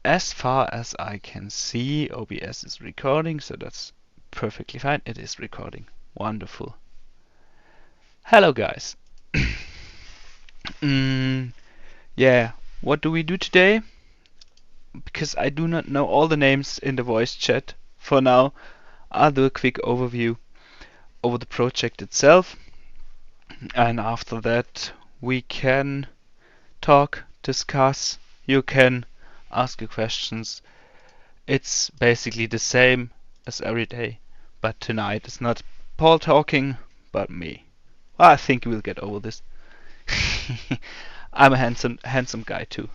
as far as I can see, OBS is recording, so that's perfectly fine. It is recording. Wonderful. Hello, guys. Yeah, what do we do today? Because I do not know all the names in the voice chat for now, I'll do a quick overview over the project itself, and after that we can talk, discuss, you can ask your questions. It's basically the same as every day, but tonight it's not Paul talking, but me. I think we'll get over this. I'm a handsome guy too.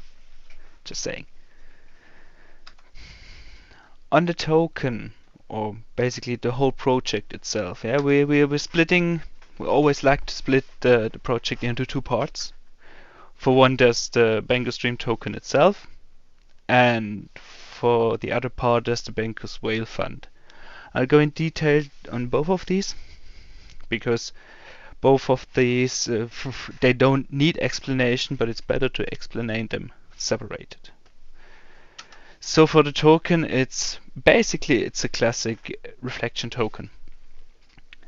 Just saying. On the token, or basically the whole project itself, yeah, we're splitting. We always like to split the project into two parts. For one, there's the BanerksDream token itself, and for the other part, there's the Bankers Whale Fund. I'll go in detail on both of these because both of these they don't need explanation, but it's better to explain them separated. So for the token, it's a classic reflection token.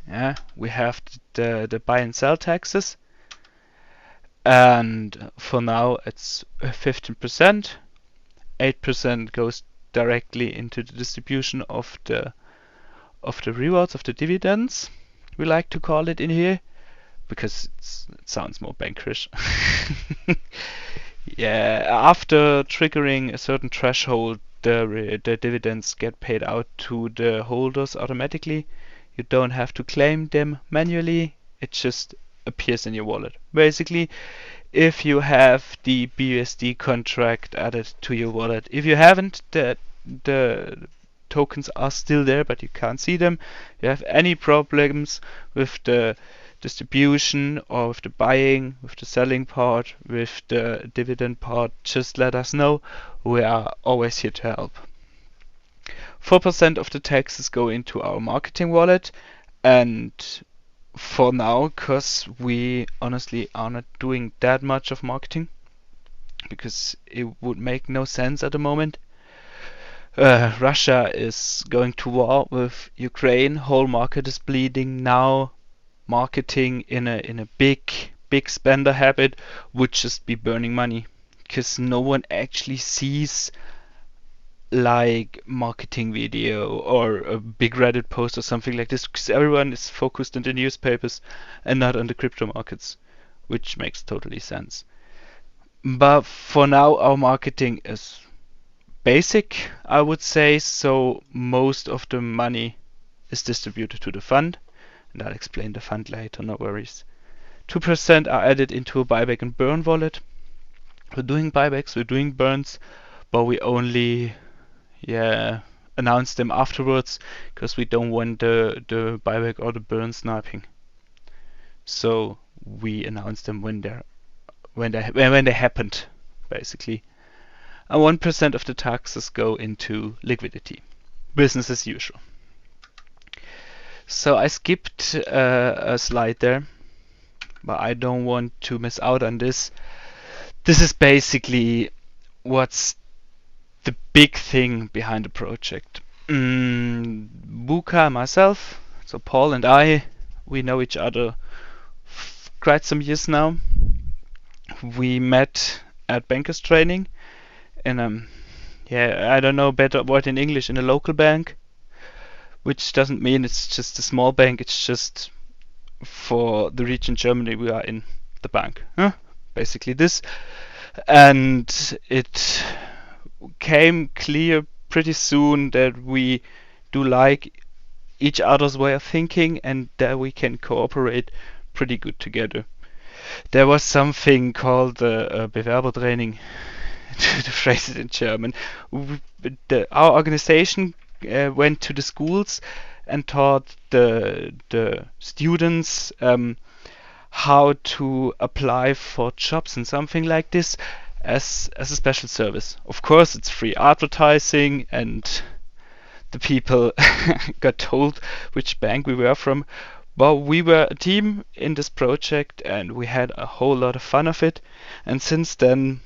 Yeah, we have the buy and sell taxes, and for now it's 15%. 8% goes directly into the distribution of the rewards, of the dividends, we like to call it in here, because it sounds more bankerish. Yeah, after triggering a certain threshold, the dividends get paid out to the holders automatically. You don't have to claim them manually, it just appears in your wallet. Basically, if you have the BUSD contract added to your wallet. If you haven't, the tokens are still there, but you can't see them. If you have any problems with the distribution or with the buying, with the selling part, with the dividend part, just let us know. We are always here to help. 4% of the taxes go into our marketing wallet, and for now, because we honestly are not doing that much of marketing, because it would make no sense at the moment. Russia is going to war with Ukraine. Whole market is bleeding now. Marketing in a big spender habit would just be burning money, because no one actually sees like marketing video or a big Reddit post or something like this, because everyone is focused on the newspapers and not on the crypto markets, which makes totally sense. But for now, our marketing is basic, I would say, so most of the money is distributed to the fund, and I'll explain the fund later, no worries. 2% are added into a buyback and burn wallet. We're doing buybacks, we're doing burns, but we only announce them afterwards, because we don't want the buyback or the burn sniping. So we announce them when they happened, basically. And 1% of the taxes go into liquidity. Business as usual. So I skipped a slide there, but I don't want to miss out on this. This is basically what's the big thing behind the project. Buka, myself, so Paul and I, we know each other quite some years now. We met at bankers training in I don't know better word in English, in a local bank, which doesn't mean it's just a small bank, it's just for the region Germany we are in, the bank. Basically this. And it came clear pretty soon that we do like each other's way of thinking and that we can cooperate pretty good together. There was something called Bewerbertraining, to phrase it in German. Our organization went to the schools and taught the students how to apply for jobs and something like this as a special service. Of course, it's free advertising, and the people got told which bank we were from. But we were a team in this project, and we had a whole lot of fun of it. And since then,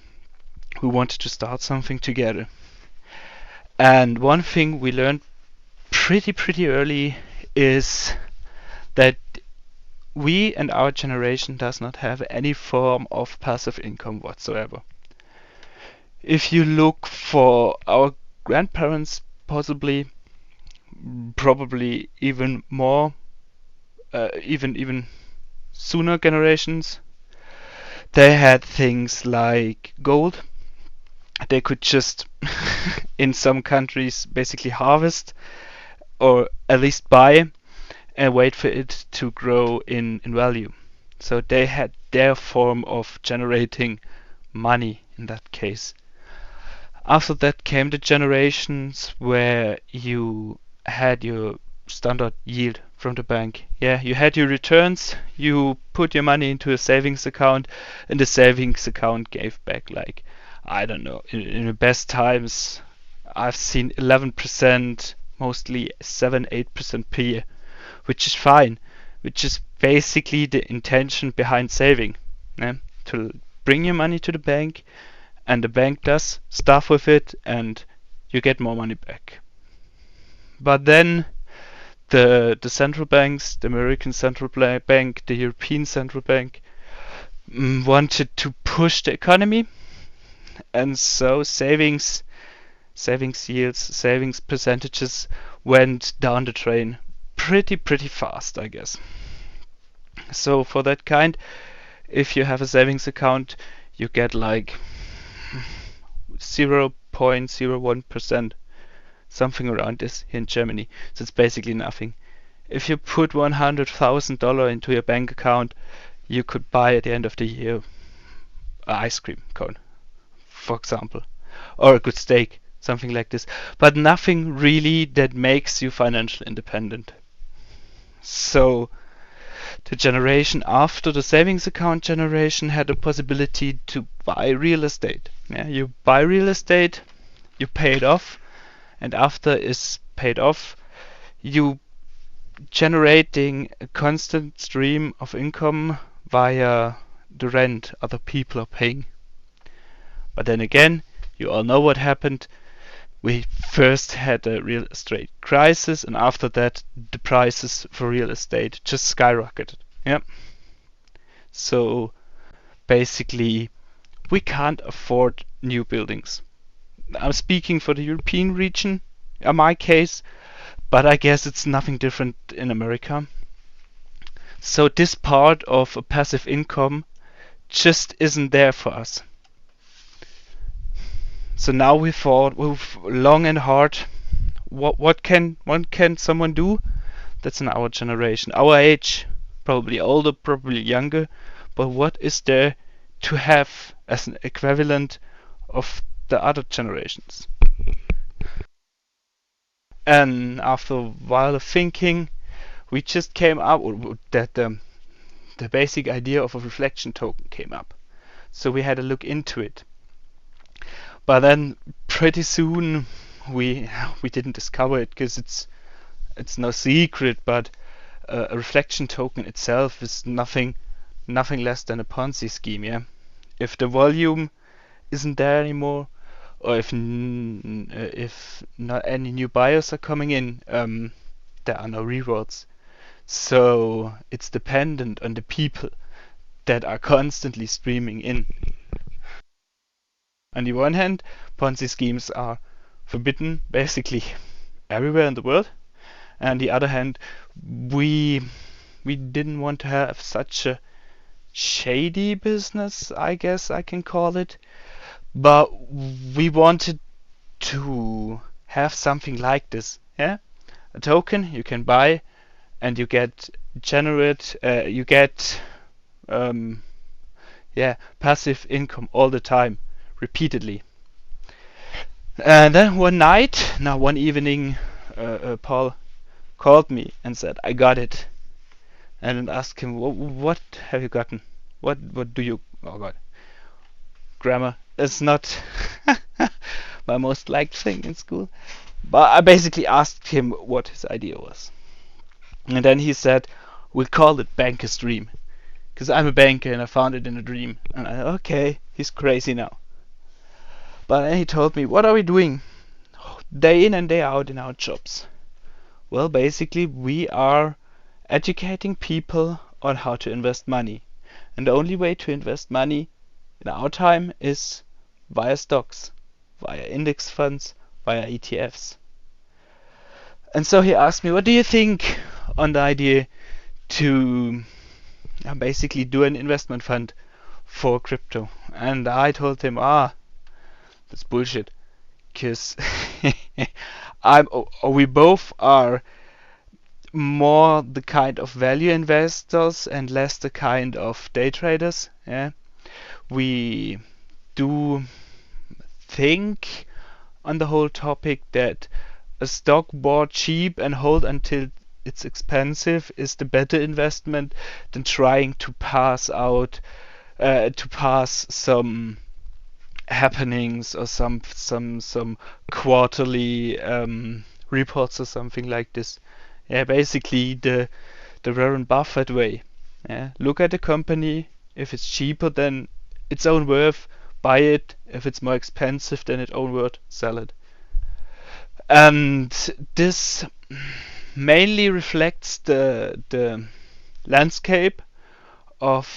we wanted to start something together. And one thing we learned pretty early is that we and our generation does not have any form of passive income whatsoever. If you look for our grandparents, probably even more, even sooner generations, they had things like gold. They could just, in some countries, basically harvest or at least buy and wait for it to grow in value. So they had their form of generating money in that case. After that came the generations where you had your standard yield from the bank. Yeah, you had your returns, you put your money into a savings account, and the savings account gave back, like, I don't know, in the best times, I've seen 11%, mostly 7-8% per year, which is fine, which is basically the intention behind saving. Yeah? To bring your money to the bank, and the bank does stuff with it, and you get more money back. But then the central banks, the American Central Bank, the European Central Bank, wanted to push the economy, and so savings yields, savings percentages went down the drain pretty fast, I guess. So for that kind, if you have a savings account, you get like 0.01%, something around this here in Germany. So it's basically nothing. If you put $100,000 into your bank account, you could buy at the end of the year an ice cream cone, for example, or a good steak, something like this. But nothing really that makes you financially independent. So the generation after the savings account generation had the possibility to buy real estate. Yeah, you buy real estate, you pay it off, and after it's paid off, you generating a constant stream of income via the rent other people are paying. But then again, you all know what happened. We first had a real estate crisis, and after that, the prices for real estate just skyrocketed. Yeah. So basically, we can't afford new buildings. I'm speaking for the European region, in my case, but I guess it's nothing different in America. So this part of a passive income just isn't there for us. So now we thought long and hard, what can someone do that's in our generation, our age, probably older, probably younger, but what is there to have as an equivalent of the other generations? And after a while of thinking, we just came up that the basic idea of a reflection token came up. So we had a look into it. But then pretty soon we didn't discover it, because it's no secret, but a reflection token itself is nothing less than a Ponzi scheme. Yeah, if the volume isn't there anymore, or if not any new buyers are coming in, there are no rewards. So it's dependent on the people that are constantly streaming in. On the one hand, Ponzi schemes are forbidden basically everywhere in the world. And on the other hand, we didn't want to have such a shady business, I guess I can call it. But we wanted to have something like this. Yeah, a token you can buy, and you get passive income all the time, repeatedly. And then one evening, Paul called me and said, "I got it." And I asked him, "What have you gotten? What do you?" Oh God, grammar is not my most liked thing in school. But I basically asked him what his idea was, and then he said, "We'll call it BanerksDream, because I'm a banker and I found it in a dream." And I said, "Okay, he's crazy now." But then he told me, "What are we doing?" Oh, day in and day out in our jobs? Well, basically, we are educating people on how to invest money. And the only way to invest money in our time is via stocks, via index funds, via ETFs. And so he asked me, what do you think on the idea to basically do an investment fund for crypto? And I told him, that's bullshit. Because we both are more the kind of value investors and less the kind of day traders. Yeah, we do think on the whole topic that a stock bought cheap and hold until it's expensive is the better investment than trying to pass some happenings or some quarterly reports or something like this. Yeah, basically the Warren Buffett way. Yeah, look at the company. If it's cheaper than its own worth, buy it. If it's more expensive than its own worth, sell it. And this mainly reflects the landscape of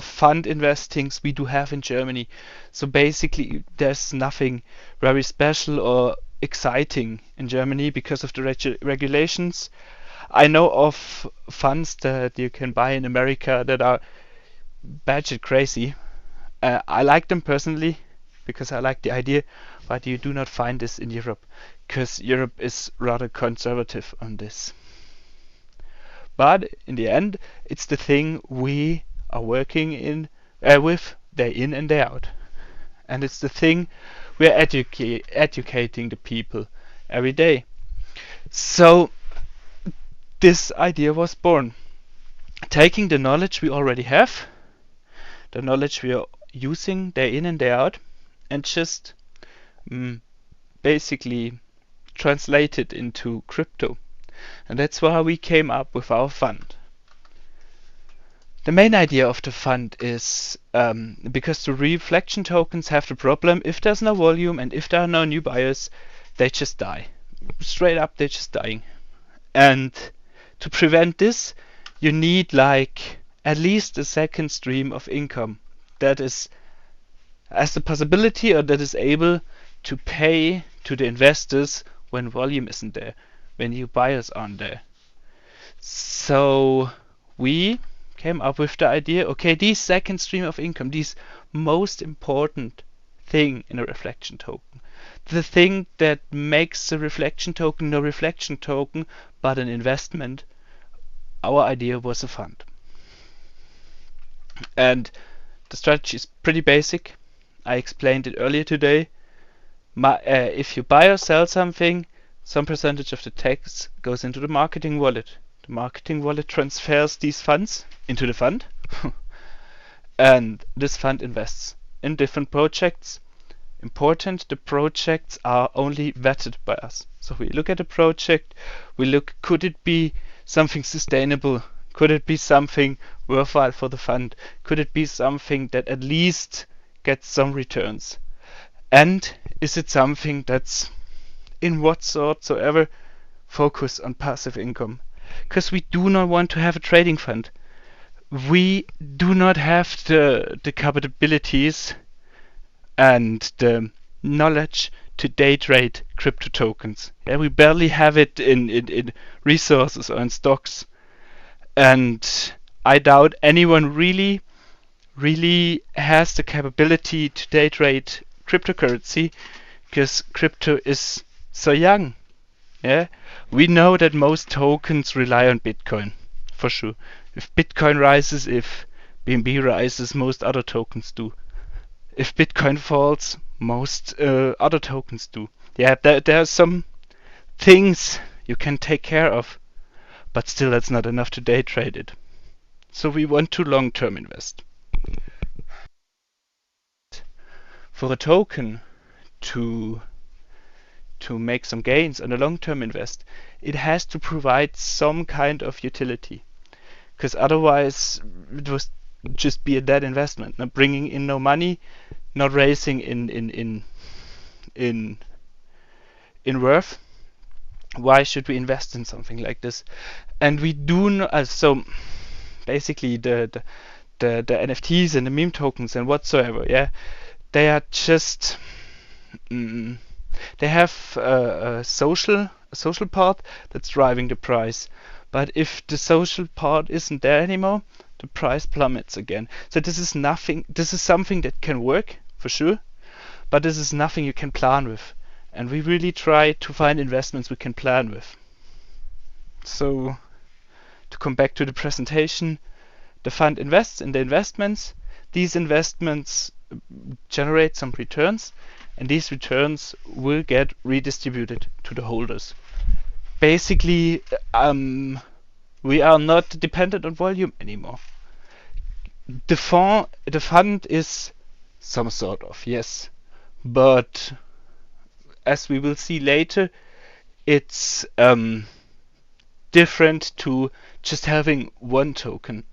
fund investings we do have in Germany. So basically, there's nothing very special or exciting in Germany because of the regulations. I know of funds that you can buy in America that are batshit crazy. I like them personally because I like the idea, but you do not find this in Europe because Europe is rather conservative on this. But in the end, it's the thing we are working with day in and day out. And it's the thing we're educating the people every day. So this idea was born. Taking the knowledge we already have, the knowledge we are using day in and day out, and just basically translate it into crypto. And that's why we came up with our fund. The main idea of the fund is because the reflection tokens have the problem, if there's no volume and if there are no new buyers, they just die. Straight up, they're just dying. And to prevent this, you need like at least a second stream of income that has the possibility or that is able to pay to the investors when volume isn't there, when new buyers aren't there. So we came up with the idea, okay, this second stream of income, this most important thing in a reflection token, the thing that makes the reflection token no reflection token but an investment, our idea was a fund. And the strategy is pretty basic. I explained it earlier today. If you buy or sell something, some percentage of the tax goes into the marketing wallet. The marketing wallet transfers these funds into the fund, and this fund invests in different projects. Important, the projects are only vetted by us. So we look at a project, we look, could it be something sustainable? Could it be something worthwhile for the fund? Could it be something that at least gets some returns? And is it something that's in whatsoever focus on passive income? Because we do not want to have a trading fund. We do not have the capabilities and the knowledge to day trade crypto tokens. Yeah, we barely have it in resources or in stocks. And I doubt anyone really has the capability to day trade cryptocurrency because crypto is so young. Yeah, we know that most tokens rely on Bitcoin for sure. If Bitcoin rises, if BNB rises, most other tokens do. If Bitcoin falls, most other tokens do. Yeah, there are some things you can take care of, but still that's not enough to day trade it. So we want to long-term invest. For a token to make some gains on a long-term invest, it has to provide some kind of utility, because otherwise it would just be a dead investment, not bringing in no money, not raising in in worth, why should we invest in something like this? And we do not, so basically the NFTs and the meme tokens and whatsoever, yeah, they are just they have a social part that's driving the price. But if the social part isn't there anymore, the price plummets again. So this is nothing. This is something that can work for sure, but this is nothing you can plan with. And we really try to find investments we can plan with. So to come back to the presentation, the fund invests in the investments. These investments generate some returns, and these returns will get redistributed to the holders. Basically, we are not dependent on volume anymore. The fund is some sort of, yes, but as we will see later, it's different to just having one token.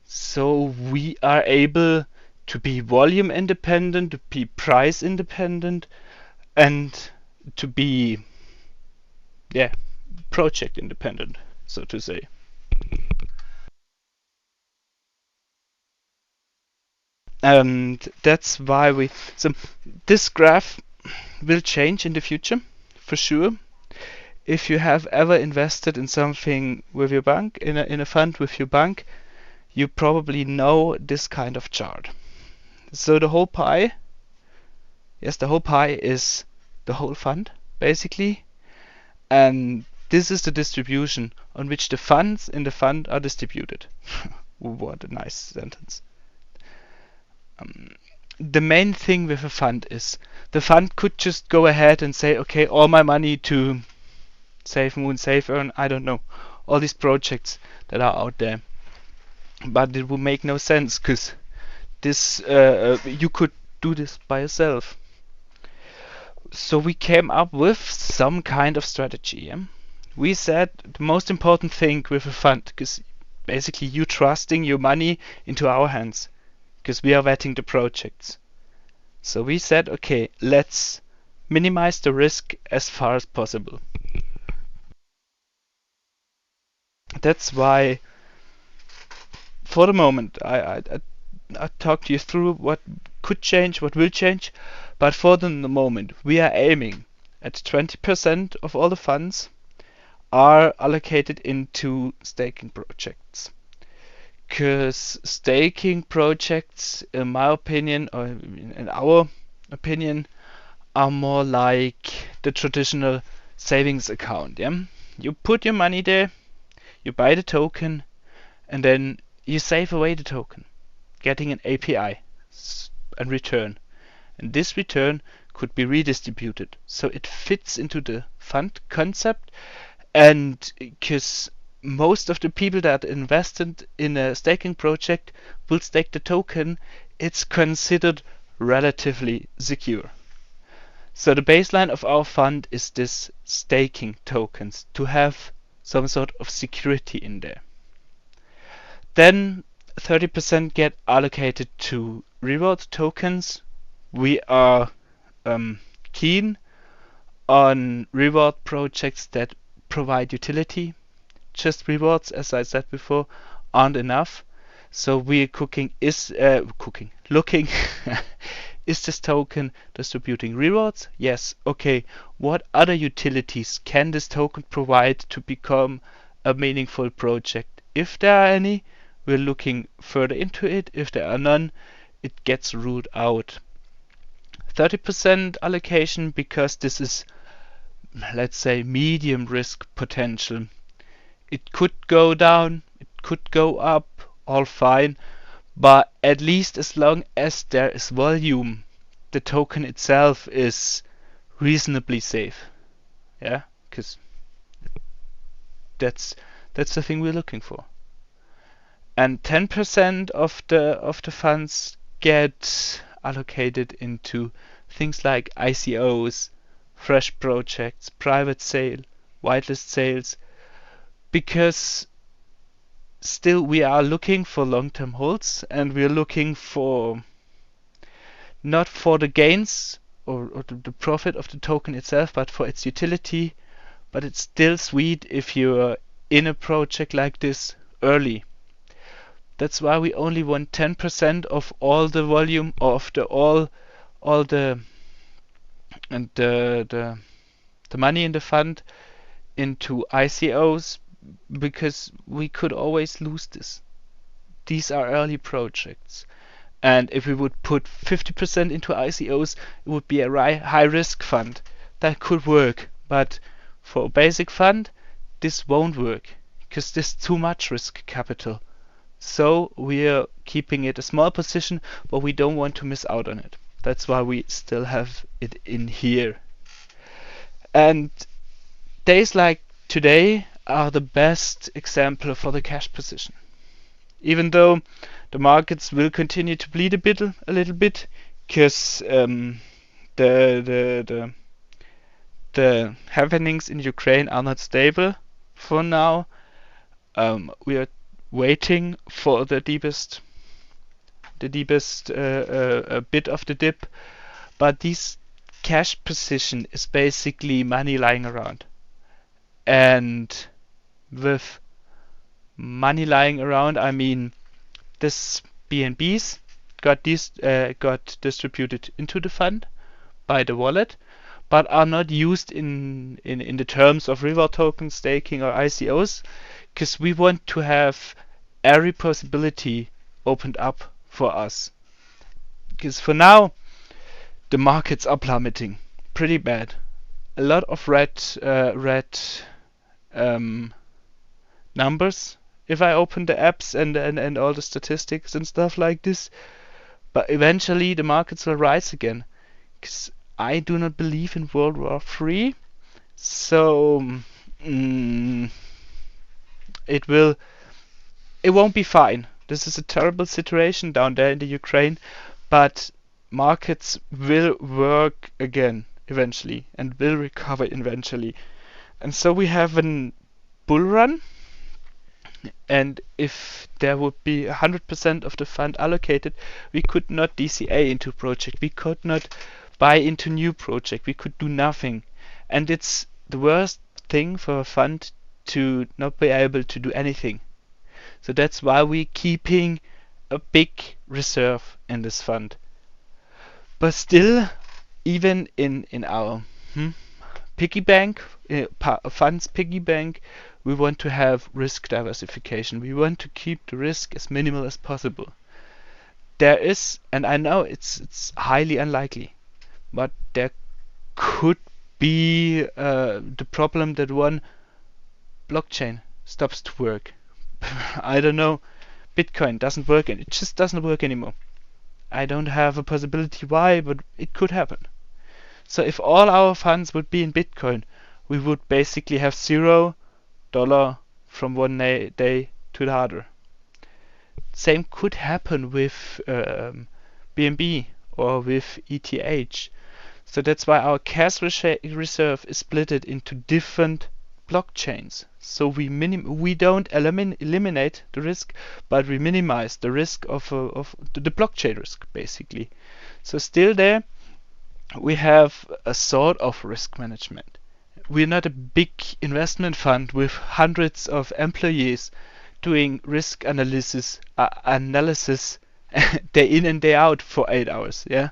So we are able to be volume independent, to be price independent, and to be, yeah, project independent, so to say. And that's why so this graph will change in the future, for sure. If you have ever invested in something with your bank, in a fund with your bank, you probably know this kind of chart. So the whole pie, yes, the whole pie is the whole fund, basically. And this is the distribution on which the funds in the fund are distributed. What a nice sentence. The main thing with a fund is the fund could just go ahead and say, okay, all my money to Save Moon, Save Earn, I don't know, all these projects that are out there. But it would make no sense, because this you could do this by yourself. So we came up with some kind of strategy. Yeah? We said the most important thing with a fund, because basically you trusting your money into our hands, because we are vetting the projects. So we said, okay, let's minimize the risk as far as possible. That's why, for the moment, I talked you through what could change, what will change, but for the moment, we are aiming at 20% of all the funds are allocated into staking projects. Because staking projects, in my opinion, or in our opinion, are more like the traditional savings account. Yeah, you put your money there, you buy the token, and then you save away the token, getting an API and return. And this return could be redistributed. So it fits into the fund concept, and because most of the people that invested in a staking project will stake the token, it's considered relatively secure. So the baseline of our fund is this staking tokens, to have some sort of security in there. Then 30% get allocated to reward tokens. We are keen on reward projects that provide utility. Just rewards, as I said before, aren't enough. So we're looking is this token distributing rewards? Yes. Okay. What other utilities can this token provide to become a meaningful project? If there are any, we're looking further into it. If there are none, it gets ruled out. 30% allocation, because this is, let's say, medium risk potential. It could go down, it could go up, all fine, but at least as long as there is volume, the token itself is reasonably safe. Yeah, because that's the thing we're looking for. And 10% of the funds get allocated into things like ICOs, fresh projects, private sale, whitelist sales, because still we are looking for long-term holds, and we are looking for not for the gains or the profit of the token itself, but for its utility. But it's still sweet if you're in a project like this early. That's why we only want 10% of all the volume of the all the and the money in the fund into ICOs, because we could always lose this. These are early projects. And if we would put 50% into ICOs, it would be a high risk fund. That could work. But for a basic fund, this won't work, because there's too much risk capital. So we're keeping it a small position, but we don't want to miss out on it. That's why we still have it in here. And days like today are the best example for the cash position. Even though the markets will continue to bleed a little bit, because the happenings in Ukraine are not stable for now. We are waiting for the deepest bit of the dip, but this cash position is basically money lying around. And with money lying around, I mean this BNBs got distributed into the fund by the wallet, but are not used in the terms of reward token staking or ICOs, because we want to have every possibility opened up for us. Because for now, the markets are plummeting pretty bad. A lot of red numbers if I open the apps and all the statistics and stuff like this. But eventually the markets will rise again, because I do not believe in World War III. So it won't be fine. This is a terrible situation down there in the Ukraine, but markets will work again eventually and will recover eventually. And so we have a bull run, and if there would be 100% of the fund allocated, we could not DCA into project, we could not buy into new project, we could do nothing. And it's the worst thing for a fund to not be able to do anything. So that's why we're keeping a big reserve in this fund. But still, even in our piggy bank, funds piggy bank, we want to have risk diversification. We want to keep the risk as minimal as possible. There is, and I know it's highly unlikely, but there could be the problem that one blockchain stops to work. I don't know, Bitcoin doesn't work, and it just doesn't work anymore. I don't have a possibility why, but it could happen. So if all our funds would be in Bitcoin, we would basically have $0 from one day to the other. Same could happen with BNB or with ETH. So that's why our cash reserve is split into different blockchains. So we don't eliminate the risk, but we minimize the risk of the blockchain risk, basically. So still there, we have a sort of risk management. We're not a big investment fund with hundreds of employees doing risk analysis day in and day out for 8 hours. Yeah,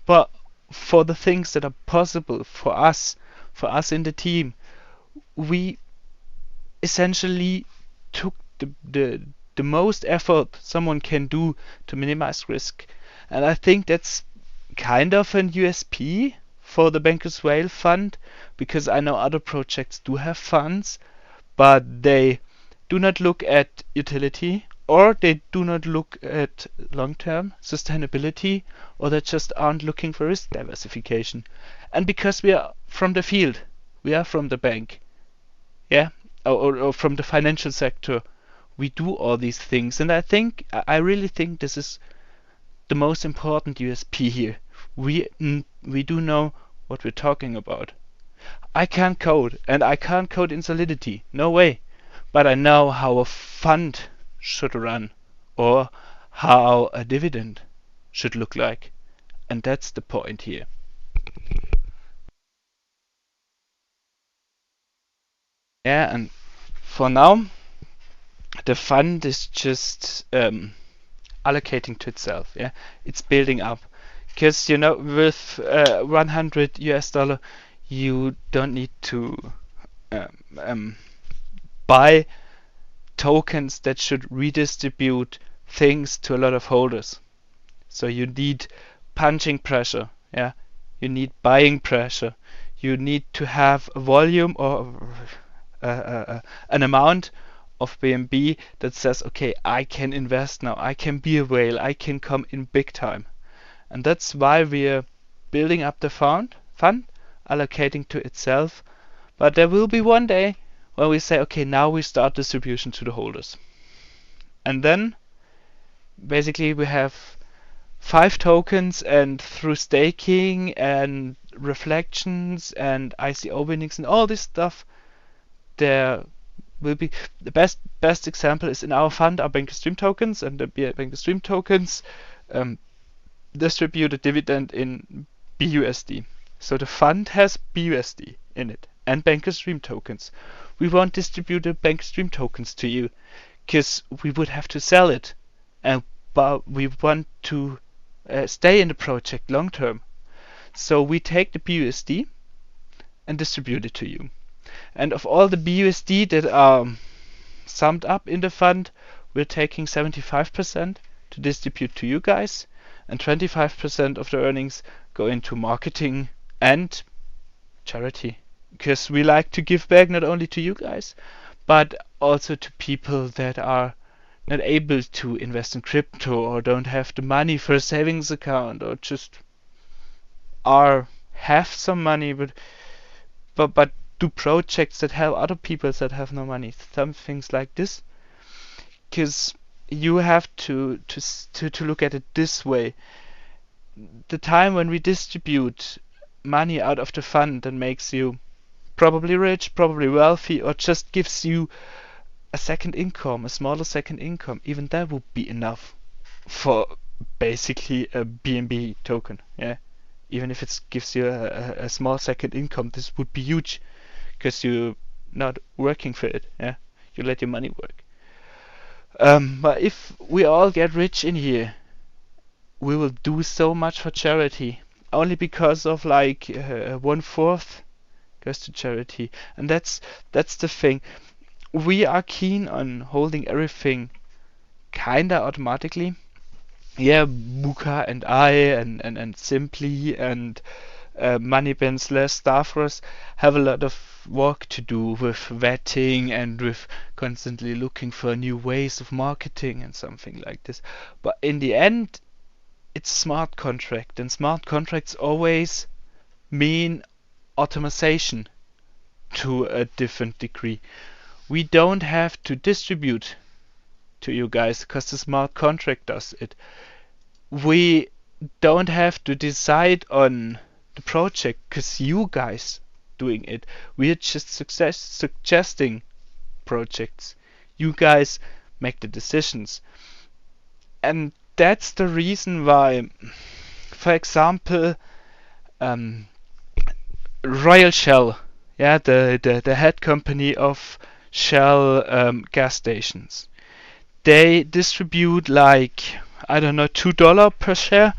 but for the things that are possible for us in the team, we essentially took the most effort someone can do to minimize risk. And I think that's kind of an USP for the Bankers Whale fund, because I know other projects do have funds, but they do not look at utility, or they do not look at long-term sustainability, or they just aren't looking for risk diversification. And because we are from the field, we are from the bank, yeah, or from the financial sector, we do all these things. And I really think this is the most important USP here. We do know what we're talking about. I can't code, and I can't code in Solidity, no way. But I know how a fund should run, or how a dividend should look like. And that's the point here. Yeah, and for now, the fund is just allocating to itself. Yeah, it's building up, because with 100 US dollar, you don't need to um, um, buy tokens that should redistribute things to a lot of holders. So you need punching pressure. Yeah, you need buying pressure. You need to have a volume or an amount of BNB that says, okay, I can invest now, I can be a whale, I can come in big time. And that's why we're building up the fund, allocating to itself. But there will be one day when we say, okay, now we start distribution to the holders. And then basically we have 5 tokens, and through staking and reflections and ICO winnings and all this stuff, there will be the best example is in our fund are BanerksDream tokens, and the BanerksDream tokens distribute a dividend in BUSD. So the fund has BUSD in it and BanerksDream tokens. We won't distribute the BanerksDream tokens to you because we would have to sell it, and but we want to stay in the project long term. So we take the BUSD and distribute it to you. And of all the BUSD that are summed up in the fund, we're taking 75% to distribute to you guys, and 25% of the earnings go into marketing and charity. Because we like to give back not only to you guys, but also to people that are not able to invest in crypto or don't have the money for a savings account, or just have some money but do projects that help other people that have no money. Some things like this. Because you have to look at it this way. The time when we distribute money out of the fund that makes you probably rich, probably wealthy, or just gives you a second income, a smaller second income, even that would be enough for basically a BNB token. Yeah, even if it gives you a small second income, this would be huge, because you're not working for it. Yeah, you let your money work. But if we all get rich in here, we will do so much for charity, only because of like 1/4 goes to charity, and that's the thing. We are keen on holding everything kinda automatically. Yeah, Muka and I and Simply and Moneyben/Staffers have a lot of work to do with vetting and with constantly looking for new ways of marketing and something like this. But in the end, it's smart contract, and smart contracts always mean automation to a different degree. We don't have to distribute to you guys because the smart contract does it. We don't have to decide on the project because you guys doing it. We are just suggesting projects. You guys make the decisions. And that's the reason why, for example, Royal Shell, yeah, the head company of Shell gas stations, they distribute like, I don't know, $2 per share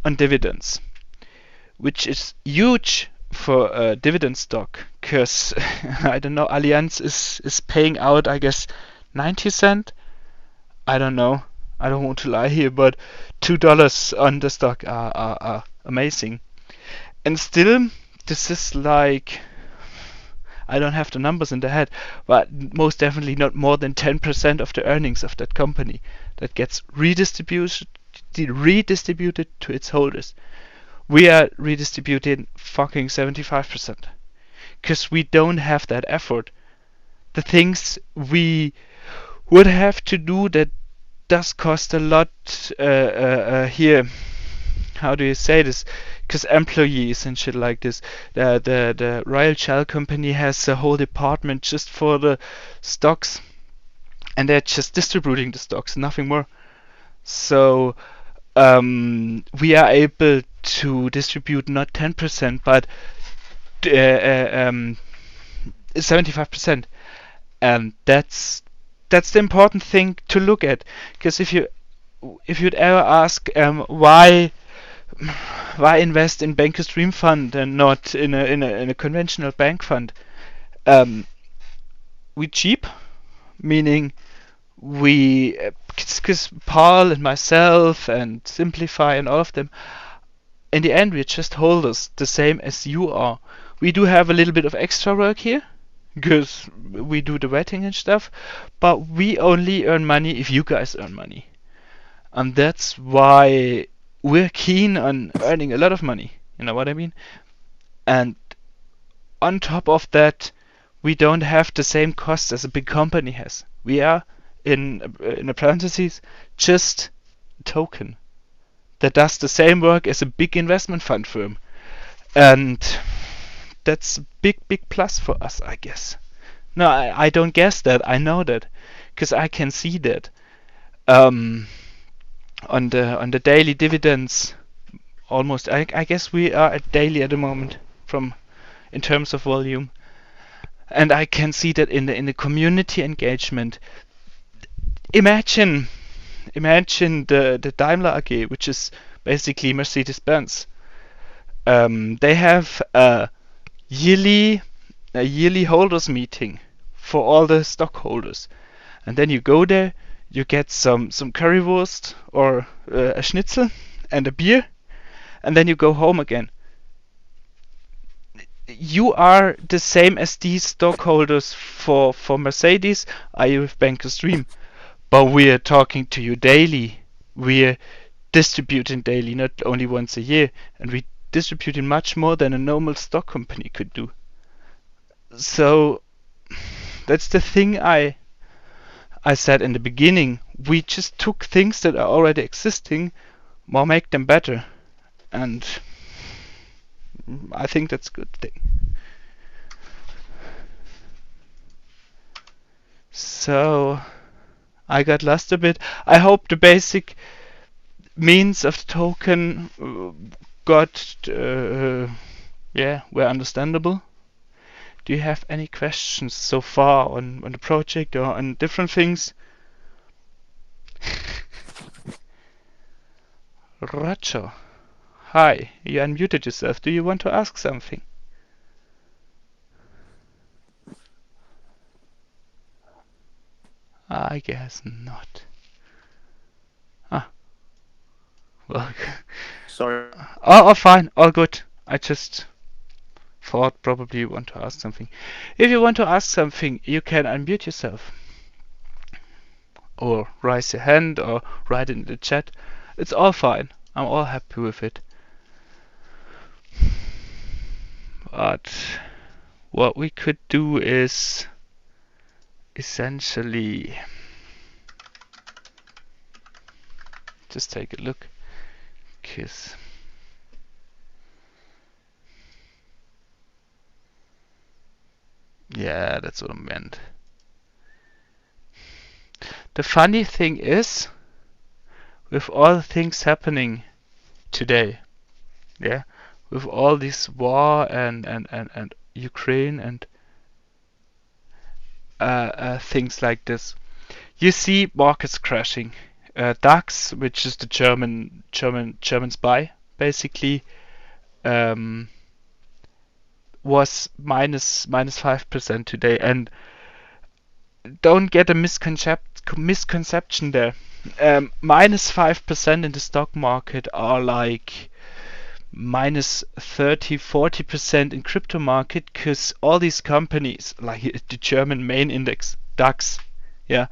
on dividends, which is huge for a dividend stock, because I don't know, Allianz is paying out, I guess, 90 cent. I don't know, I don't want to lie here, but $2 on the stock are amazing. And still, this is like, I don't have the numbers in the head, but most definitely not more than 10% of the earnings of that company that gets redistributed to its holders. We are redistributing fucking 75%, because we don't have that effort. The things we would have to do that does cost a lot here. How do you say this? Because employees and shit like this. The Royal Shell company has a whole department just for the stocks, and they're just distributing the stocks, nothing more. So we are able to distribute not 10% but 75%, and that's the important thing to look at. Because if you'd ever ask why invest in BanerksDream fund and not in a conventional bank fund, we cheap, meaning we, because Paul and myself and Simplify and all of them, in the end we're just holders, the same as you are. We do have a little bit of extra work here because we do the vetting and stuff, but we only earn money if you guys earn money, and that's why we're keen on earning a lot of money. You know what I mean? And on top of that, we don't have the same costs as a big company has. We are, in a parentheses, just a token that does the same work as a big investment fund firm, and that's a big plus for us, I guess. No, I don't guess that. I know that, because I can see that on the daily dividends. Almost, I guess we are at daily at the moment from in terms of volume, and I can see that in the community engagement. Imagine the Daimler AG, which is basically Mercedes-Benz. They have a yearly holders meeting for all the stockholders, and then you go there, you get some currywurst or a schnitzel and a beer, and then you go home again. You are the same as these stockholders for Mercedes, are you with BanerksDream? But we're talking to you daily. We're distributing daily, not only once a year, and we distributing much more than a normal stock company could do. So that's the thing I said in the beginning. We just took things that are already existing, more make them better, and I think that's a good thing. So I got lost a bit. I hope the basic means of the token were understandable. Do you have any questions so far on the project or on different things? Roger. Hi, you unmuted yourself. Do you want to ask something? I guess not. Well, sorry. Oh, fine, all good. I just thought probably you want to ask something. If you want to ask something, you can unmute yourself, or raise your hand, or write it in the chat. It's all fine. I'm all happy with it. But what we could do is essentially just take a look. Kiss. Yeah, that's what I meant. The funny thing is, with all the things happening today, yeah, with all this war and Ukraine and things like this, you see markets crashing. DAX, which is the German spy, basically, was minus 5% today. And don't get a misconception there. Minus 5% in the stock market are like minus 30-40% in crypto market, because all these companies, like the German main index DAX, yeah,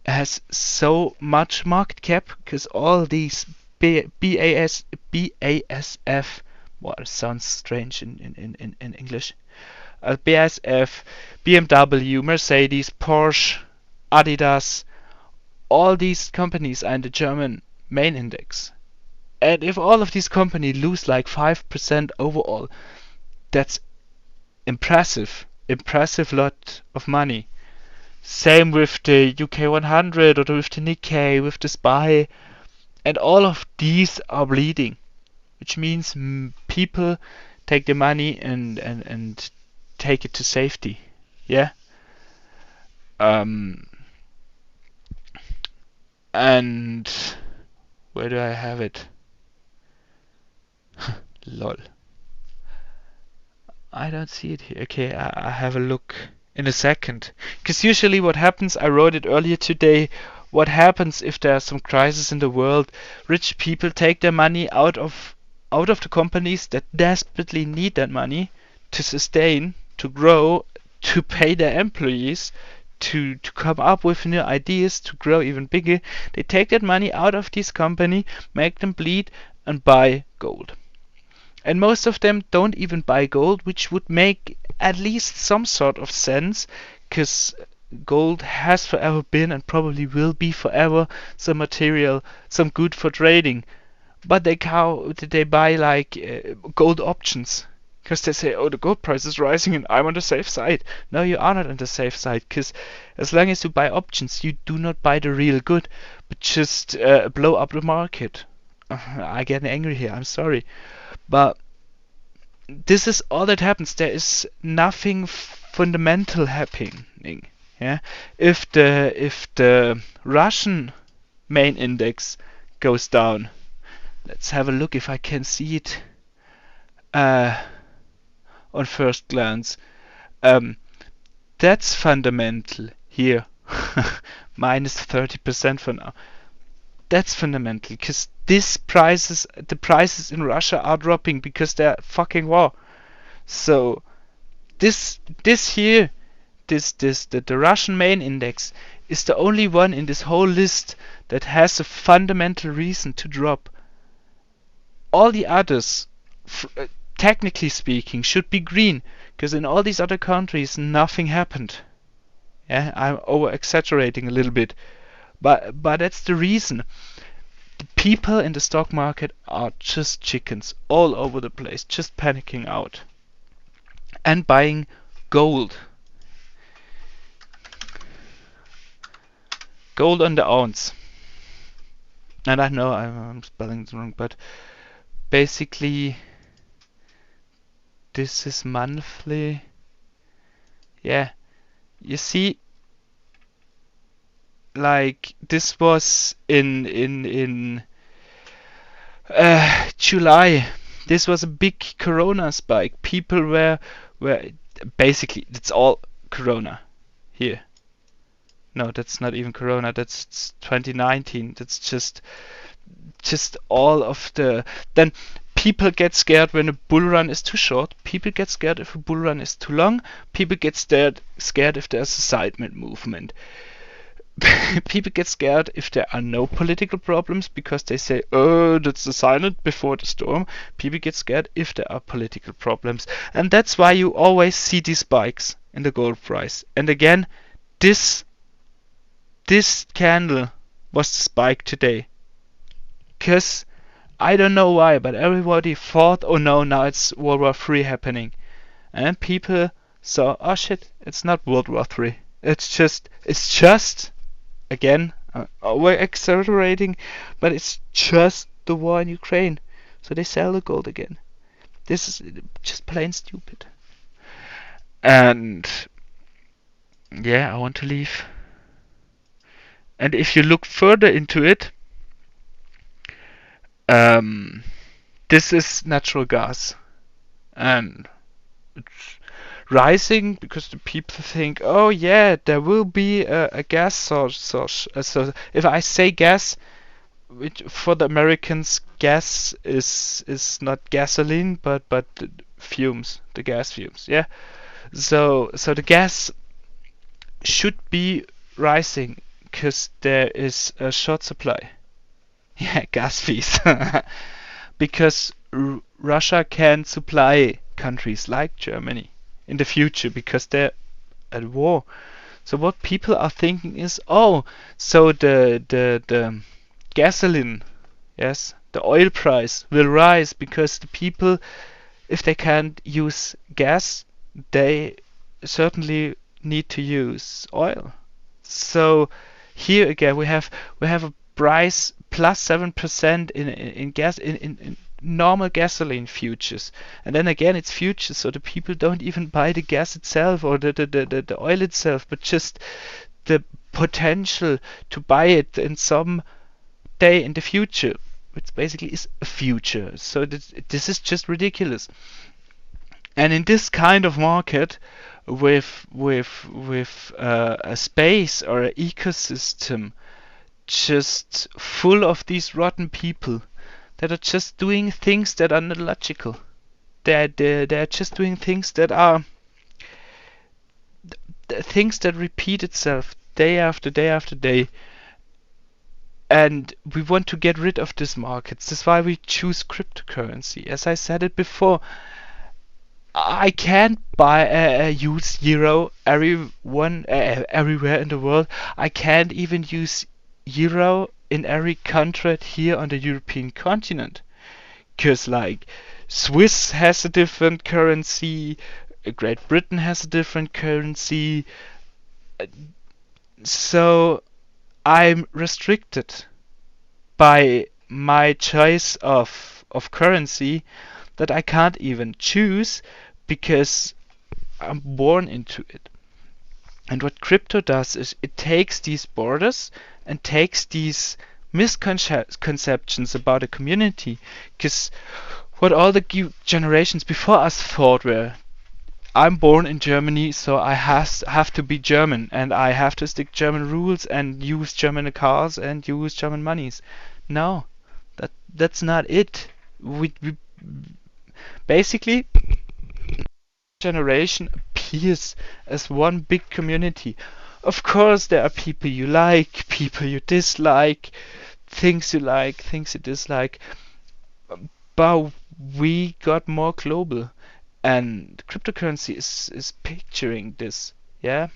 has so much market cap, because all these BASF, well, it sounds strange in English, BASF, BMW, Mercedes, Porsche, Adidas, all these companies are in the German main index. And if all of these companies lose like 5% overall, that's impressive lot of money. Same with the UK 100 or with the Nikkei, with the SPY. And all of these are bleeding, which means people take the money and take it to safety. Yeah. And where do I have it? Lol. I don't see it here. Okay, I have a look in a second. Because usually what happens, I wrote it earlier today, what happens if there's some crisis in the world? Rich people take their money out of the companies that desperately need that money to sustain, to grow, to pay their employees, to come up with new ideas, to grow even bigger. They take that money out of this company, make them bleed, and buy gold. And most of them don't even buy gold, which would make at least some sort of sense, because gold has forever been and probably will be forever some material, some good for trading. But they buy like gold options, because they say, oh, the gold price is rising and I'm on the safe side. No, you are not on the safe side, because as long as you buy options, you do not buy the real good, but just blow up the market. I get angry here, I'm sorry. But this is all that happens. There is nothing fundamental happening. Yeah, if the Russian main index goes down, let's have a look if I can see it on first glance. That's fundamental here, minus 30% for now. That's fundamental, because the prices in Russia are dropping because they're fucking war. So the Russian main index is the only one in this whole list that has a fundamental reason to drop. All the others, technically speaking, should be green, because in all these other countries nothing happened. Yeah, I'm over exaggerating a little bit. But that's the reason. The people in the stock market are just chickens all over the place, just panicking out. And buying gold. Gold on the ounce. And I know I'm spelling it wrong, but basically this is monthly. Yeah. You see, like this was in July. This was a big corona spike. People were basically, it's all corona here. No, that's not even corona, that's 2019. That's just all of the. Then people get scared when a bull run is too short. People get scared if a bull run is too long. People get scared if there's a sideways movement. People get scared if there are no political problems, because they say, oh, that's the silent before the storm. People get scared if there are political problems. And that's why you always see these spikes in the gold price. And again, this candle was the spike today. Because I don't know why, but everybody thought, oh no, now it's World War III happening. And then people saw, oh shit, it's not World War III. It's just again, we're exaggerating, but it's just the war in Ukraine. So they sell the gold again. This is just plain stupid. And yeah, I want to leave. And if you look further into it, this is natural gas. And it's rising because the people think, oh yeah, there will be a gas source. So if I say gas, which for the Americans, gas is not gasoline, but fumes, the gas fumes. Yeah. So the gas should be rising because there is a short supply. Yeah, gas fees. Because Russia can supply countries like Germany in the future because they're at war. So what people are thinking is, oh, so the gasoline, yes, the oil price will rise because the people, if they can't use gas, they certainly need to use oil. So here again we have a price plus 7% in gas in normal gasoline futures. And then again, it's futures, so the people don't even buy the gas itself or the oil itself, but just the potential to buy it in some day in the future, which basically is a future. So this is just ridiculous. And in this kind of market, with a space or an ecosystem just full of these rotten people that are just doing things that are not logical. They're just doing things that are things that repeat itself day after day after day. And we want to get rid of these markets. That's why we choose cryptocurrency. As I said it before, I can't use euro everywhere in the world. I can't even use euro in every country here on the European continent, because like Swiss has a different currency, Great Britain has a different currency, so I'm restricted by my choice of currency that I can't even choose because I'm born into it. And what crypto does is it takes these borders and takes these misconceptions about a community, because what all the generations before us thought were, I'm born in Germany, so I have to be German, and I have to stick German rules and use German cars and use German monies. No, that's not it. We basically, generation appears as one big community. Of course, there are people you like, people you dislike, things you like, things you dislike, but we got more global, and cryptocurrency is picturing this. Yeah,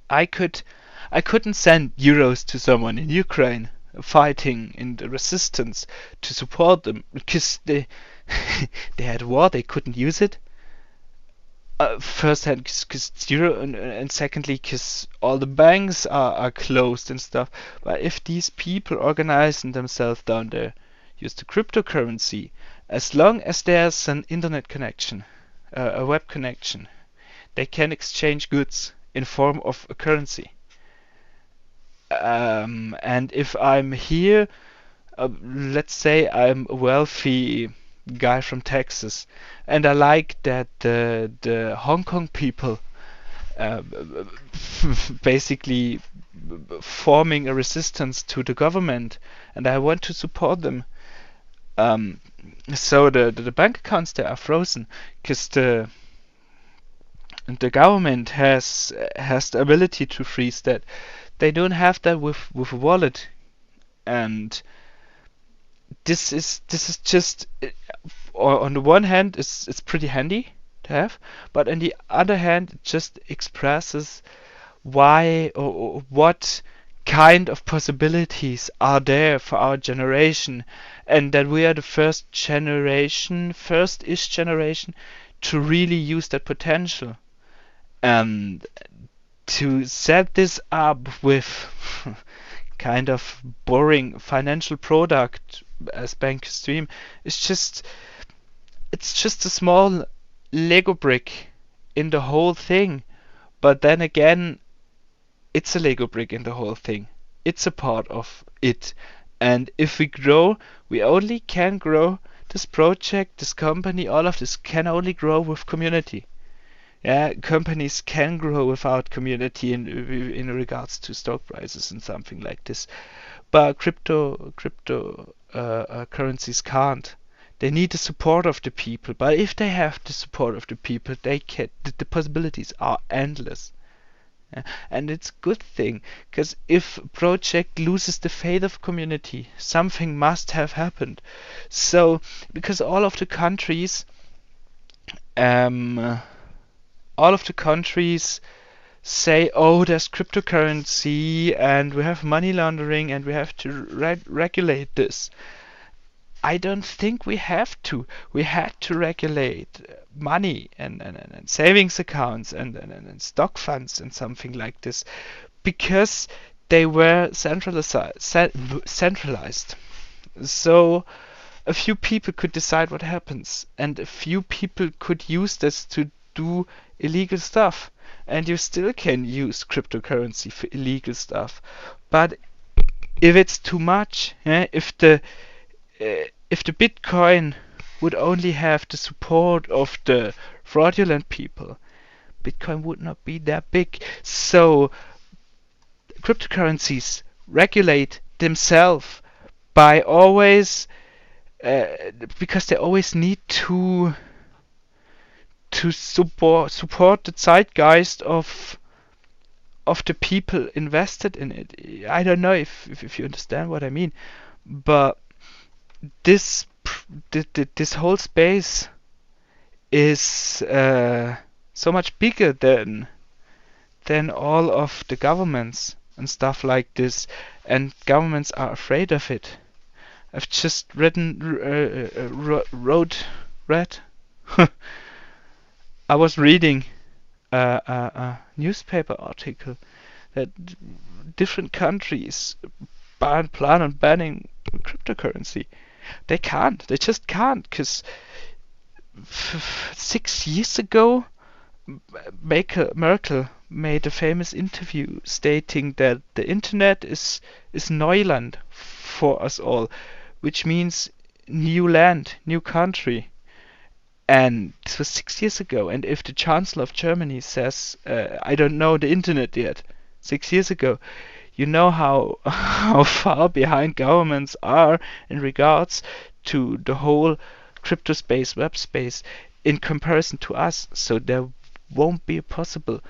I couldn't send euros to someone in Ukraine fighting in the resistance to support them because they had war, they couldn't use it. First hand, because zero, and secondly, because all the banks are closed and stuff. But if these people organizing themselves down there use the cryptocurrency, as long as there's an internet connection, a web connection, they can exchange goods in form of a currency. And if I'm here, let's say I'm a wealthy guy from Texas, and I like that the Hong Kong people basically forming a resistance to the government, and I want to support them. So the bank accounts there are frozen because the government has the ability to freeze that. They don't have that with a wallet, and this is just on the one hand it's pretty handy to have, but on the other hand it just expresses why or what kind of possibilities are there for our generation, and that we are the first-ish generation to really use that potential. And to set this up with kind of boring financial product as BanerksDream it's just a small Lego brick in the whole thing. But then again, it's a Lego brick in the whole thing. It's a part of it. And if we grow, we only can grow this project, this company, all of this can only grow with community. Yeah, companies can grow without community in regards to stock prices and something like this, but crypto currencies can't. They need the support of the people, but if they have the support of the people, they can. The possibilities are endless. Yeah, and it's a good thing, because if a project loses the faith of community, something must have happened. So, because all of the countries say, oh, there's cryptocurrency and we have money laundering and we have to regulate this. I don't think we have to. We had to regulate money and savings accounts and stock funds and something like this, because they were centralized. So a few people could decide what happens, and a few people could use this to do illegal stuff. And you still can use cryptocurrency for illegal stuff. But if it's too much, if the Bitcoin would only have the support of the fraudulent people, Bitcoin would not be that big. So cryptocurrencies regulate themselves by always because they always need to support the zeitgeist of the people invested in it. I don't know if you understand what I mean, but this whole space is so much bigger than all of the governments and stuff like this, and governments are afraid of it. I've just read I was reading a newspaper article that different countries plan on banning cryptocurrency. They can't. They just can't, because 6 years ago, Merkel made a famous interview stating that the internet is Neuland for us all, which means new land, new country. And this was 6 years ago. And if the Chancellor of Germany says, I don't know the internet yet, 6 years ago, you know how far behind governments are in regards to the whole crypto space, web space, in comparison to us. So there won't be possible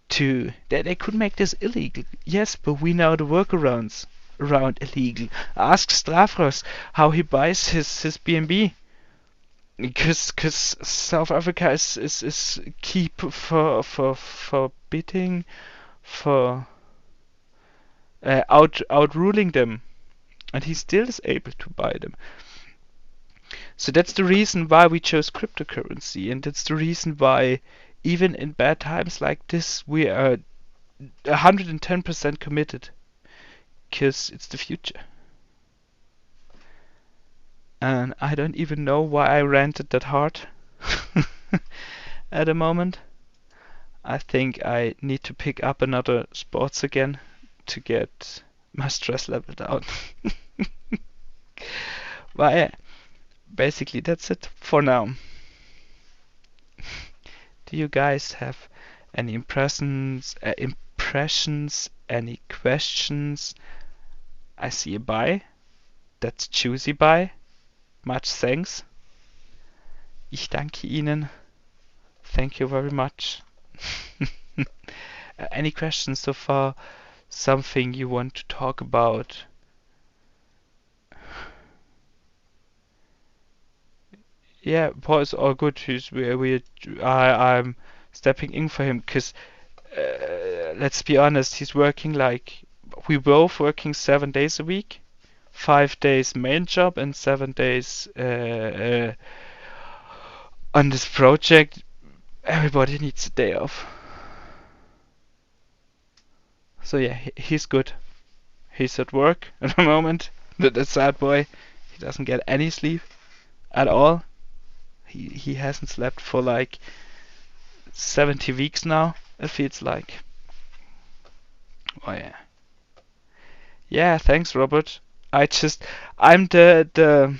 to... They could make this illegal, yes, but we know the workarounds around illegal. Ask Stavros how he buys his BNB. Because South Africa is key for bidding, for outruling them, and he still is able to buy them. So that's the reason why we chose cryptocurrency, and that's the reason why even in bad times like this we are 110% committed, because it's the future. And I don't even know why I ranted that hard at the moment. I think I need to pick up another sports again to get my stress level down. But yeah, basically that's it for now. Do you guys have any impressions, any questions? I see a buy. That's juicy buy. Much thanks. Ich danke Ihnen. Thank you very much. Any questions so far? Something you want to talk about? Yeah, Paul is all good. I'm stepping in for him because let's be honest, he's working we both working 7 days a week. 5 days main job and 7 days on this project. Everybody needs a day off. So yeah, he's good. He's at work at the moment. The sad boy. He doesn't get any sleep at all. He hasn't slept for 70 weeks now, it feels like. Oh yeah. Yeah, thanks Robert. I'm the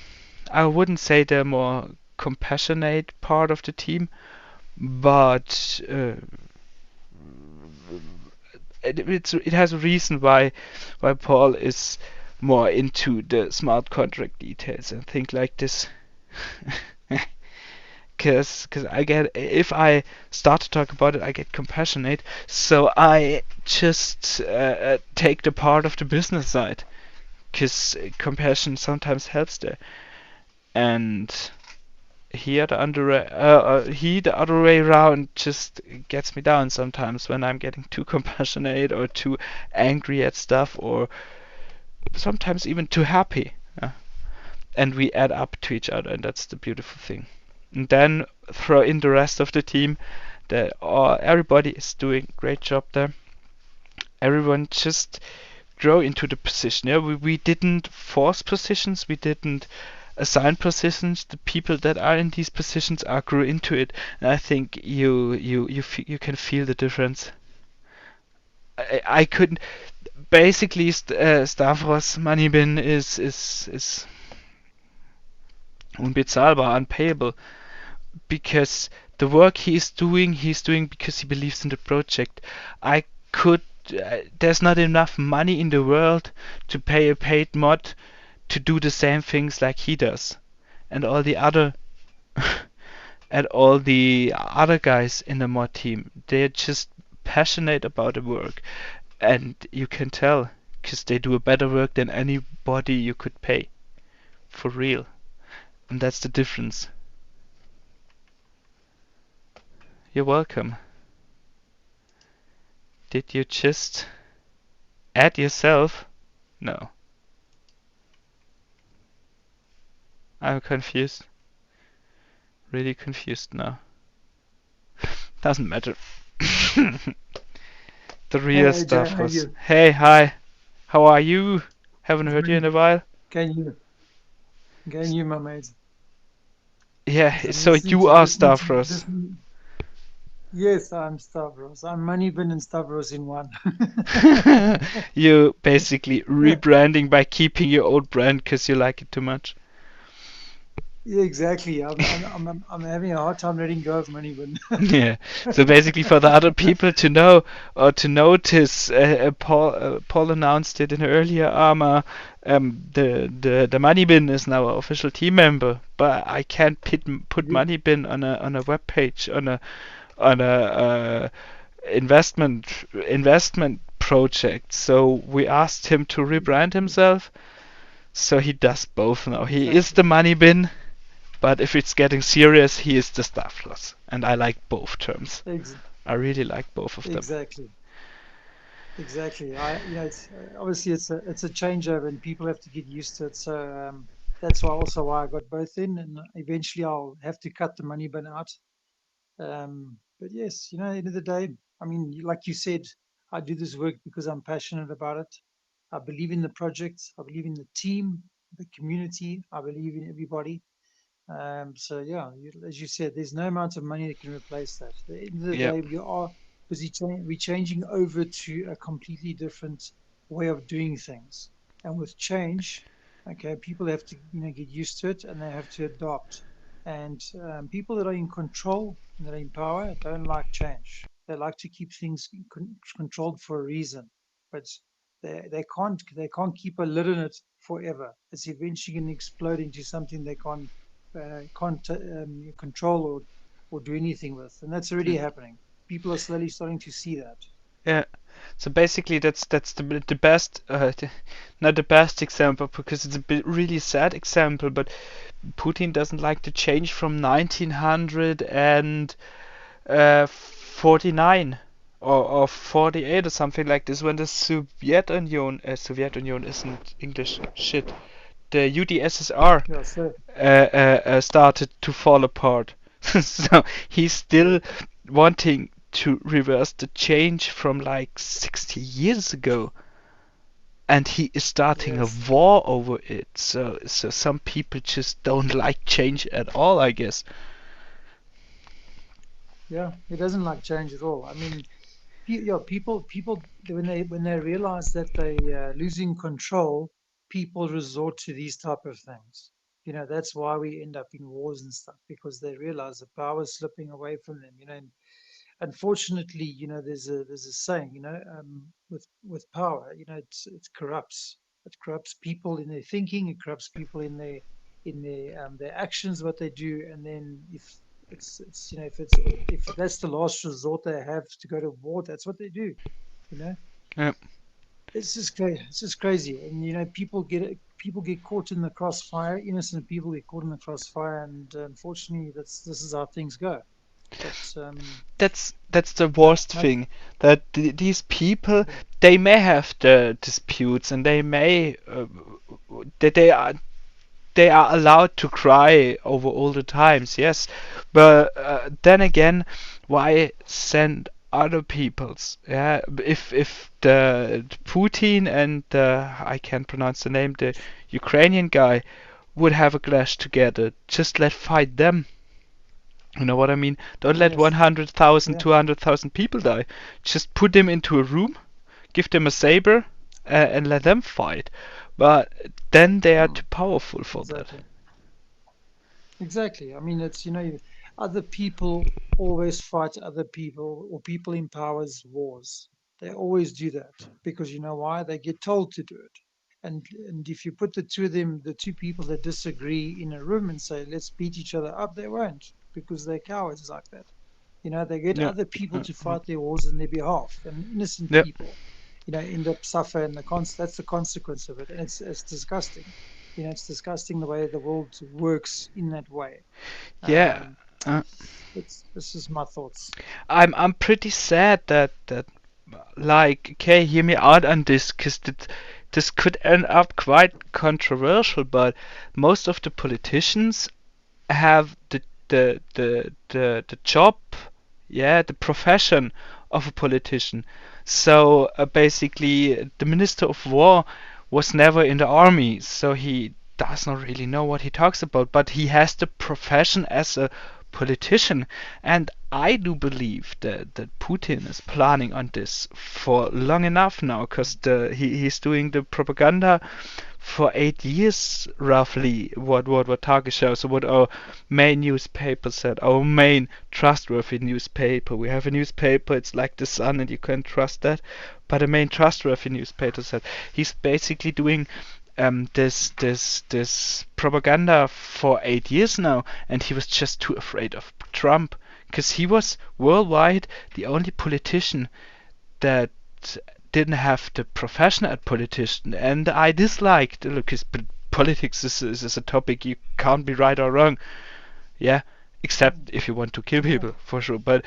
I wouldn't say the more compassionate part of the team, but it has a reason why Paul is more into the smart contract details and things like this. Because if I start to talk about it, I get compassionate, so I just take the part of the business side. Because compassion sometimes helps there, and the other way around just gets me down sometimes when I'm getting too compassionate or too angry at stuff, or sometimes even too happy. And we add up to each other, and that's the beautiful thing. And then throw in the rest of the team. Everybody is doing a great job there. Everyone just grow into the position. Yeah, we didn't force positions, we didn't assign positions. The people that are in these positions are grew into it, and I think you can feel the difference. I couldn't. Basically, Stavros Manibin is unbezahlbar, unpayable, because the work he's doing because he believes in the project. I could. There's not enough money in the world to pay a paid mod to do the same things like he does, and all the other and all the other guys in the mod team. They're just passionate about the work, and you can tell because they do a better work than anybody you could pay, for real. And that's the difference. You're welcome. Did you just add yourself? No. I'm confused. Really confused now. Doesn't matter. The real Hey stuff AJ, how was. you? Hey, hi. How are you? Haven't heard you in Fine. a while. Can you? Can you, my mate? Yeah, I'm so listening you to are listening to Stavros. listening. Yes, I'm Stavros. I'm Moneybin and Stavros in one. You basically Yeah, rebranding by keeping your old brand because you like it too much. yeah, exactly. I'm having a hard time letting go of Moneybin. Yeah. So basically, for the other people to know or to notice, Paul announced it in earlier AMA. The money bin is now an official team member, but I can't put Ye- money bin on a web page on a investment project. So we asked him to rebrand himself. So he does both now. He is Exactly. the money bin, but if it's getting serious, he is the staff loss. And I like both terms. Ex I really like both of them. exactly. Exactly. It's obviously it's a changeover and people have to get used to it. So that's why I got both in, and eventually I'll have to cut the money bin out. But yes, at the end of the day, I mean, like you said, I do this work because I'm passionate about it. I believe in the project. I believe in the team, the community. I believe in everybody. So yeah, as you said, there's no amount of money that can replace that. At the end of the Yeah, day, we are busy we're changing over to a completely different way of doing things. And with change, okay, people have to get used to it and they have to adopt. And people that are in control and that are in power don't like change. They like to keep things controlled for a reason, but they can't keep a lid on it forever. It's eventually going to explode into something they can't control or do anything with, and that's already happening. People are slowly starting to see that. yeah. So basically, that's the best, not the best example because it's a bit really sad example. But Putin doesn't like to change from 1949 or 48 or something like this when the Soviet Union isn't English shit. The UdSSR Yeah, so started to fall apart. So he's still wanting to reverse the change from like 60 years ago, and he is starting a yes, war over it. So some people just don't like change at all, I guess. yeah, he doesn't like change at all. I mean, people when they realize that they losing control, people resort to these type of things. That's why we end up in wars and stuff because they realize the power is slipping away from them. And unfortunately, there's a saying, with power, it corrupts. It corrupts people in their thinking. It corrupts people in their actions, what they do, and then if if that's the last resort they have to go to war, that's what they do. You know, Yeah, it's just crazy. It's just crazy, and people get caught in the crossfire. Innocent people get caught in the crossfire, and unfortunately, this is how things go. But that's the no, worst no, thing, that these people, they may have the disputes and they may that they are allowed to cry over all the times, yes, but then again, why send other people's. Yeah, if the Putin and I can't pronounce the name, the Ukrainian guy would have a clash together, just let fight them. You know what I mean? Don't let Yes. 100,000, Yeah. 200,000 people die. Just put them into a room, give them a saber, and let them fight. But then they are too Mm, powerful for that. exactly. Exactly. I mean, it's, other people always fight other people, or people in power's wars. They always do that because you know why? They get told to do it. And if you put the two of them, the two people that disagree in a room and say, let's beat each other up, they won't because they're cowards like that. They get Yeah. other people to fight their wars on their behalf, and innocent Yeah. people, end up suffer, and that's the consequence of it. And it's disgusting. It's disgusting the way the world works in that way. Yeah. Um, Uh, it's This is my thoughts. I'm pretty sad that like, okay, hear me out on this, 'cause this could end up quite controversial, but most of the politicians have the job, yeah, the profession of a politician. So basically, the Minister of War was never in the army, so he does not really know what he talks about, but he has the profession as a politician. And I do believe that Putin is planning on this for long enough now, because he's doing the propaganda for 8 years roughly. What Target shows, so what our main newspaper said, our main trustworthy newspaper. We have a newspaper, it's like the Sun, and you can trust that. But the main trustworthy newspaper said he's basically doing this propaganda for 8 years now, and he was just too afraid of Trump, because he was worldwide the only politician that didn't have the profession at politician, and I disliked. Look, politics is a topic you can't be right or wrong. Yeah, except if you want to kill Yeah. people, for sure. But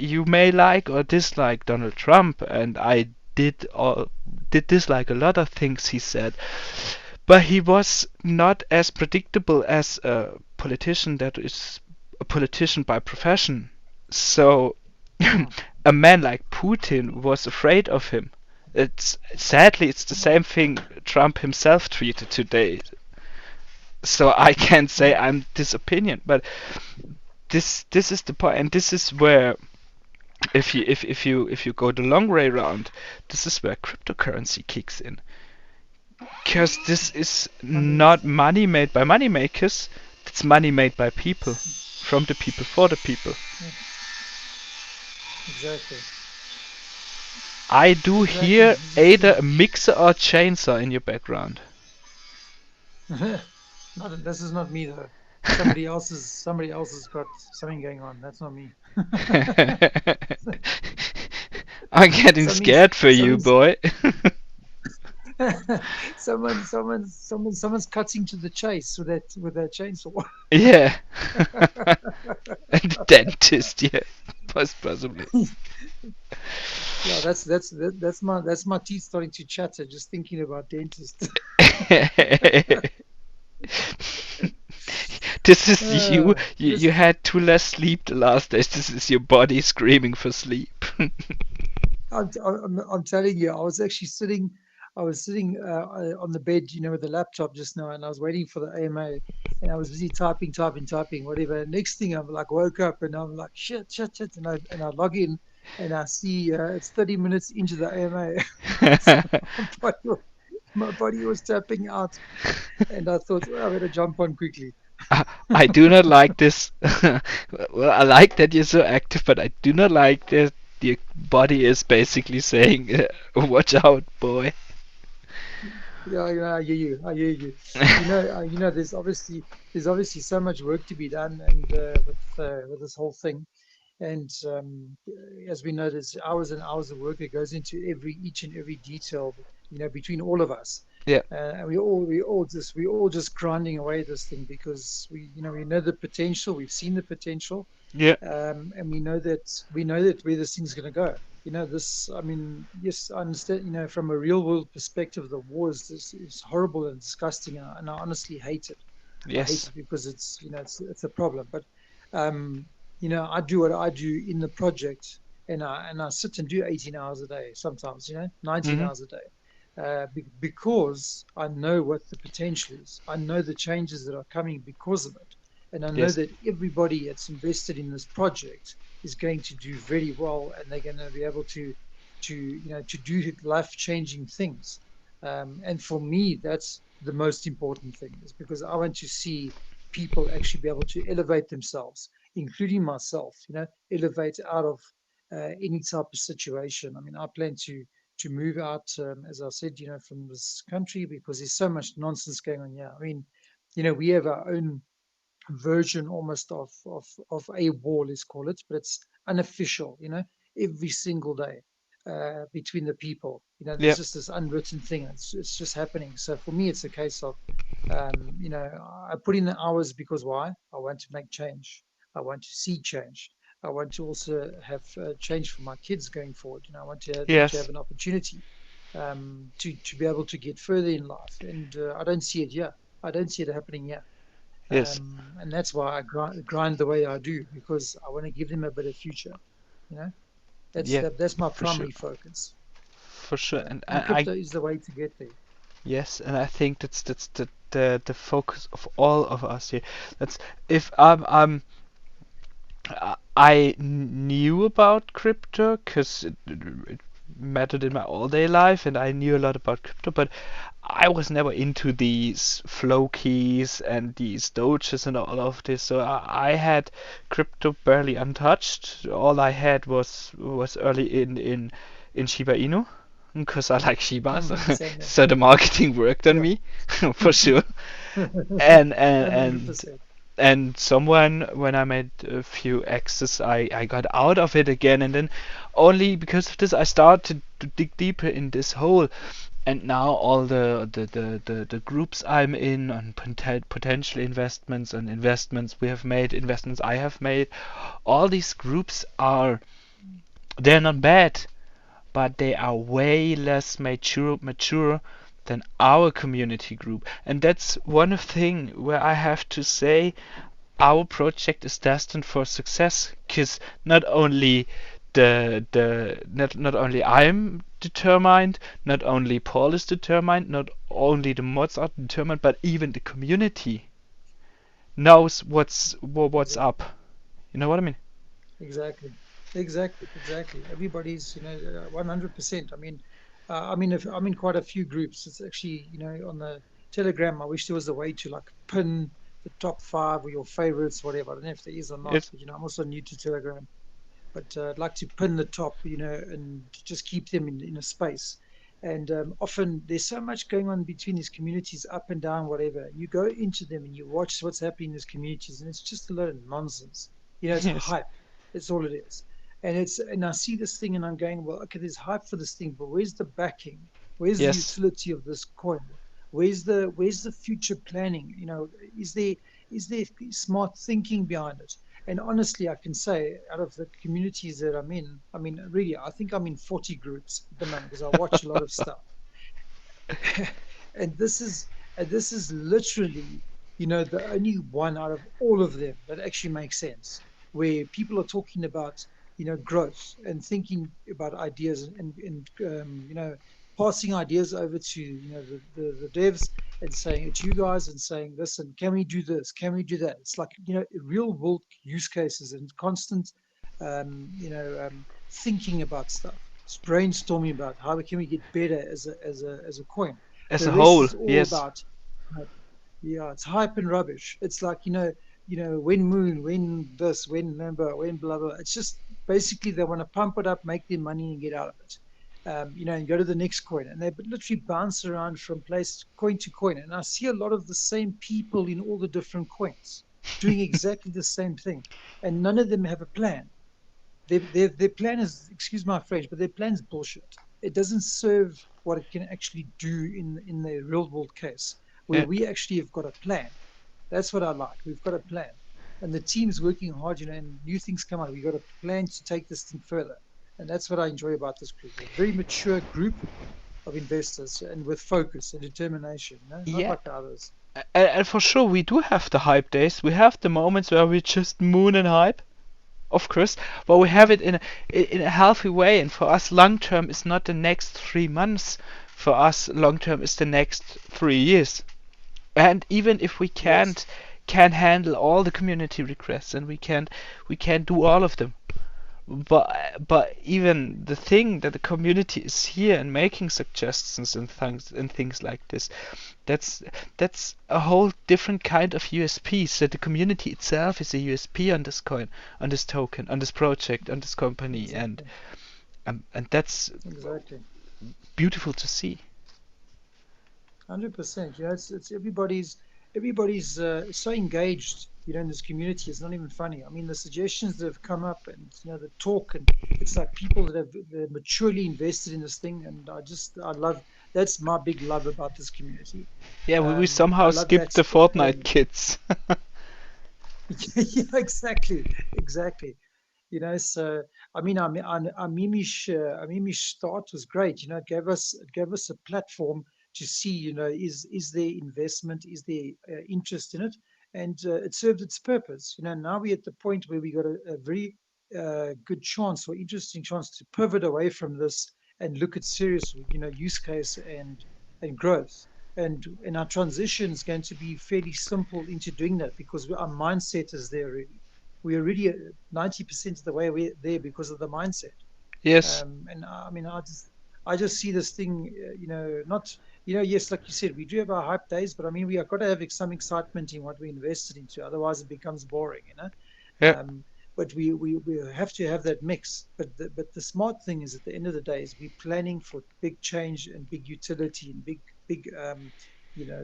you may like or dislike Donald Trump, and I did dislike a lot of things he said, but he was not as predictable as a politician that is a politician by profession. So Mm. a man like Putin was afraid of him. It's sadly it's the same thing Trump himself tweeted today. So I can't say Yeah. I'm this opinion, but this is the point, and this is where if you go the long way around, this is where cryptocurrency kicks in. Because this is not 100%. money made by money makers, it's money made by people, from the people for the people. Yeah. Exactly. I do Exactly. hear either a mixer or a chainsaw in your background. Not this is not me though. Somebody else has got something going on. That's not me. I'm getting Something's scared for you, something's boy. someone's cutting to the chase with that chainsaw. Yeah. The dentist, yeah. Possibly. Yeah, that's my teeth starting to chatter just thinking about dentists. This is you. You This had too less sleep the last days. This is your body screaming for sleep. I'm telling you, I was sitting on the bed, with the laptop just now, and I was waiting for the AMA, and I was busy typing, typing, typing, whatever. And next thing, I'm like woke up, and I'm like shit, shit, shit, and I log in, and I see it's 30 minutes into the AMA. So my body, my body was tapping out, and I thought, well, I better jump on quickly. I do not like this. Well, I like that you're so active, but I do not like that your body is basically saying, "Watch out, boy." Yeah, yeah, I hear you. I hear you. There's obviously so much work to be done, and with this whole thing, and as we know, there's hours and hours of work that goes into each and every detail, between all of us. Yeah. And we all just grinding away at this thing because we know the potential. We've seen the potential, Yeah. and we know that where this thing's going to go. This. I mean, yes, I understand. From a real world perspective, the war is horrible and disgusting, and I honestly hate it. I hate Yes. it because it's a problem. But I do what I do in the project, and I sit and do 18 hours a day, sometimes, 19 Mm-hmm. hours a day, because I know what the potential is. I know the changes that are coming because of it, and I know Yes. that everybody that's invested in this project is going to do very well, and they're going to be able to do life-changing things. And for me, that's the most important thing, is because I want to see people actually be able to elevate themselves, including myself, elevate out of any type of situation. I mean, I plan to move out, as I said, from this country, because there's so much nonsense going on here. I mean, we have our own version almost of a war, let's call it, but it's unofficial, every single day, between the people. There's Yep. just this unwritten thing. It's just happening. So for me, it's a case of, I put in the hours because why? I want to make change. I want to see change. I want to also have change for my kids going forward. I want to have them to Yes. have an opportunity, to be able to get further in life. And I don't see it here. I don't see it happening here. Yes. And that's why I grind the way I do, because I want to give them a better future. You know, Yeah. that's my For sure. primary focus. For sure. And And I crypto is the way to get there. yes, and I think that's the focus of all of us here. That's if I knew about crypto because it mattered in my all day life, and I knew a lot about crypto, but I was never into these flow keys and these doges and all of this. So I had crypto barely untouched. All I had was early in Shiba Inu because I like Shibas. Same there. So the marketing worked on Yeah. me for sure. And and and 100%. and someone when I made a few X's, I got out of it again, and then only because of this I started to dig deeper in this hole. And now all the groups I'm in on potential investments and investments we have made, investments I have made, all these groups they're not bad, but they are way less mature than our community group. And that's one thing where I have to say our project is destined for success, because not only not only I'm determined, not only Paul is determined, not only the mods are determined, but even the community knows what's Exactly. up. You know what I mean? Exactly. Exactly. Everybody's, 100%. I mean, if I'm in quite a few groups. It's actually, on the Telegram. I wish there was a way to like pin the top five or your favorites, whatever. I don't know if there is or not, It's but I'm also new to Telegram. But I'd like to pin the top, and just keep them in a space. And often there's so much going on between these communities, up and down, whatever. You go into them and you watch what's happening in these communities, and it's just a lot of nonsense. It's yes, hype. It's all it is. And I see this thing and I'm going, well, okay, there's hype for this thing, but where's the backing? Where's the yes, utility of this coin? Where's the future planning? Is there smart thinking behind it? And honestly, I can say, out of the communities that I'm in, I mean, really, I think I'm in 40 groups at the moment because I watch a lot of stuff. and this is literally, the only one out of all of them that actually makes sense, where people are talking about, growth and thinking about ideas, and passing ideas over to, the devs, and saying it's you guys, and saying, listen, can we do this, can we do that? It's like, real world use cases, and constant, thinking about stuff. It's brainstorming about how can we get better as a coin. as The a rest whole, is all yes. about hype. Yeah, it's hype and rubbish. It's like, when moon, when this, when number, when blah blah. It's just basically they want to pump it up, make their money, and get out of it. And go to the next coin, and they literally bounce around from place coin to coin. And I see a lot of the same people in all the different coins doing exactly the same thing, and none of them have a plan. Their plan is, excuse my French, but their plan is bullshit. It doesn't serve what it can actually do in the real world case, where Yeah. we actually have got a plan. That's what I like. We've got a plan, and the team's working hard, and new things come out. We've got a plan to take this thing further, and that's what I enjoy about this group. A very mature group of investors, and with focus and determination. Not Yeah, like the others. and for sure we do have the hype days. We have the moments where we just moon and hype. of course, but we have it in a healthy way. And for us, long term is not the next 3 months. For us, long term is the next 3 years. And even if we Yes, can handle all the community requests, and we can do all of them, but even the thing that the community is here and making suggestions and things like this, that's that's a whole different kind of USP. So the community itself is a USP on this coin, on this token, on this project, on this company, and exactly, and that's exactly. beautiful to see. 100%. You know, it's everybody's so engaged. You know, in this community, it's not even funny. I mean, the suggestions that have come up, and the talk, and it's like people that have they're maturely invested in this thing, and I love. That's my big love about this community. Yeah, we I somehow love skipped that the Fortnite element. kids. Yeah, exactly, exactly. You know, so I mean, our Mimish start was great. You know, it gave us a platform to see, is there investment, is there interest in it, and it served its purpose. You know, now we're at the point where we got a very good chance or interesting chance to pivot away from this and look at serious, use case and growth. And our transition is going to be fairly simple into doing that because our mindset is there already. We're already 90% of the way we're there because of the mindset. Yes, And I mean, I just see this thing, not, yes, like you said, we do have our hype days, but I mean, we have got to have some excitement in what we invested into. Otherwise, it becomes boring. yeah, Um, but we have to have that mix. But the smart thing is, at the end of the day, is we're planning for big change and big utility and big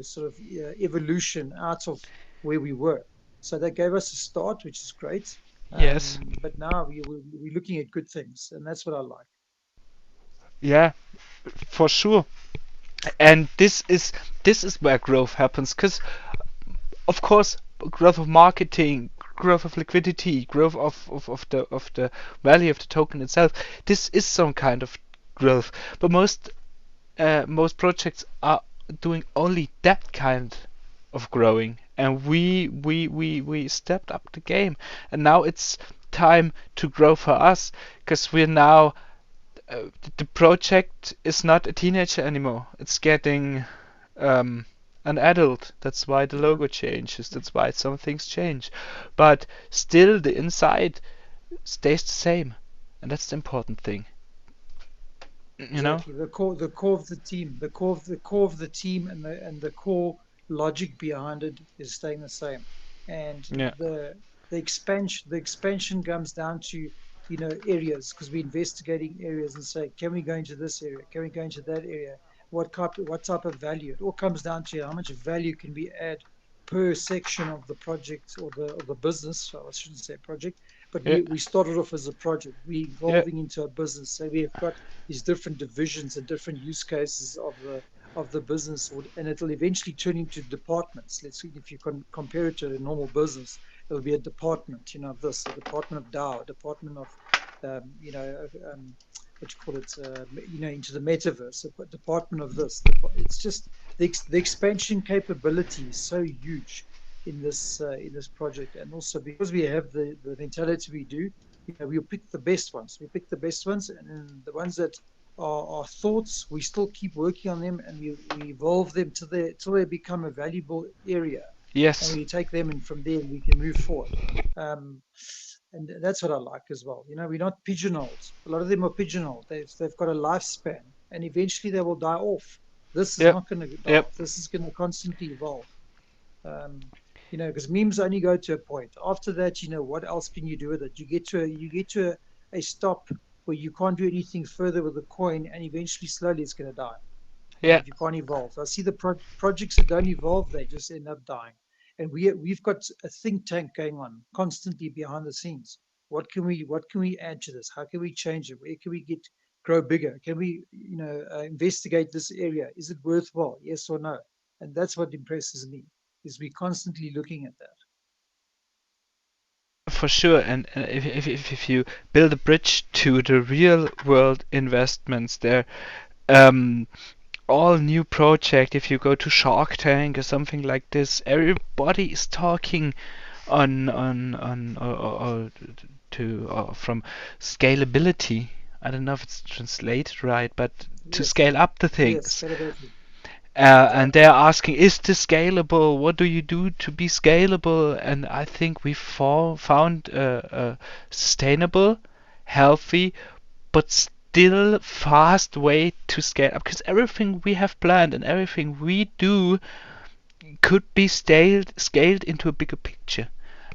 sort of evolution out of where we were. So that gave us a start, which is great. yes, But now we're looking at good things, and that's what I like. yeah, for sure. And this is where growth happens, because of course, growth of marketing, growth of liquidity, growth of the value of the token itself, this is some kind of growth. But most projects are doing only that kind of growing, and we stepped up the game, and now it's time to grow for us, because we're now the project is not a teenager anymore. It's getting um, an adult. That's why the Yeah, logo changes. That's why some things change. But still, the inside stays the same, and that's the important thing. You know? exactly. The core of the team, the core of the team, and the core logic behind it is staying the same. And Yeah. the expansion comes down to areas, because we're investigating areas and say, can we go into this area? Can we go into that area? What type of value? It all comes down to how much value can we add per section of the project or the business. So I shouldn't say project, but Yeah. we started off as a project. We're Yeah. evolving into a business. So we have got these different divisions and different use cases of the business, and it'll eventually turn into departments. Let's see, if you can compare it to a normal business, it'll be a department, of this, a department of DAO, a department of, what you call it, into the metaverse, a department of this. It's just the expansion capability is so huge in this project, and also because we have the mentality we do, we'll pick the best ones. We pick the best ones, and then the ones that are thoughts, we still keep working on them, and we evolve them till they become a valuable area, and Yes. we take them, and from there we can move forward. Um, and that's what I like as well. We're not pigeonholed. A lot of them are pigeonholed. They've got a lifespan, and eventually they will die off. This is Yep. not going to die Yep. off. This is going to constantly evolve. Because memes only go to a point. After that, what else can you do with it? You get to a stop where you can't do anything further with the coin, and eventually, slowly, it's going to die. Yeah. If you can't evolve, I see the projects that don't evolve, they just end up dying. And we've got a think tank going on constantly behind the scenes. What can we add to this? How can we change it? Where can we grow bigger? Can we investigate this area? Is it worthwhile? Yes or no? And that's what impresses me, is we constantly looking at that. For sure. And if you build a bridge to the real world investments there, um, all new project, if you go to Shark Tank or something like this, everybody is talking or to from scalability. I don't know if it's translated right, but to Yes, scale up the yes, things. scalability. And they're Exactly. asking, is this scalable? What do you do to be scalable? And I think we found a sustainable, healthy, but still fast way to scale up. Because everything we have planned and everything we do could be scaled into a bigger picture.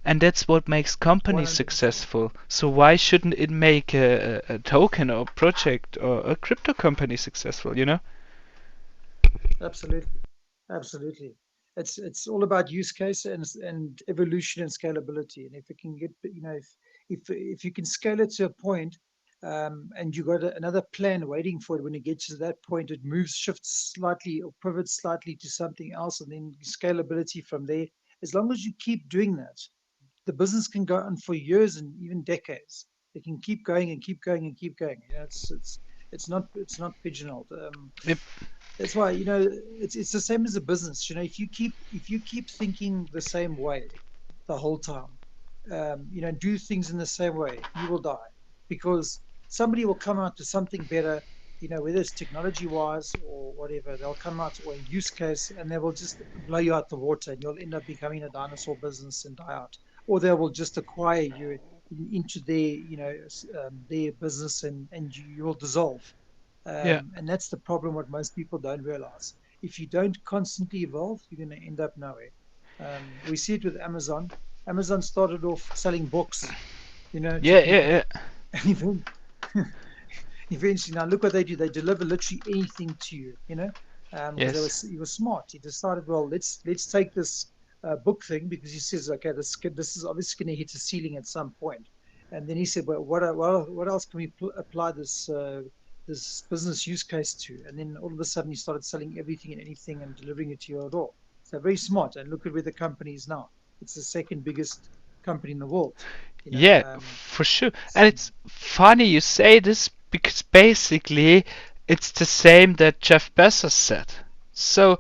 And that's what makes companies 100%. successful. So why shouldn't it make a token or project or a crypto company successful, you know? Absolutely. Absolutely. It's all about use case and evolution and scalability. And if it can get, if you can scale it to a point, and you got another plan waiting for it, when it gets to that point, it moves, shifts slightly or pivots slightly to something else, and then scalability from there. As long as you keep doing that, the business can go on for years and even decades. It can keep going and keep going and keep going. It's not pigeonholed. Yep. That's why, it's the same as a business. If you keep thinking the same way the whole time, do things in the same way, you will die, because somebody will come out to something better. Whether it's technology wise or whatever, they'll come out or a use case, and they will just blow you out the water, and you'll end up becoming a dinosaur business and die out, or they will just acquire you into their business, and you will dissolve. Yeah. And that's the problem, what most people don't realize. If you don't constantly evolve, you're going to end up nowhere. We see it with Amazon. Amazon started off selling books, to Yeah, people. yeah, yeah. And eventually, now look what they do. They deliver literally anything to you, because Yes. he was smart. He decided, well, let's take this book thing, because he says, okay, this is obviously going to hit a ceiling at some point. And then he said, well, what else can we apply this business use case to? And then all of a sudden, he started selling everything and anything and delivering it to your door. So very smart. And look at where the company is now. It's the second biggest company in the world. You know, Yeah, um, for sure. And so it's funny you say this because basically it's the same that Jeff Bezos said. So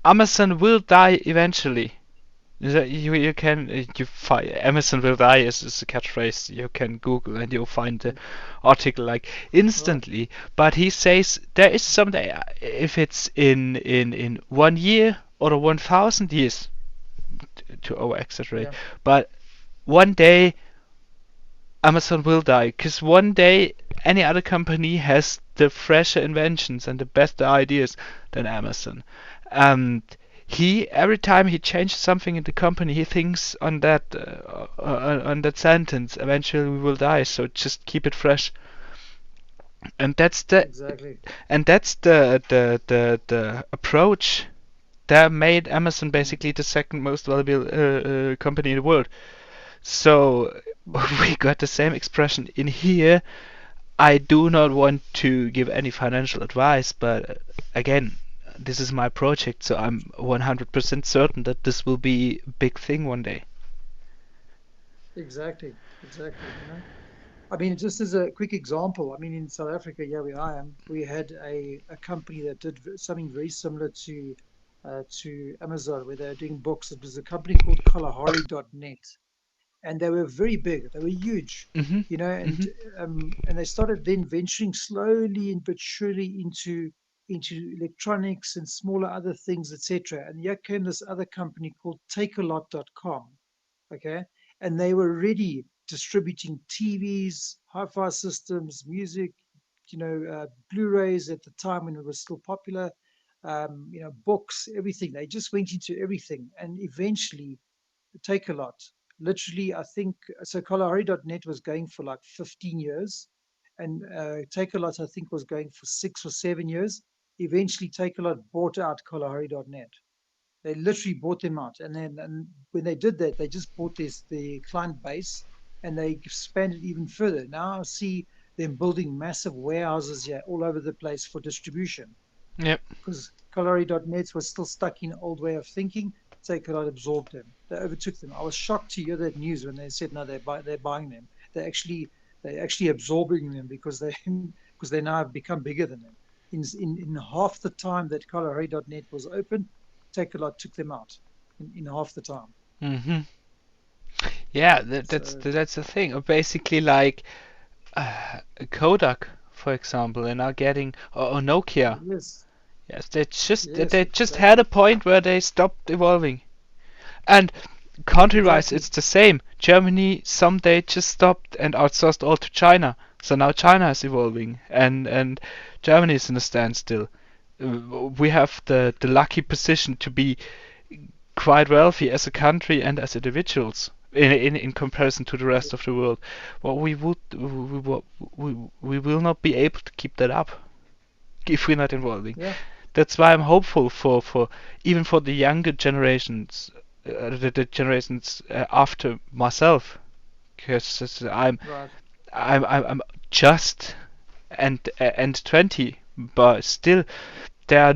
Amazon will die eventually. You can Amazon will die is a catchphrase you can Google and you'll find the article like right, instantly. But he says there is someday if it's in 1 year or 1,000 years to over exaggerate, yeah, but one day Amazon will die because one day any other company has the fresher inventions and the better ideas than Amazon. And he every time he changes something in the company, he thinks on that sentence. Eventually, we will die, so just keep it fresh. And exactly. that's the approach that made Amazon Mm, basically the second most valuable company in the world. So mm. we got the same expression in here. I do not want to give any financial advice, but again, this is my project, so I'm 100% certain that this will be a big thing one day. Exactly, exactly. I mean, just as a quick example, I mean, in South Africa, yeah, where I am, we had a company that did something very similar to Amazon, where they're doing books. It was a company called Kalahari.net, and they were very big. They were huge, Mhm. and Mhm. and they started then venturing slowly and but surely into electronics and smaller other things, etc. And here came this other company called Takealot.com, okay, and they were already distributing TVs, hi-fi systems, music, Blu-rays at the time when it was still popular, books, everything. They just went into everything, and eventually take a lot. Literally, I think so. Kalahari.net was going for like 15 years, and Take a Lot, I think, was going for 6 or 7 years. Eventually, Take a Lot bought out Kalahari.net. They literally bought them out, and when they did that, they just bought the client base, and they expanded even further. Now I see them building massive warehouses here all over the place for distribution, Yep. because Kalari.net was still stuck in an old way of thinking. Takealot absorbed them. They overtook them. I was shocked to hear that news when they said no, they're buying them. They're actually absorbing them, because they because they now have become bigger than them. In half the time that Kalari.net was open, Takealot took them out in half the time. Mhm. Yeah, So that's the thing. Or basically, like Kodak, for example, and now getting or Nokia. yes, Yes, yes, they just had a exactly. point where they stopped evolving. And country-wise, Exactly. it's the same. Germany someday just stopped and outsourced all to China. So now China is evolving, and Germany is in a standstill. We have the lucky position to be quite wealthy as a country and as individuals in comparison to the rest of the world. Well, we will not be able to keep that up if we're not evolving. Yeah, That's why I'm hopeful for even for the younger generations, the generations after myself, because right. I'm just and 20, but still there are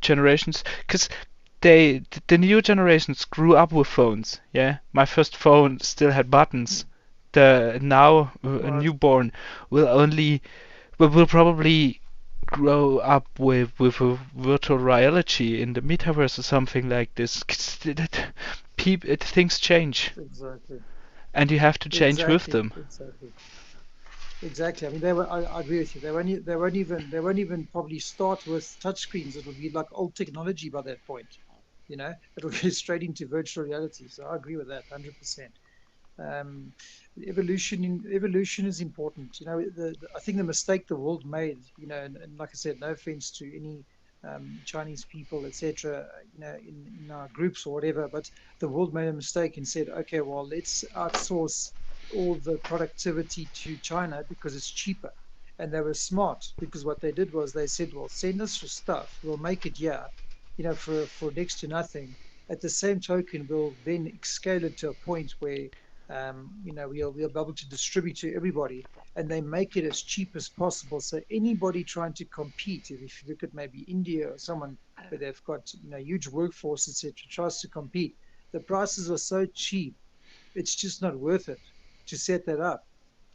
generations because the new generations grew up with phones. Yeah, my first phone still had buttons. The now a Right. newborn will only will probably grow up with a virtual reality in the metaverse or something like this. 'Cause things change, Exactly. and you have to change with Exactly. them. Exactly. Exactly. I mean, I agree with you. They won't even probably start with touchscreens. It'll be like old technology by that point. It'll go straight into virtual reality. So I agree with that 100%. Um, evolution is important. I think the mistake the world made, and like I said, no offense to any Chinese people, etc., in our groups or whatever, but the world made a mistake and said, okay, well, let's outsource all the productivity to China because it's cheaper. And they were smart because what they did was they said, well, send us your stuff, we'll make it here, for next to nothing. At the same token, we'll then scale it to a point where we'll be able to distribute to everybody, and they make it as cheap as possible. So anybody trying to compete, if you look at maybe India or someone where they've got huge workforce, etc., tries to compete, the prices are so cheap, it's just not worth it to set that up.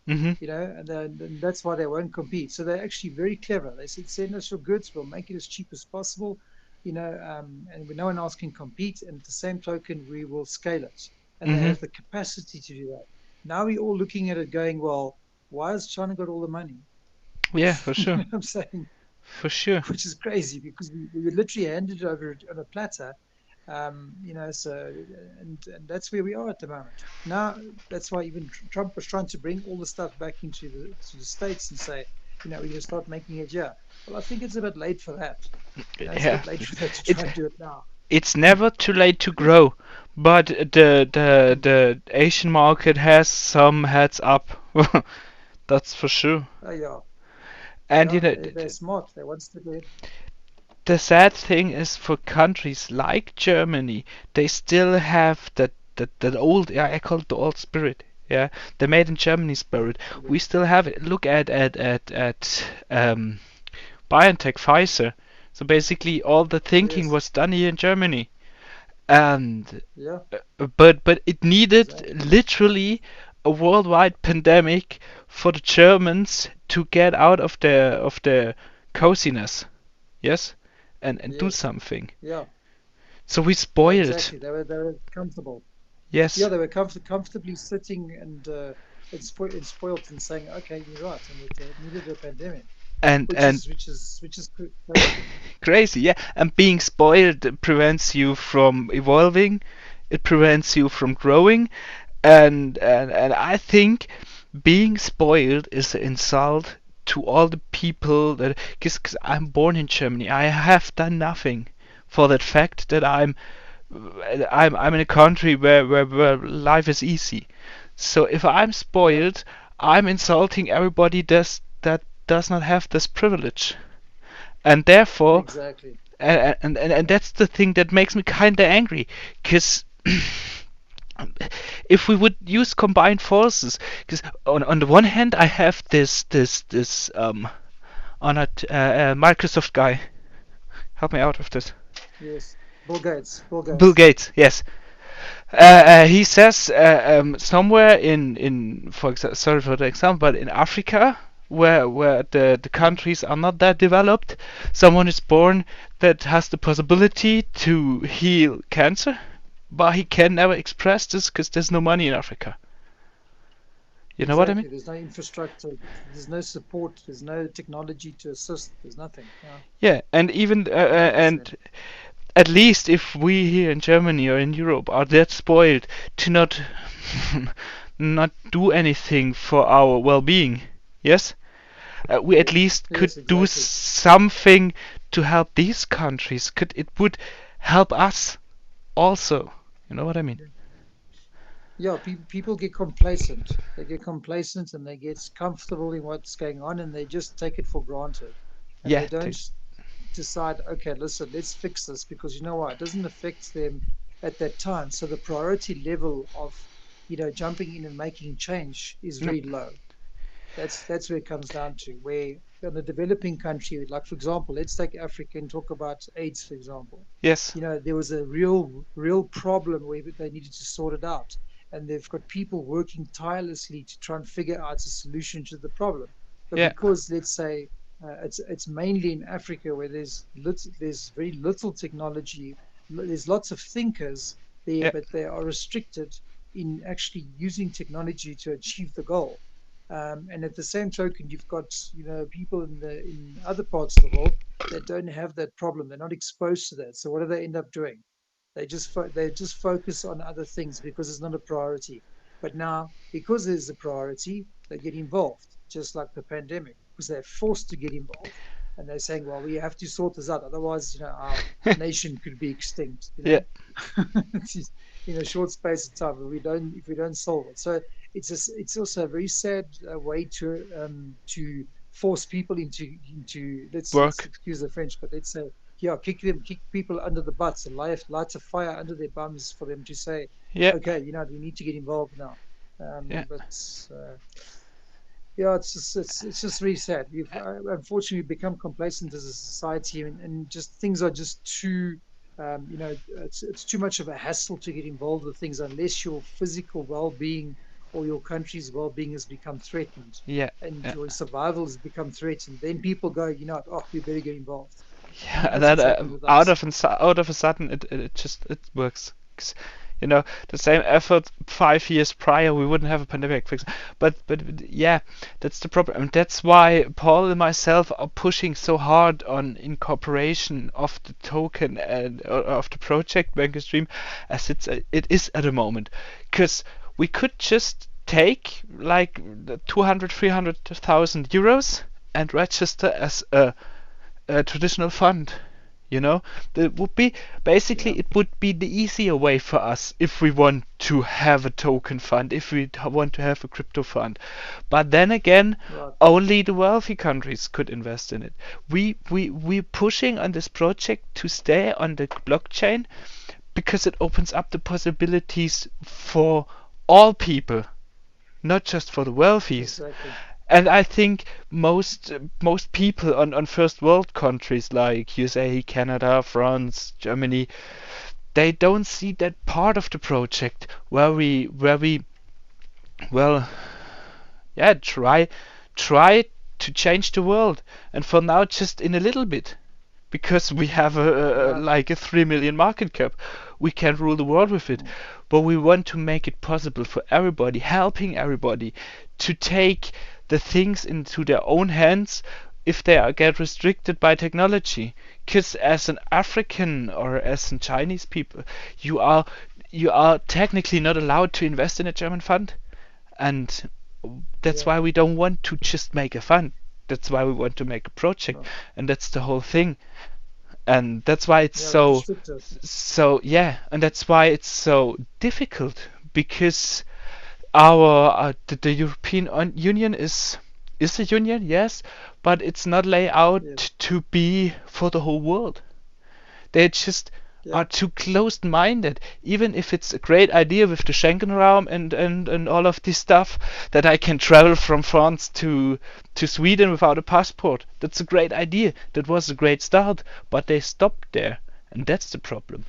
Mhm. And that's why they won't compete. So they're actually very clever. They said, send us your goods, we'll make it as cheap as possible, and no one else can compete. And at the same token, we will scale it. And they Mhm. have the capacity to do that. Now we're all looking at it going, well, why has China got all the money? Yeah, for You know sure, what I'm saying? for sure. Which is crazy because we were literally handed it over on a platter. So and that's where we are at the moment. Now that's why even Trump was trying to bring all the stuff back into the states and say, we're going to start making it here. Well, I think it's a bit late for that. It's a Yeah, bit late for that to it's try and do it now. it's never too late to grow, but the Asian market has some heads up. That's for sure. Oh yeah, And yeah, they're smart. They want to be. the sad thing is for countries like Germany, they still have that old, yeah, I call it the old spirit. Yeah, the made in Germany spirit. We still have it. Look at BioNTech, Pfizer. So basically, all the thinking Yes, was done here in Germany, and yeah, but it needed exactly. literally a worldwide pandemic for the Germans to get out of their coziness. Yes, and do Yes, something. yeah, So we yeah, spoiled. exactly. They were comfortable. Yeah, Yes, they were comfortably sitting and spoilt and saying, "Okay, you're right," and it needed a pandemic, which and is crazy. crazy, yeah. And being spoiled prevents you from evolving. It prevents you from growing. And I think being spoiled is an insult to all the people that because I'm born in Germany. I have done nothing for that fact that I'm in a country where life is easy. So if I'm Yeah, spoiled, I'm insulting everybody that does not have this privilege. And therefore, exactly. and that's the thing that makes me kinda angry, because if we would use combined forces, because on the one hand I have this honored Microsoft guy, help me out with this. Yes, Bill Gates. Bill Bill Gates. Gates, yes. He says somewhere in sorry for the example, but in Africa, where the countries are not that developed, someone is born that has the possibility to heal cancer but he can never express this because there's no money in Africa. You know what I mean? Exactly. There's no infrastructure. There's no support. There's no technology to assist. There's nothing. Yeah, Yeah, and even 100%. and at least if we here in Germany or in Europe are that spoiled to not not do anything for our well-being, yes, we at least could Yes, do exactly. something to help these countries. Could it would help us also? You know what I mean? Yeah, people get complacent. They get complacent and they get comfortable in what's going on and they just take it for granted. And Yeah, they don't decide, okay, listen, let's fix this because you know what? It doesn't affect them at that time. So the priority level of, jumping in and making change is no, very low. That's where it comes down to. Where in a developing country, like for example, let's take Africa and talk about AIDS, for example. yes, There was a real problem where they needed to sort it out, and they've got people working tirelessly to try and figure out a solution to the problem. But yeah, because let's say it's mainly in Africa where there's very little technology, there's lots of thinkers there, yeah, but they are restricted in actually using technology to achieve the goal. And at the same token, you've got people in other parts of the world that don't have that problem. They're not exposed to that. So what do they end up doing? They just focus on other things because it's not a priority. But now, because there's a priority, they get involved, just like the pandemic, because they're forced to get involved. And they're saying, well, we have to sort this out. Otherwise, our nation could be extinct, yeah, in a short space of time if we don't solve it. So it's also a very sad way to force people into let's work, excuse the French, but let's say yeah, kick people under the butts and light a fire under their bums for them to say, yeah, okay, we need to get involved now. yeah, But yeah, it's just really sad. We've unfortunately become complacent as a society, and just things are just too, it's too much of a hassle to get involved with things unless your physical well-being or your country's well-being has become threatened, yeah, and yeah. your survival has become threatened. Then people go, oh, we better get involved, Yeah, and and that's then what's happened with out us. of out of a sudden it just it works. 'Cause, the same effort 5 years prior we wouldn't have a pandemic fix. But yeah, that's the problem. And that's why Paul and myself are pushing so hard on incorporation of the token and of the project BanerksDream as it is at the moment. Because we could just take like the 200 300,000 euros and register as a traditional fund. That would be Yeah, basically it would be the easier way for us if we want to have a token fund, if we want to have a crypto fund. But then again, right. only the wealthy countries could invest in it. We're pushing on this project to stay on the blockchain because it opens up the possibilities for all people, not just for the wealthies. Exactly. And I think most people on first world countries like USA, Canada, France, Germany, they don't see that part of the project where we well yeah try to change the world, and for now just in a little bit, because we have Right. like a 3 million market cap. We can rule the world with it. But we want to make it possible for everybody, helping everybody to take the things into their own hands if they get restricted by technology. Because as an African or as a Chinese people, you are you are technically not allowed to invest in a German fund, and that's Yeah. why we don't want to just make a fund. That's why we want to make a project, Right. and that's the whole thing. And that's why it's Yeah, they so restrict us. so yeah, and that's why it's so difficult, because our the European Union is a union, yes, but it's not laid out Yes. to be for the whole world. They just Yeah. are too closed-minded. Even if it's a great idea with the Schengen realm and all of this stuff, that I can travel from France to Sweden without a passport. That's a great idea. That was a great start, but they stopped there, and that's the problem.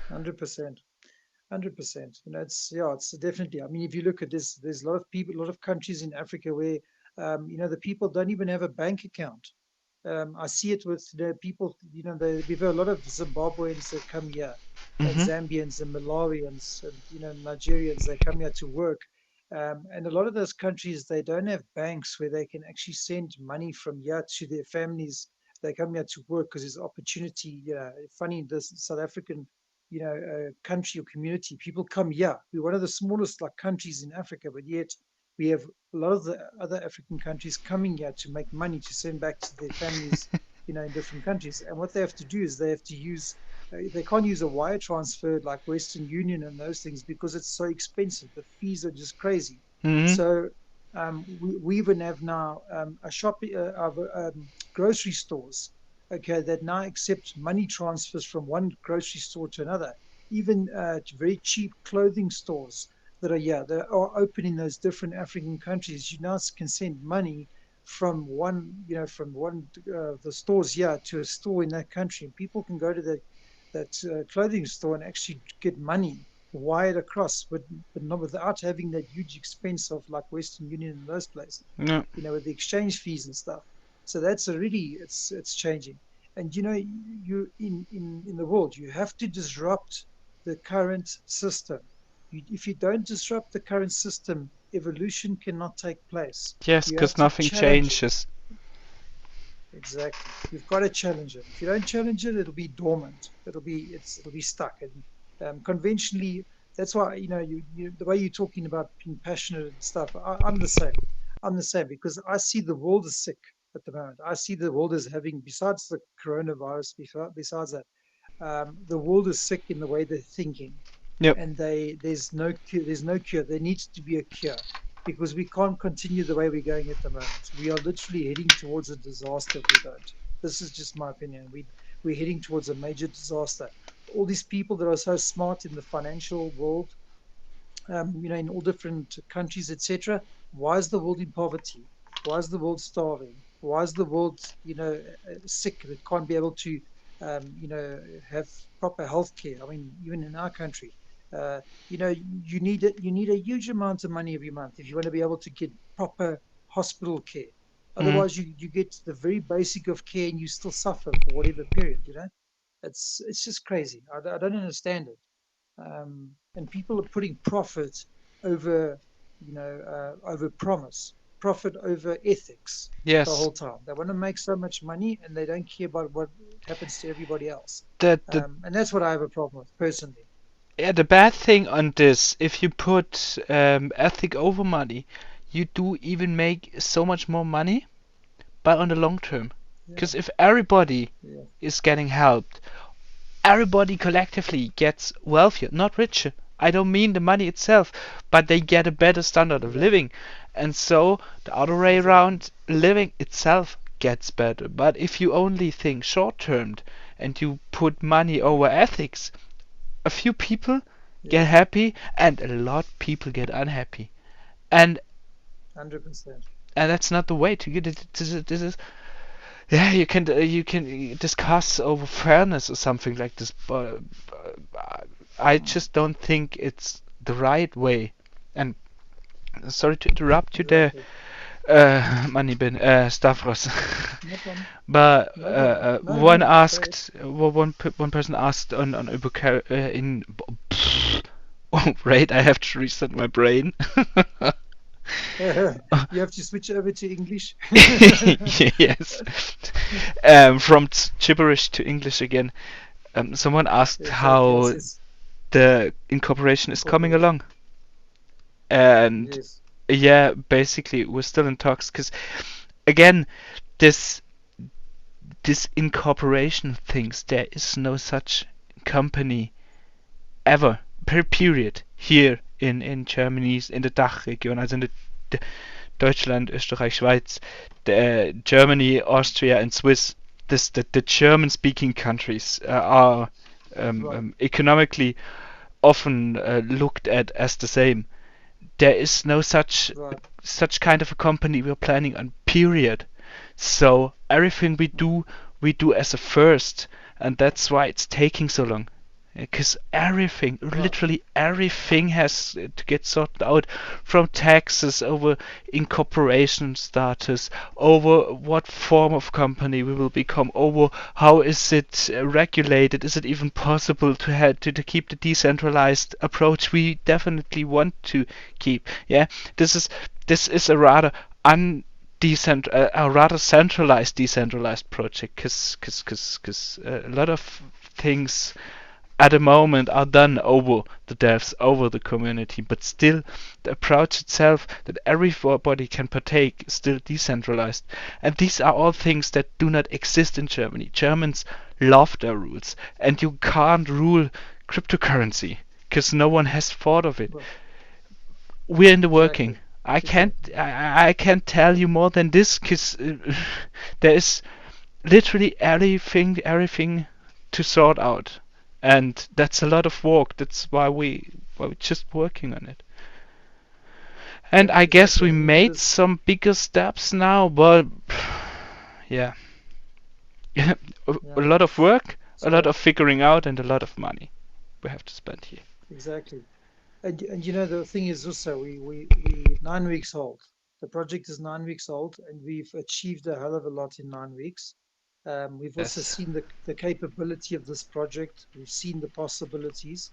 100%. 100%. It's yeah, it's definitely. I mean, if you look at this, there's a lot of people, a lot of countries in Africa where, the people don't even have a bank account. I see it with the people. We've got a lot of Zimbabweans that come here, and Mhm. Zambians and Malawians, and Nigerians. They come here to work, and a lot of those countries they don't have banks where they can actually send money from here to their families. They come here to work because there's opportunity. Funny, this South African, country or community, people come here. We're one of the smallest like countries in Africa, but yet we have a lot of the other African countries coming here to make money to send back to their families, in different countries. And what they have to do is they have to use, they can't use a wire transfer like Western Union and those things because it's so expensive. The fees are just crazy. Mhm. So we even have now a shop, grocery stores, okay, that now accept money transfers from one grocery store to another. Even very cheap clothing stores that are open in those different African countries. You now can send money from one of the stores here to a store in that country, and people can go to that clothing store and actually get money wired across, but not without having that huge expense of like Western Union and those places, Yeah. with the exchange fees and stuff. So that's a really it's changing. And you in the world, you have to disrupt the current system. If you don't disrupt the current system, evolution cannot take place. Yes, You have because to nothing challenge it. changes. Exactly. You've got to challenge it. If you don't challenge it, it'll be dormant. It'll be stuck. And conventionally, that's why the way you're talking about being passionate and stuff. I'm the same. I'm the same because I see the world is sick at the moment. I see the world is having, besides the coronavirus, besides that, the world is sick in the way they're thinking, Yep. and there's no cure. There's no cure. There needs to be a cure because we can't continue the way we're going at the moment. We are literally heading towards a disaster if we don't. This is just my opinion. We're heading towards a major disaster. All these people that are so smart in the financial world, in all different countries, etc. Why is the world in poverty? Why is the world starving? Why is the world, sick that can't be able to, have proper health care? I mean, even in our country, you need a huge amount of money every month if you want to be able to get proper hospital care. Mhm. Otherwise, you get the very basic of care and you still suffer for whatever period. It's just crazy. I don't understand it. And people are putting profit over, over promise, profit over ethics the Yes. whole time. They want to make so much money and they don't care about what happens to everybody else. The And that's what I have a problem with personally. Yeah, the bad thing on this, if you put ethic over money, you do even make so much more money, but on the long term. Yeah, Because if everybody yeah, is getting helped, everybody collectively gets wealthier, not richer. I don't mean the money itself, but they get a better standard of exactly, living. And so the other way exactly. around, living itself gets better. But if you only think short term and you put money over ethics, a few people get Yeah, happy and a lot people get unhappy. And 100%. that's not the way to get it. This is yeah, you can discuss over fairness or something like this, but I Mm, just don't think it's the right way. And sorry to interrupt you there, exactly. Stavros. No problem. But No problem. No, one no. Go ahead. asked, one person asked on in oh, right, I have to reset my brain. You have to switch over to English. Yes. From gibberish to English again. Someone asked It's okay. how It's the incorporation is coming incorporation. along, and Yes. yeah, basically we're still in talks because again, this this incorporation things, there is no such company ever per period here in Germany, in the Dachregion, also in the Deutschland, Österreich, Schweiz, Germany, Austria, and Swiss. The German speaking countries are Right. economically often looked at as the same. There is no Right. such kind of a company we're planning on, period. So everything we do as a first, and that's why it's taking so long. because everything, Right. literally everything has to get sorted out, from taxes over incorporation status, over what form of company we will become, over how is it regulated, is it even possible to have to keep the decentralized approach we definitely want to keep. Yeah, this is a rather un a rather centralized decentralized project, because a lot of things at the moment are done over the devs, over the community, but still the approach itself that everybody can partake is still decentralized. And these are all things that do not exist in Germany. Germans love their rules, and you can't rule cryptocurrency because no one has thought of it. Well, We're in the working. exactly. I can't Exactly. I can't tell you more than this because there is literally everything to sort out, and that's a lot of work. That's why we're just working on it. And Yeah, I guess exactly. we I mean, made this, some bigger steps now, but yeah, a yeah. lot of work, a lot So of figuring out, and a lot of money we have to spend here. exactly. And the thing is also we 9 weeks old. The project is 9 weeks old, and we've achieved a hell of a lot in 9 weeks. We've also Yes. seen the capability of this project. We've seen the possibilities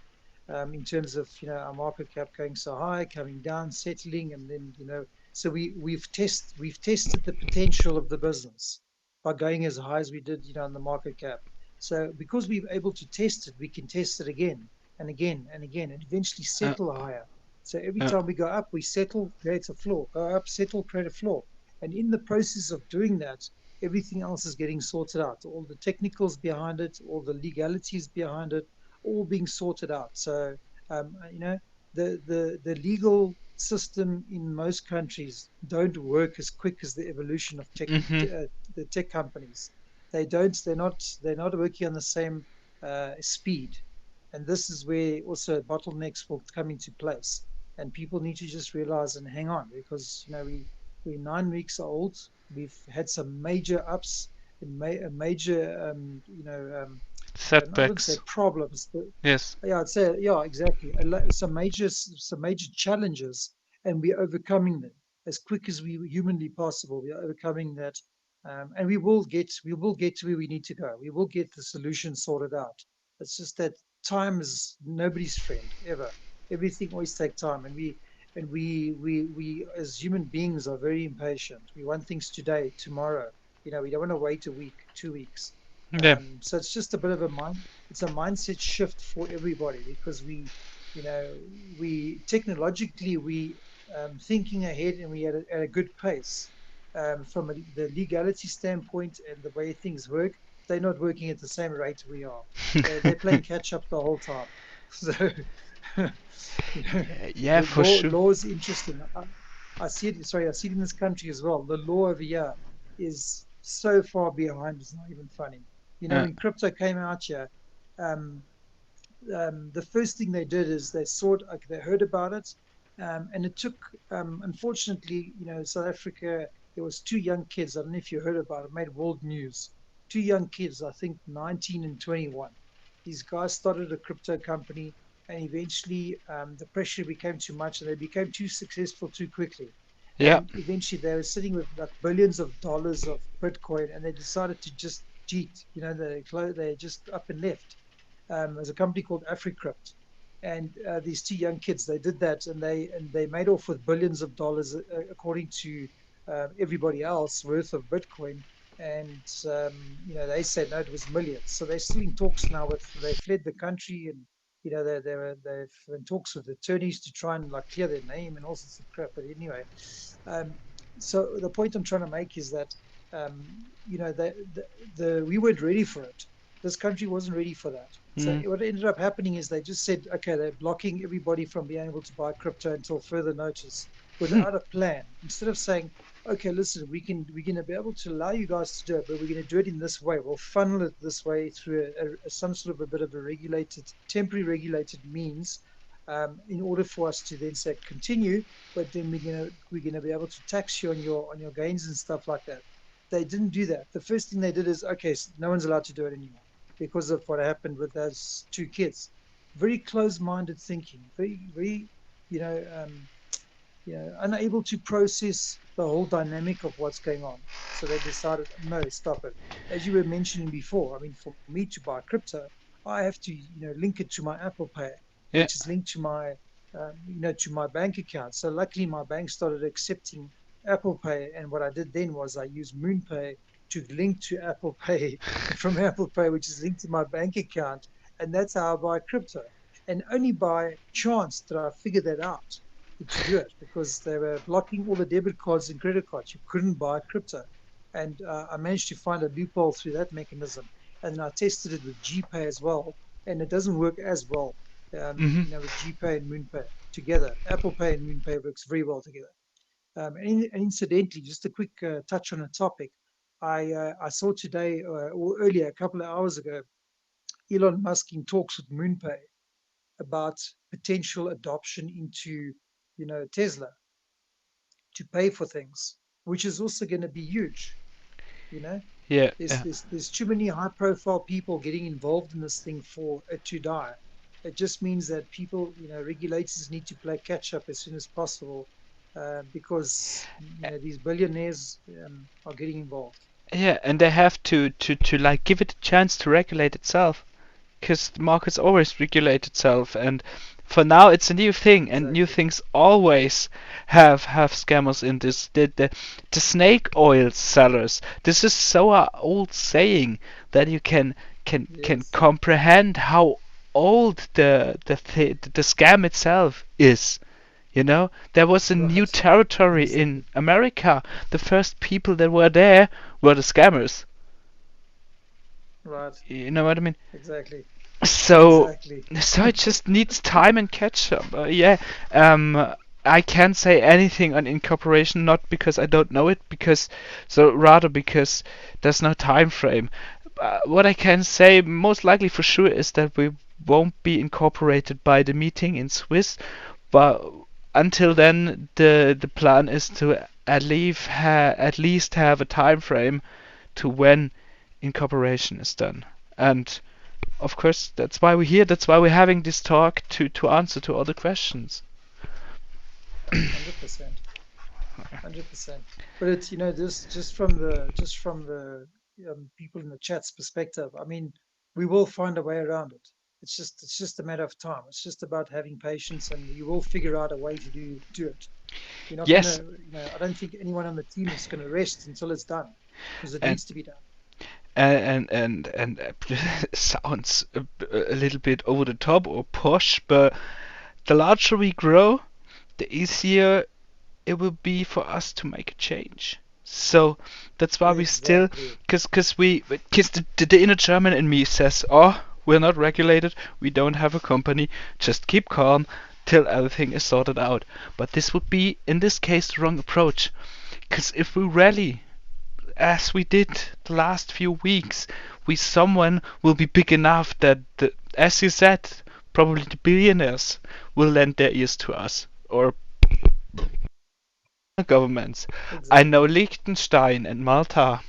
in terms of our market cap going so high, coming down, settling, and then so we've tested the potential of the business by going as high as we did in the market cap. So because we're able to test it, we can test it again and again and again, and eventually Uh, settle higher. So every uh, time we go up, we settle, create a floor. Go up, settle, create a floor. And in the process of doing that, everything else is getting sorted out. All the technicals behind it, all the legalities behind it, all being sorted out. So um, you know, the legal system in most countries don't work as quick as the evolution of mhm. the tech companies. They don't. They're not working on the same speed, and this is where also bottlenecks will come into place. And people need to just realize and hang on, because we're 9 weeks old. We've had some major ups and major I wouldn't say Setbacks. problems, but Yes. yeah, I'd say yeah, exactly. Some major challenges, and we're overcoming them as quick as we humanly possible. We are overcoming that, and we will get to where we need to go. We will get the solution sorted out. It's just that time is nobody's friend ever. Everything always takes time, and we as human beings are very impatient. We want things today, tomorrow. We don't want to wait a week, 2 weeks. Yeah. So it's just a bit of a it's a mindset shift for everybody, because you know, we technologically thinking ahead, and we at a good pace. From the legality standpoint and the way things work, they're not working at the same rate we are. They're playing catch up the whole time. So Yeah, the for sure. law is interesting. I see it. Sorry, I see it in this country as well. The law over here is so far behind. It's not even funny. Uh, When crypto came out here, um, the first thing they did is they heard about it, and it took. Unfortunately, South Africa. There was two young kids. I don't know if you heard about it. Made world news. Two young kids, I think 19 and 21. These guys started a crypto company, and eventually the pressure became too much, and they became too successful too quickly. yeah. And eventually, they were sitting with like billions of dollars of Bitcoin, and they decided to just cheat. They just up and left. There's a company called AfriCrypt, and these two young kids, they did that, and they made off with billions of dollars, according to everybody else, worth of Bitcoin. And they said no, it was millions. So they're still in talks now with. They fled the country, and they're in talks with attorneys to try and like clear their name and all sorts of crap. But anyway, um, so the point I'm trying to make is that we weren't ready for it. This country wasn't ready for that. So Mm. what ended up happening is they just said, okay, they're blocking everybody from being able to buy crypto until further notice, Hmm. without a plan. Instead of saying, okay, listen, we're going to be able to allow you guys to do it, but we're going to do it in this way. We'll funnel it this way through some sort of a bit of a temporary regulated means, in order for us to then say continue. But then we're gonna be able to tax you on your gains and stuff like that. They didn't do that. The first thing they did is, okay, so no one's allowed to do it anymore. because of what happened with those two kids. Very close-minded thinking, very, you know, um, unable to process the whole dynamic of what's going on. So they decided, no, stop it. As you were mentioning before, I mean, for me to buy crypto, I have to, link it to my Apple Pay, Yeah. which is linked to my, to my bank account. So luckily, my bank started accepting Apple Pay, and what I did then was I used MoonPay to link to Apple Pay, and from Apple Pay, which is linked to my bank account, and that's how I buy crypto. And only by chance did I figure that out to do it because they were blocking all the debit cards and credit cards. You couldn't buy crypto. And I managed to find a loophole through that mechanism. And then I tested it with GPay as well. And it doesn't work as well, Hmm. with GPay and MoonPay together. Apple Pay and MoonPay works very well together. And incidentally, just a quick touch on a topic. I saw today or earlier, a couple of hours ago, Elon Musk in talks with MoonPay about potential adoption into Tesla to pay for things, which is also going to be huge. You know, Yeah. there's Yeah. there's there's too many high profile people getting involved in this thing for it to die. It just means that people, regulators need to play catch up as soon as possible, because these billionaires are getting involved. Yeah, and they have to like give it a chance to regulate itself, because the markets always regulate itself, and for now it's a new thing, and new Exactly. things always have scammers in this. The snake oil sellers. This is so old saying that you can Yes. comprehend how old the scam itself is. There was a new Right. territory in Exactly. America. The first people that were there were the scammers. Right. You know what I mean? Exactly. So, Exactly. so it just needs time and catch up. Yeah, I can't say anything on incorporation, not because I don't know it, rather because there's no time frame. What I can say most likely for sure is that we won't be incorporated by the meeting in Swiss, but until then, the plan is to at least have a time frame to when incorporation is done. And of course, that's why we're here. That's why we're having this talk to answer to all the questions. 100%. 100%. But it's, this just from the people in the chat's perspective. I mean, we will find a way around it. It's just a matter of time. It's just about having patience, and you will figure out a way to do it. You're not gonna, Yes, I don't think anyone on the team is gonna rest until it's done, because it and needs to be done. sounds a little bit over the top or posh, but the larger we grow, the easier it will be for us to make a change. So that's why we still, Exactly. because the inner German in me says, oh, we're not regulated, we don't have a company, just keep calm till everything is sorted out. But this would be, in this case, the wrong approach. Because if we rally, as we did the last few weeks, someone will be big enough that, as you said, probably the billionaires will lend their ears to us, or governments. I know Exactly. Liechtenstein and Malta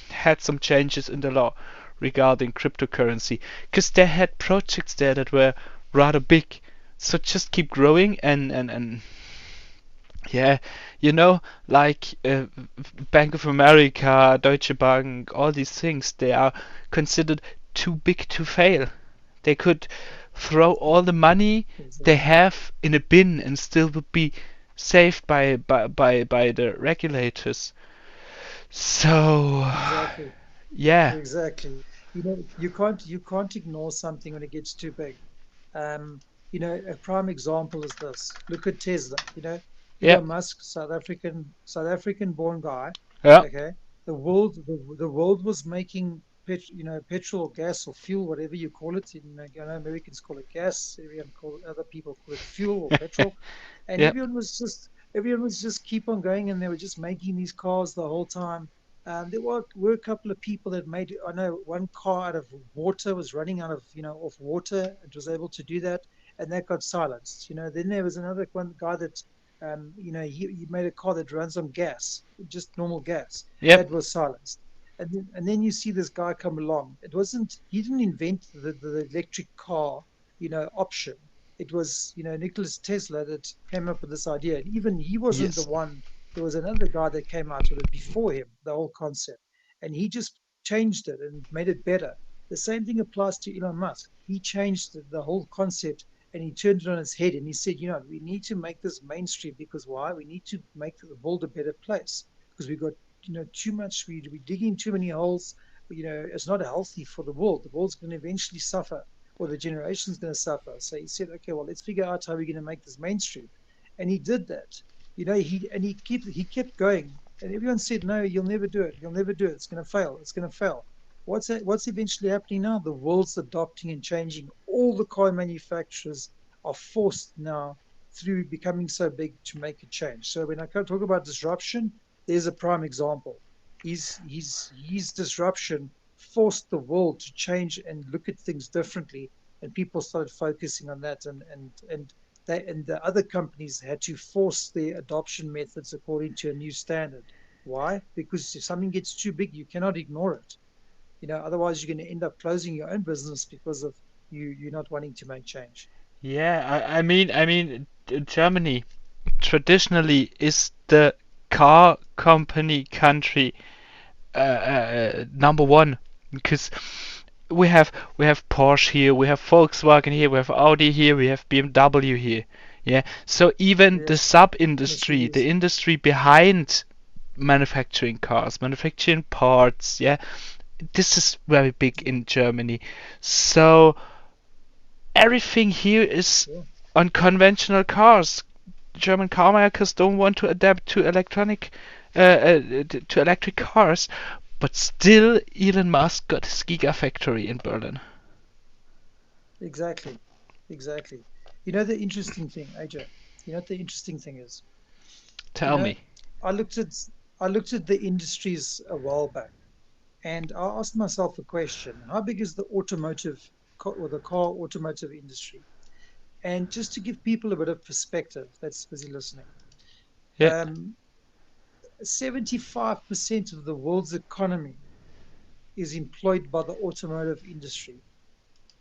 had some changes in the law regarding cryptocurrency because they had projects there that were rather big. So just keep growing and yeah, like Bank of America, Deutsche Bank, all these things, they are considered too big to fail. They could throw all the money they Exactly. have in a bin and still would be saved by the regulators. So, Exactly. yeah, Exactly. You can't ignore something when it gets too big. A prime example is this. Look at Tesla. yeah, Elon Musk, South African born guy. yeah, Okay. The world was making petrol or gas or fuel, whatever you call it. Americans call it gas. Other people call it fuel or petrol. And yeah, everyone was just keep on going, and they were just making these cars the whole time. There were a couple of people that made. I know one car out of water was running out of off water. It was able to do that, and that got silenced. Then there was another one guy that he made a car that runs on gas, just normal gas, yep, that was silenced. And then you see this guy come along. He didn't invent the electric car, option. It was, Nicholas Tesla that came up with this idea. And even he wasn't the Yes. one. There was another guy that came out with it before him, the whole concept. And he just changed it and made it better. The same thing applies to Elon Musk. He changed the whole concept and he turned it on its head and he said, we need to make this mainstream because why? We need to make the world a better place because we've got too much. We're digging too many holes. It's not healthy for the world. The world's going to eventually suffer, or the generation's going to suffer. So he said, okay, well, let's figure out how we're going to make this mainstream, and he did that. He kept going, and everyone said, no, you'll never do it. You'll never do it. It's going to fail. It's going to fail. What's eventually happening now? The world's adopting and changing. All the car manufacturers are forced now through becoming so big to make a change. So when I talk about disruption, there's a prime example. His disruption forced the world to change and look at things differently, and people started focusing on that, and the other companies had to force their adoption methods according to a new standard. Why? Because if something gets too big, you cannot ignore it. Otherwise you're going to end up closing your own business because of you're not wanting to make change. Yeah, I mean, Germany traditionally is the car company country number one because we have Porsche here, we have Volkswagen here, we have Audi here, we have BMW here. Yeah, so even the Yes, sub industry, the Mercedes. industry behind manufacturing cars, manufacturing parts, yeah, this is very big in Germany. So everything here is Yeah, on conventional cars. German car makers don't want to adapt to electric cars, but still Elon Musk got his gigafactory in Berlin. exactly. Exactly. The interesting thing, AJ, what the interesting thing is? You Tell know, me. I looked at I looked at the industries a while back, and I asked myself a question: how big is the or the car automotive industry? And just to give people a bit of perspective, that's busy listening, Yeah. 75% of the world's economy is employed by the automotive industry.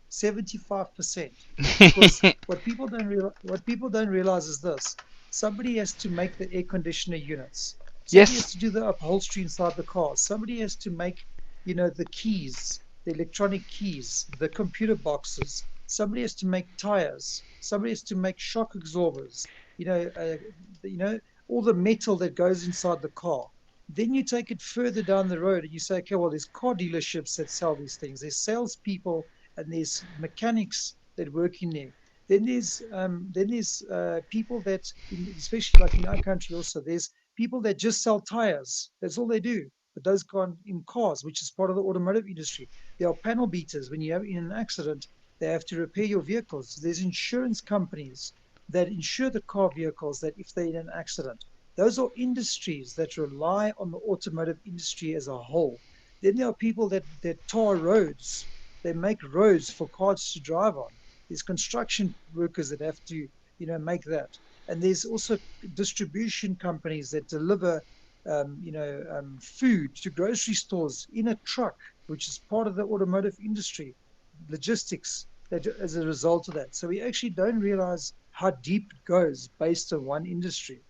75%. Because what people don't realize is this: somebody has to make the air conditioner units, somebody has Yes. to do the upholstery inside the car, somebody has to make the keys, the electronic keys, the computer boxes, somebody has to make tires, somebody has to make shock absorbers, you know uh, you know all the metal that goes inside the car. Then you take it further down the road and you say, okay, well, there's car dealerships that sell these things, there's salespeople, and there's mechanics that work in there. Then there's people that, especially like in our country, also there's people that just sell tires. That's all they do. But those gone in cars, which is part of the automotive industry. There are panel beaters. When you have in an accident, they have to repair your vehicles. There's insurance companies that insure the car vehicles that if they're in an accident. Those are industries that rely on the automotive industry as a whole. Then there are people that tar roads. They make roads for cars to drive on. There's construction workers that have to, make that. And there's also distribution companies that deliver, food to grocery stores in a truck, which is part of the automotive industry, logistics that as a result of that. So we actually don't realize how deep it goes based on one industry.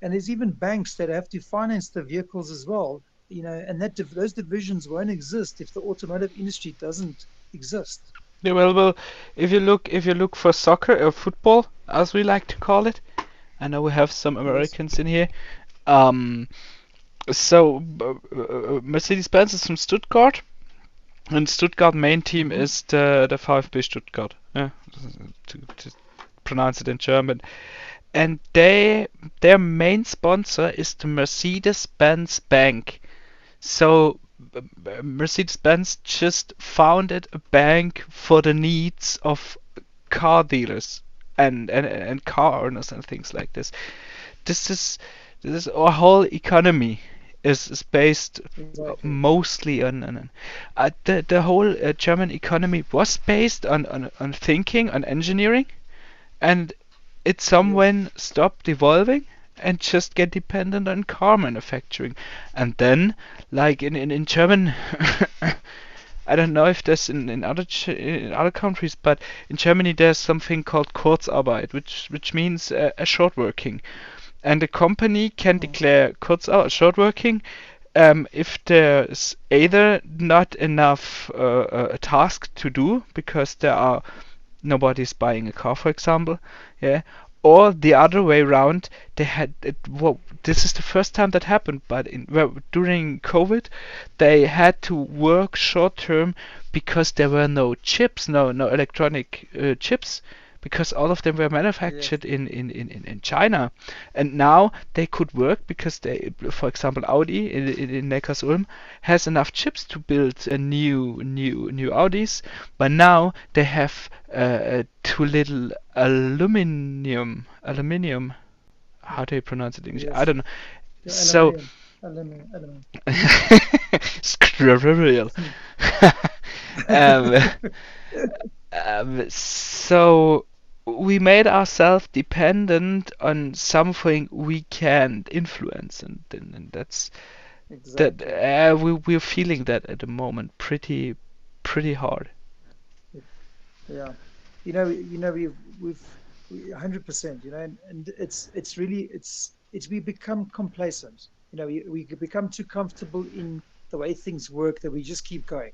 And there's even banks that have to finance the vehicles as well, and those divisions won't exist if the automotive industry doesn't exist. Yeah, well, if you look for soccer or football, as we like to call it, I know we have some Yes. Americans in here. Um, so Mercedes-Benz is from Stuttgart, and Stuttgart main team Hmm. is the VfB Stuttgart. Yeah, to pronounce it in German. And their main sponsor is the Mercedes-Benz Bank. So Mercedes-Benz just founded a bank for the needs of car dealers and car owners and things like this. This is this is our whole economy is based Exactly. mostly on the whole German economy was based on thinking, on engineering, and it Yes. somewhen stopped evolving, and just get dependent on car manufacturing. And then, like in German, I don't know if there's in other countries, but in Germany there's something called Kurzarbeit, which means a short working, and the company can Mm. declare short working if there's either not enough task to do because there are nobody's buying a car, for example, yeah, or the other way around. They had it. Well, this is the first time that happened, but during COVID, they had to work short term because there were no chips, no electronic chips, because all of them were Yes. manufactured in China, and now they could work because they, for example, Audi in Neckarsulm has enough chips to build a new Audis, but now they have too little aluminium. How do you pronounce it in English? I Yes. don't know. The So aluminium. Aluminium. scribble. um, so we made ourselves dependent on something we can't influence, and that's that. Exactly. We're feeling that at the moment pretty hard. It- Yeah. We've 100%, and it's really it's we become complacent. We become too comfortable in the way things work that we just keep going.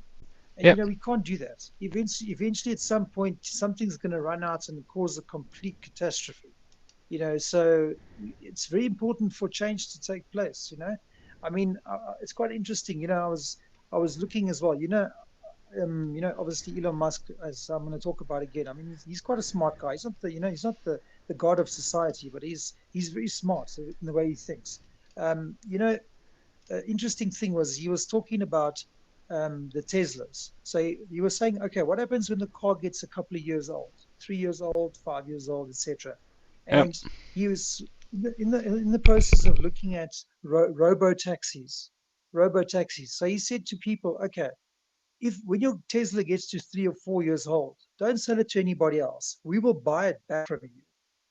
And Yep. we can't do that. Eventually, at some point, something's going to run out and cause a complete catastrophe. So it's very important for change to take place. I mean, it's quite interesting. I was looking as well. Obviously Elon Musk, as I'm going to talk about again. I mean, he's quite a smart guy. He's not the god of society, but he's very smart in the way he thinks. Um, you know, Interesting thing was he was talking about the Teslas. So he was saying, okay, what happens when the car gets a couple of years old, 3 years old, 5 years old, etc. Yep. And he was in the process of looking at robo taxis, robo taxis. So he said to people, okay, if when your Tesla gets to 3 or 4 years old, don't sell it to anybody else. We will buy it back from you.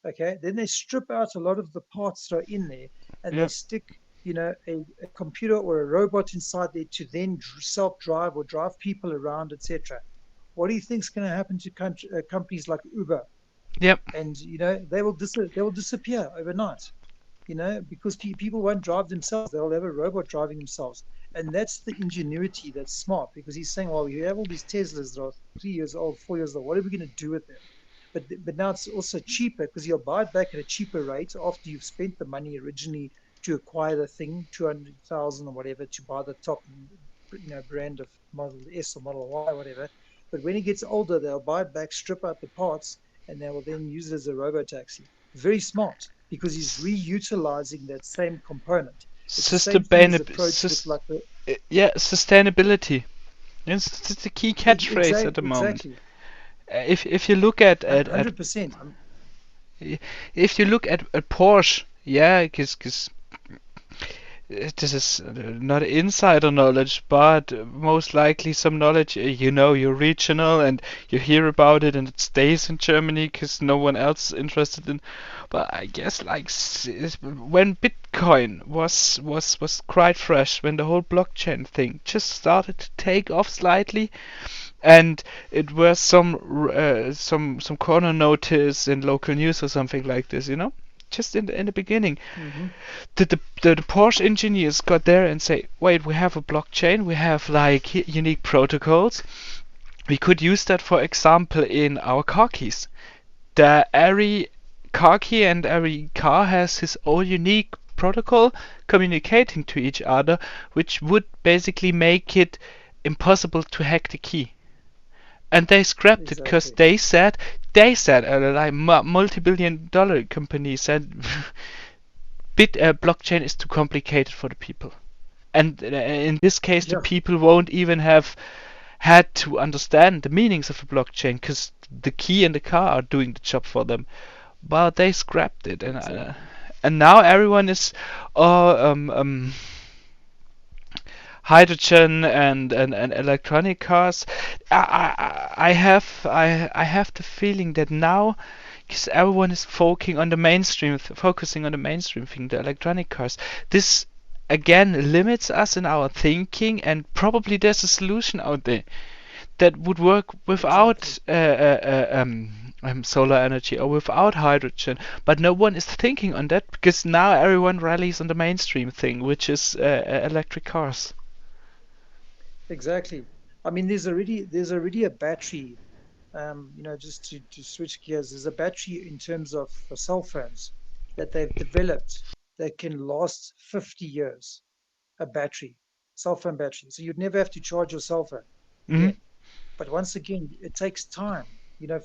Okay. Then they strip out a lot of the parts that are in there and they Yep. stick, a computer or a robot inside there to then self-drive or drive people around, etc. What do you think is going to happen to companies like Uber? Yep. And they will disappear overnight, because people won't drive themselves. They'll have a robot driving themselves. And that's the ingenuity that's smart because he's saying, well, you have all these Teslas that are 3 years old, 4 years old. What are we going to do with them? But now it's also cheaper because you'll buy it back at a cheaper rate after you've spent the money originally to acquire the thing, 200,000 or whatever, to buy the top, brand of Model S or Model Y, or whatever. But when it gets older, they'll buy it back, strip out the parts, and they will then use it as a robo taxi. Very smart because he's reutilizing that same component. It's the same thing he's approached with, like the Yeah, sustainability. It's the key catchphrase at the moment. exactly If you look at 100%. if you look at Porsche, yeah, because this is not insider knowledge, but most likely some knowledge. You're regional and you hear about it, and it stays in Germany because no one else is interested in. But I guess like when Bitcoin was quite fresh, when the whole blockchain thing just started to take off slightly, and it was some corner notice in local news or something like this, just in the beginning, Hmm. the Porsche engineers got there and say, wait, we have a blockchain, we have like unique protocols. We could use that, for example, in our car keys. Every car key and every car has his own unique protocol communicating to each other, which would basically make it impossible to hack the key. And they scrapped it because Exactly. they said like multi-billion dollar company said blockchain is too complicated for the people. And in this case, the Yeah, people won't even have had to understand the meanings of a blockchain because the key and the car are doing the job for them. But they scrapped it, and exactly. now everyone is, oh, hydrogen and electronic cars. I have the feeling that now, because everyone is focusing on the mainstream thing, the electronic cars. This again limits us in our thinking, and probably there's a solution out there that would work without Exactly. solar energy or without hydrogen. But no one is thinking on that because now everyone rallies on the mainstream thing, which is electric cars. Exactly. I mean, there's already a battery. Just to switch gears, there's a battery in terms of for cell phones that they've developed that can last 50 years. A battery, cell phone battery. So you'd never have to charge your cell phone Hmm. again. But once again, it takes time,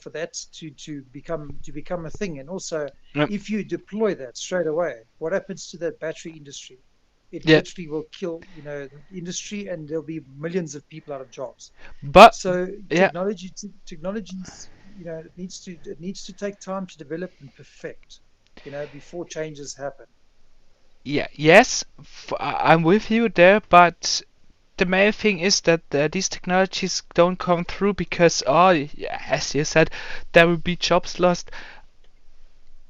for that to become a thing. And also, Yep. if you deploy that straight away, what happens to that battery industry? It Yeah, literally will kill, the industry, and there'll be millions of people out of jobs. but So yeah, technologies, it needs to take time to develop and perfect, before changes happen. yeah, yes, I'm with you there, but the main thing is that these technologies don't come through because, oh, yeah, as you said, there will be jobs lost.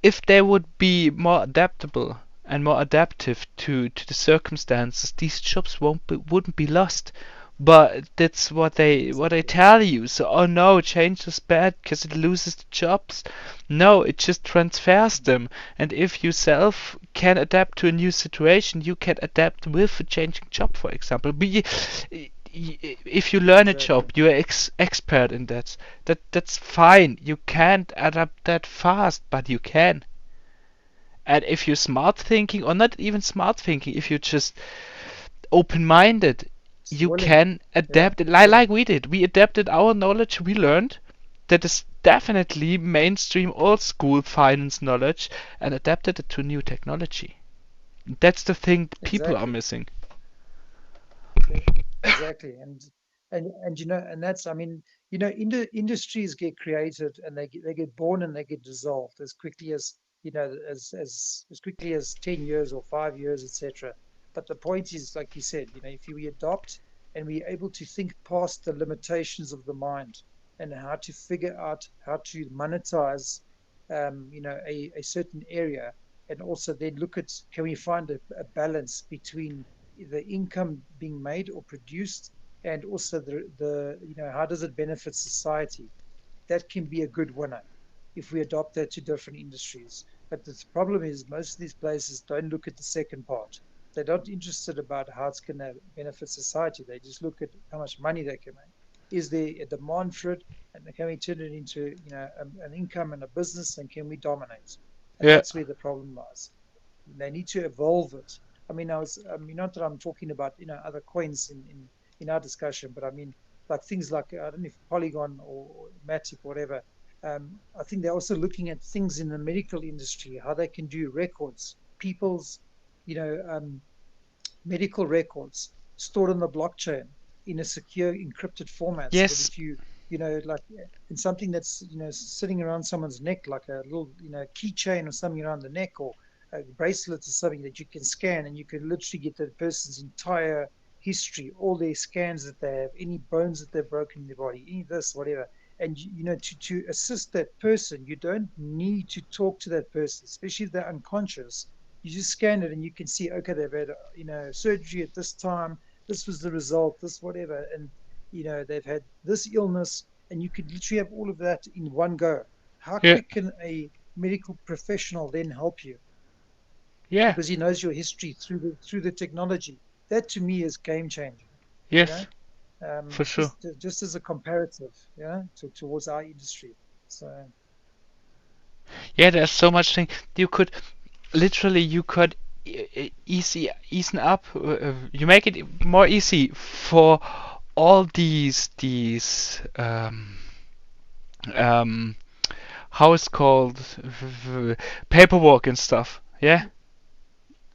If they would be more adaptable and more adaptive to the circumstances, these jobs wouldn't be lost. But that's what they Exactly. tell you. So, oh no, change is bad because it loses the jobs. No, it just transfers them. And if you self can adapt to a new situation, you can adapt with a changing job, for example. If you learn a Exactly. job, you're expert in that. That's fine. You can't adapt that fast, but you can. And if you're smart thinking, or not even smart thinking, if you're just open-minded, It's you willing. can Yeah. adapt it Willing. like we did. We adapted our knowledge we learned. That is definitely mainstream old school finance knowledge and adapted it to new technology. That's the thing people are Exactly. missing. E- Exactly. And that's, I mean, industries get created, and they get born, and they get dissolved as quickly as, as quickly as 10 years or 5 years, etc. But the point is, like you said, if we adopt and we're able to think past the limitations of the mind, and how to figure out how to monetize, a certain area, and also then look at, can we find a balance between the income being made or produced, and also how does it benefit society? That can be a good winner if we adopt that to different industries. But the problem is, most of these places don't look at the second part. They're not interested about how it's going to benefit society. They just look at how much money they can make. Is there a demand for it, and can we turn it into, an income and a business, and can we dominate? And Yeah. that's where the problem lies. They need to evolve it. I mean, not that I'm talking about, other coins in our discussion, but I mean, like things like, I don't know if Polygon or Matic or whatever. I think they're also looking at things in the medical industry, how they can do records, people's, you know, medical records stored on the blockchain in a secure encrypted format, so that Yes. if you, like, in something that's, sitting around someone's neck, like a little, keychain or something around the neck, or a bracelet or something that you can scan, and you can literally get that person's entire history, all their scans that they have, any bones that they've broken in their body, any this, whatever. And to assist that person, you don't need to talk to that person, especially if they're unconscious. You just scan it, and you can see, okay, they've had, surgery at this time, this was the result, this whatever, and they've had this illness, and you could literally have all of that in one go. How Yeah. quick can a medical professional then help you, Yeah. because he knows your history through the technology? That to me is game changing, you know Yes. For sure. just as a comparative, towards our industry. So Yeah, there's so much thing you could literally you could easy up. You make it more easy for all these um how it's called paperwork and stuff. Yeah,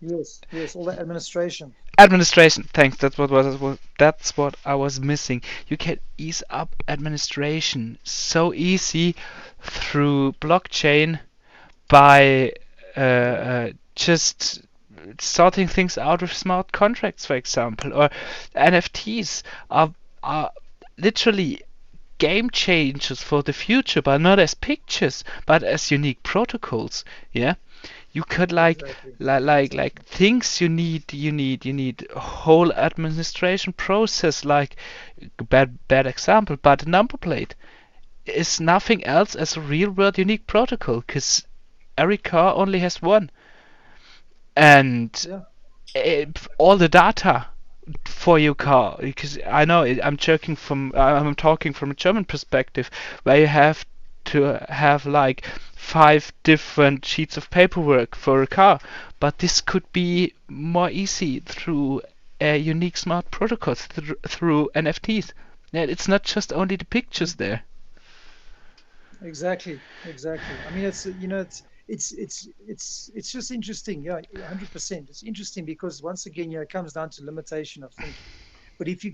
yes, yes, all the administration. administration. Thanks. That's what I was missing. You can ease up administration so easy through blockchain by Yeah. just sorting things out with smart contracts, for example, or NFTs are literally game changers for the future, but not as pictures, but as unique protocols. Yeah, you could Exactly. Exactly. things you need a whole administration process, like bad example, but a number plate is nothing else as a real world unique protocol, because every car only has one, and Yeah. all the data for your car, because I know I'm joking from I'm talking from a German perspective, where you have to have like 5 different sheets of paperwork for a car, but this could be more easy through unique smart protocols, through NFTs. Yeah, it's not just only the pictures there. Exactly, exactly. I mean, it's just interesting. Yeah, 100%. It's interesting because once again, it comes down to limitation of thinking. But if you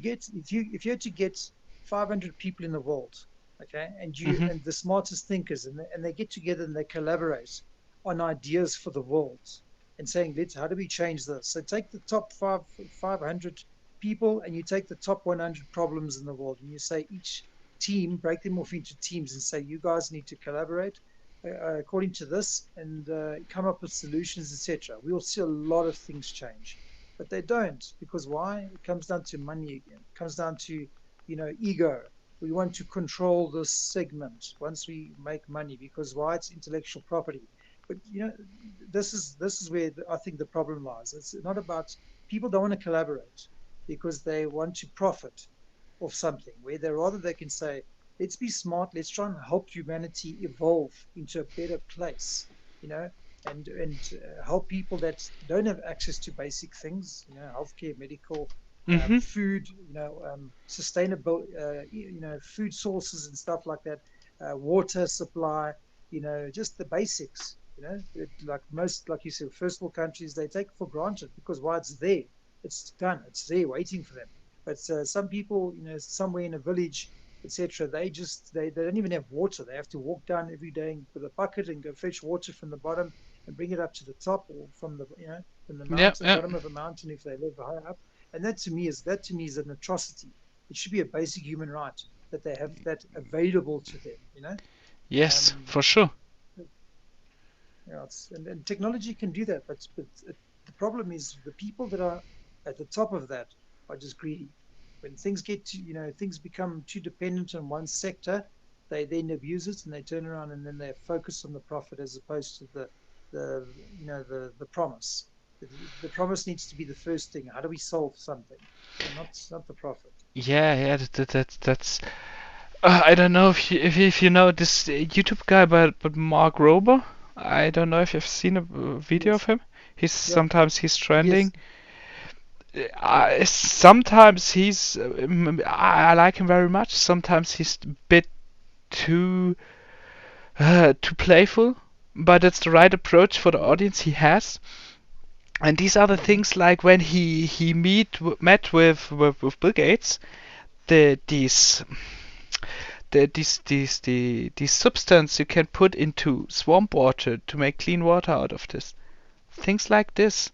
had to get 500 people in the world, okay, Hmm. and the smartest thinkers, and they get together and they collaborate on ideas for the world, and saying, let's how do we change this? So take the top 500 people, and you take the top 100 problems in the world, and you say each team, break them off into teams and say, you guys need to collaborate according to this and come up with solutions, etc. We will see a lot of things change, but they don't, because why? It comes down to money again. It comes down to ego. We want to control this segment once we make money, because why? It's intellectual property. But this is where I think the problem lies. It's not about, people don't want to collaborate because they want to profit of something, where they can say, let's be smart, let's try and help humanity evolve into a better place, you know, and help people that don't have access to basic things, healthcare, medical, Hmm. food, sustainable, food sources and stuff like that, water supply, just the basics. Like you said, first world countries, they take it for granted because why? It's there, it's done, it's there waiting for them. But some people, somewhere in a village, etc., they don't even have water. They have to walk down every day with a bucket and go fetch water from the bottom and bring it up to the top, or from the Yeah, mountain, yeah. bottom of a mountain if they live high up. And that to me is an atrocity. It should be a basic human right that they have that available to them. Yes, Um, for sure. and technology can do that, but the problem is the people that are at the top of that are just greedy. When things become too dependent on one sector, they then abuse it and they turn around and then they focus on the profit as opposed to the promise. The promise needs to be the first thing. How do we solve something, and not the profit? Yeah, yeah. That's. I don't know if you know this YouTube guy, but Mark Rober. I don't know if you've seen a video of Yes. him. Yeah. He's trending. Yes. Yeah. Sometimes I like him very much. Sometimes he's a bit too too playful, but it's the right approach for the Yeah. audience he has. And these are the Hmm. things, like when he met with Bill Gates, the these substance you can put into swamp water to make clean water out of this. Things like this.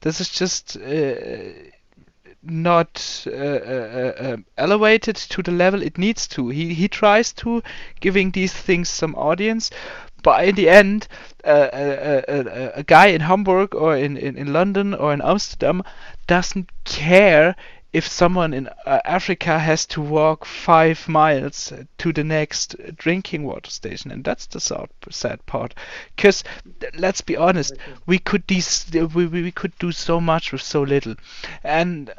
This is just not elevated to the level it needs to. He tries to giving these things some audience, but in the end, a guy in Hamburg or in London or in Amsterdam doesn't care if someone in Africa has to walk 5 miles to the next drinking water station, and that's the sad part. Because let's be honest, Exactly. we could do so much with so little, and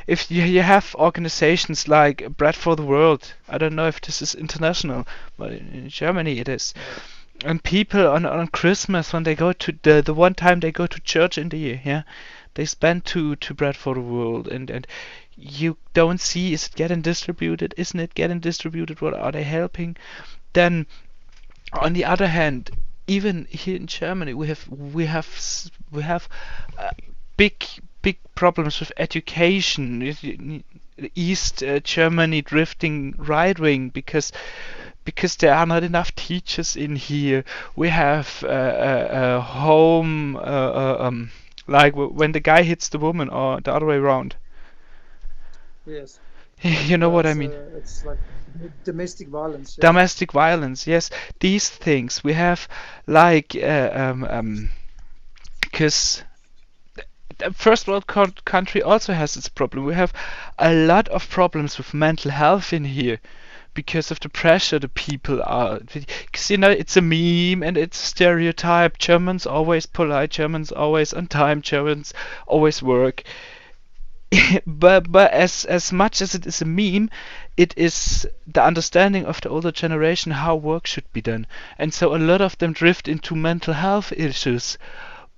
if you have organizations like Bread for the World, I don't know if this is international, but in Germany it is, Yeah. and people on Christmas, when they go to the one time they go to church in the year, yeah, they spend to Bread for the World, and you don't see, is it getting distributed? Isn't it getting distributed? What are they helping? Then on the other hand, even here in Germany, we have uh, big big problems with education. East Germany drifting right wing because there are not enough teachers in here. We have home like when the guy hits the woman or the other way around. Yes. You know Yeah, what I mean? it's like domestic violence. Yeah. Domestic violence, yes, these things we have, like because the first world country also has its problem. We have a lot of problems with mental health in here because of the pressure the people are. Because it's a meme and it's a stereotype. Germans always polite, Germans always on time, Germans always work. But as much as it is a meme, it is the understanding of the older generation how work should be done, and so a lot of them drift into mental health issues.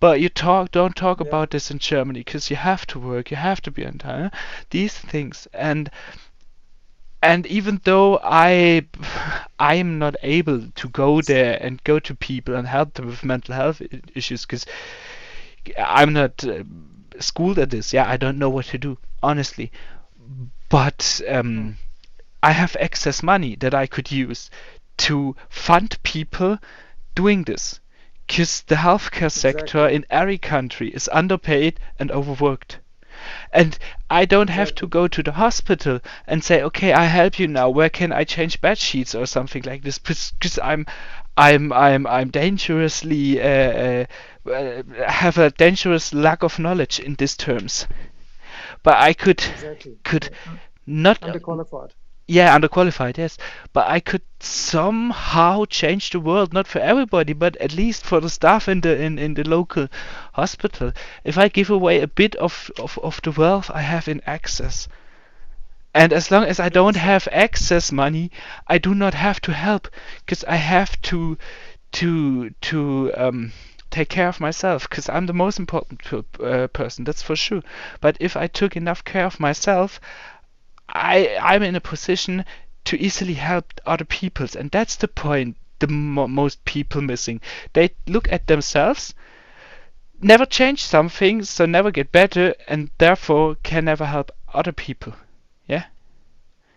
But you don't talk Yeah. about this in Germany because you have to work, you have to be on time, these things. And even though I am not able to go there and go to people and help them with mental health issues because I'm not schooled at this. Yeah, I don't know what to do, honestly. But Mm. I have excess money that I could use to fund people doing this. Because the healthcare sector Exactly. in every country is underpaid and overworked. And I don't have to Exactly. go to the hospital and say, okay, I help you now. Where can I change bed sheets or something like this? Because I'm dangerously have a dangerous lack of knowledge in these terms. But I Exactly. could not Underqualified. yeah, underqualified, yes. But I could somehow change the world, not for everybody, but at least for the staff in the local hospital. If I give away a bit of the wealth I have in access. And as long as I don't 100%. have excess money, I do not have to help, because I have to take care of myself, because I'm the most important person, that's for sure. But if I took enough care of myself, I'm in a position to easily help other peoples, and that's the point. The most people missing. They look at themselves, never change something, so never get better, and therefore can never help other people. Yeah.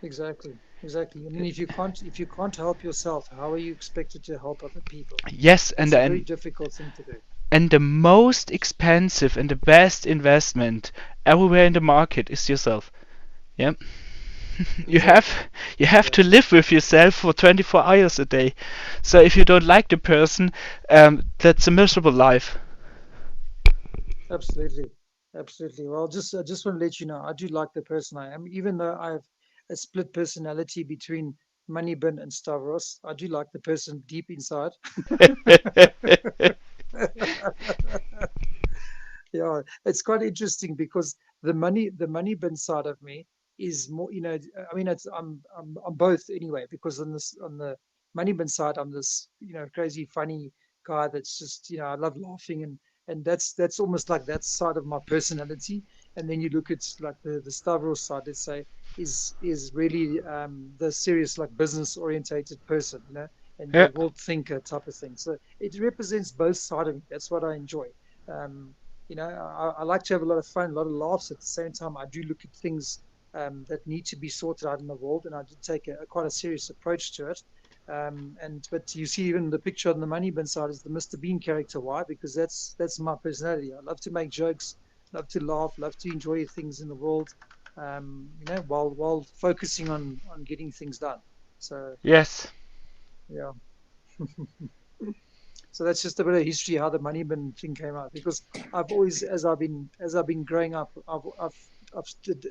Exactly. Exactly. I mean, if you can't help yourself, how are you expected to help other people? Yes, It's a very difficult thing to do. and the most expensive and the best investment everywhere in the market is yourself. Yeah. you have Exactly. you have to Exactly. live with yourself for 24 hours a day. So if you don't like the person, that's a miserable life. Absolutely. Absolutely. Well, just I just want to let you know, I do like the person I am, even though I have a split personality between Moneybin and Stavros. I do like the person deep inside. Yeah, it's quite interesting because the money bin side of me is more, I mean, I'm both anyway, because on the money bin side, I'm this, crazy funny guy that's just, I love laughing, and that's almost like that side of my personality. And then you look at like the Stavros side, let's say, is really the serious, like, business orientated person, and Yeah. the world thinker type of thing. So it represents both sides of me. That's what I enjoy. Um, I like to have a lot of fun, a lot of laughs. At the same time, I do look at things that need to be sorted out in the world, and I do take quite a serious approach to it. But you see, even the picture on the money bin side is the Mr. Bean character. Why? Because that's my personality. I love to make jokes, love to laugh, love to enjoy things in the world, while focusing on getting things done. So Yes. yeah. So that's just a bit of history how the money bin thing came out. Because I've always, as I've been growing up, I've stood,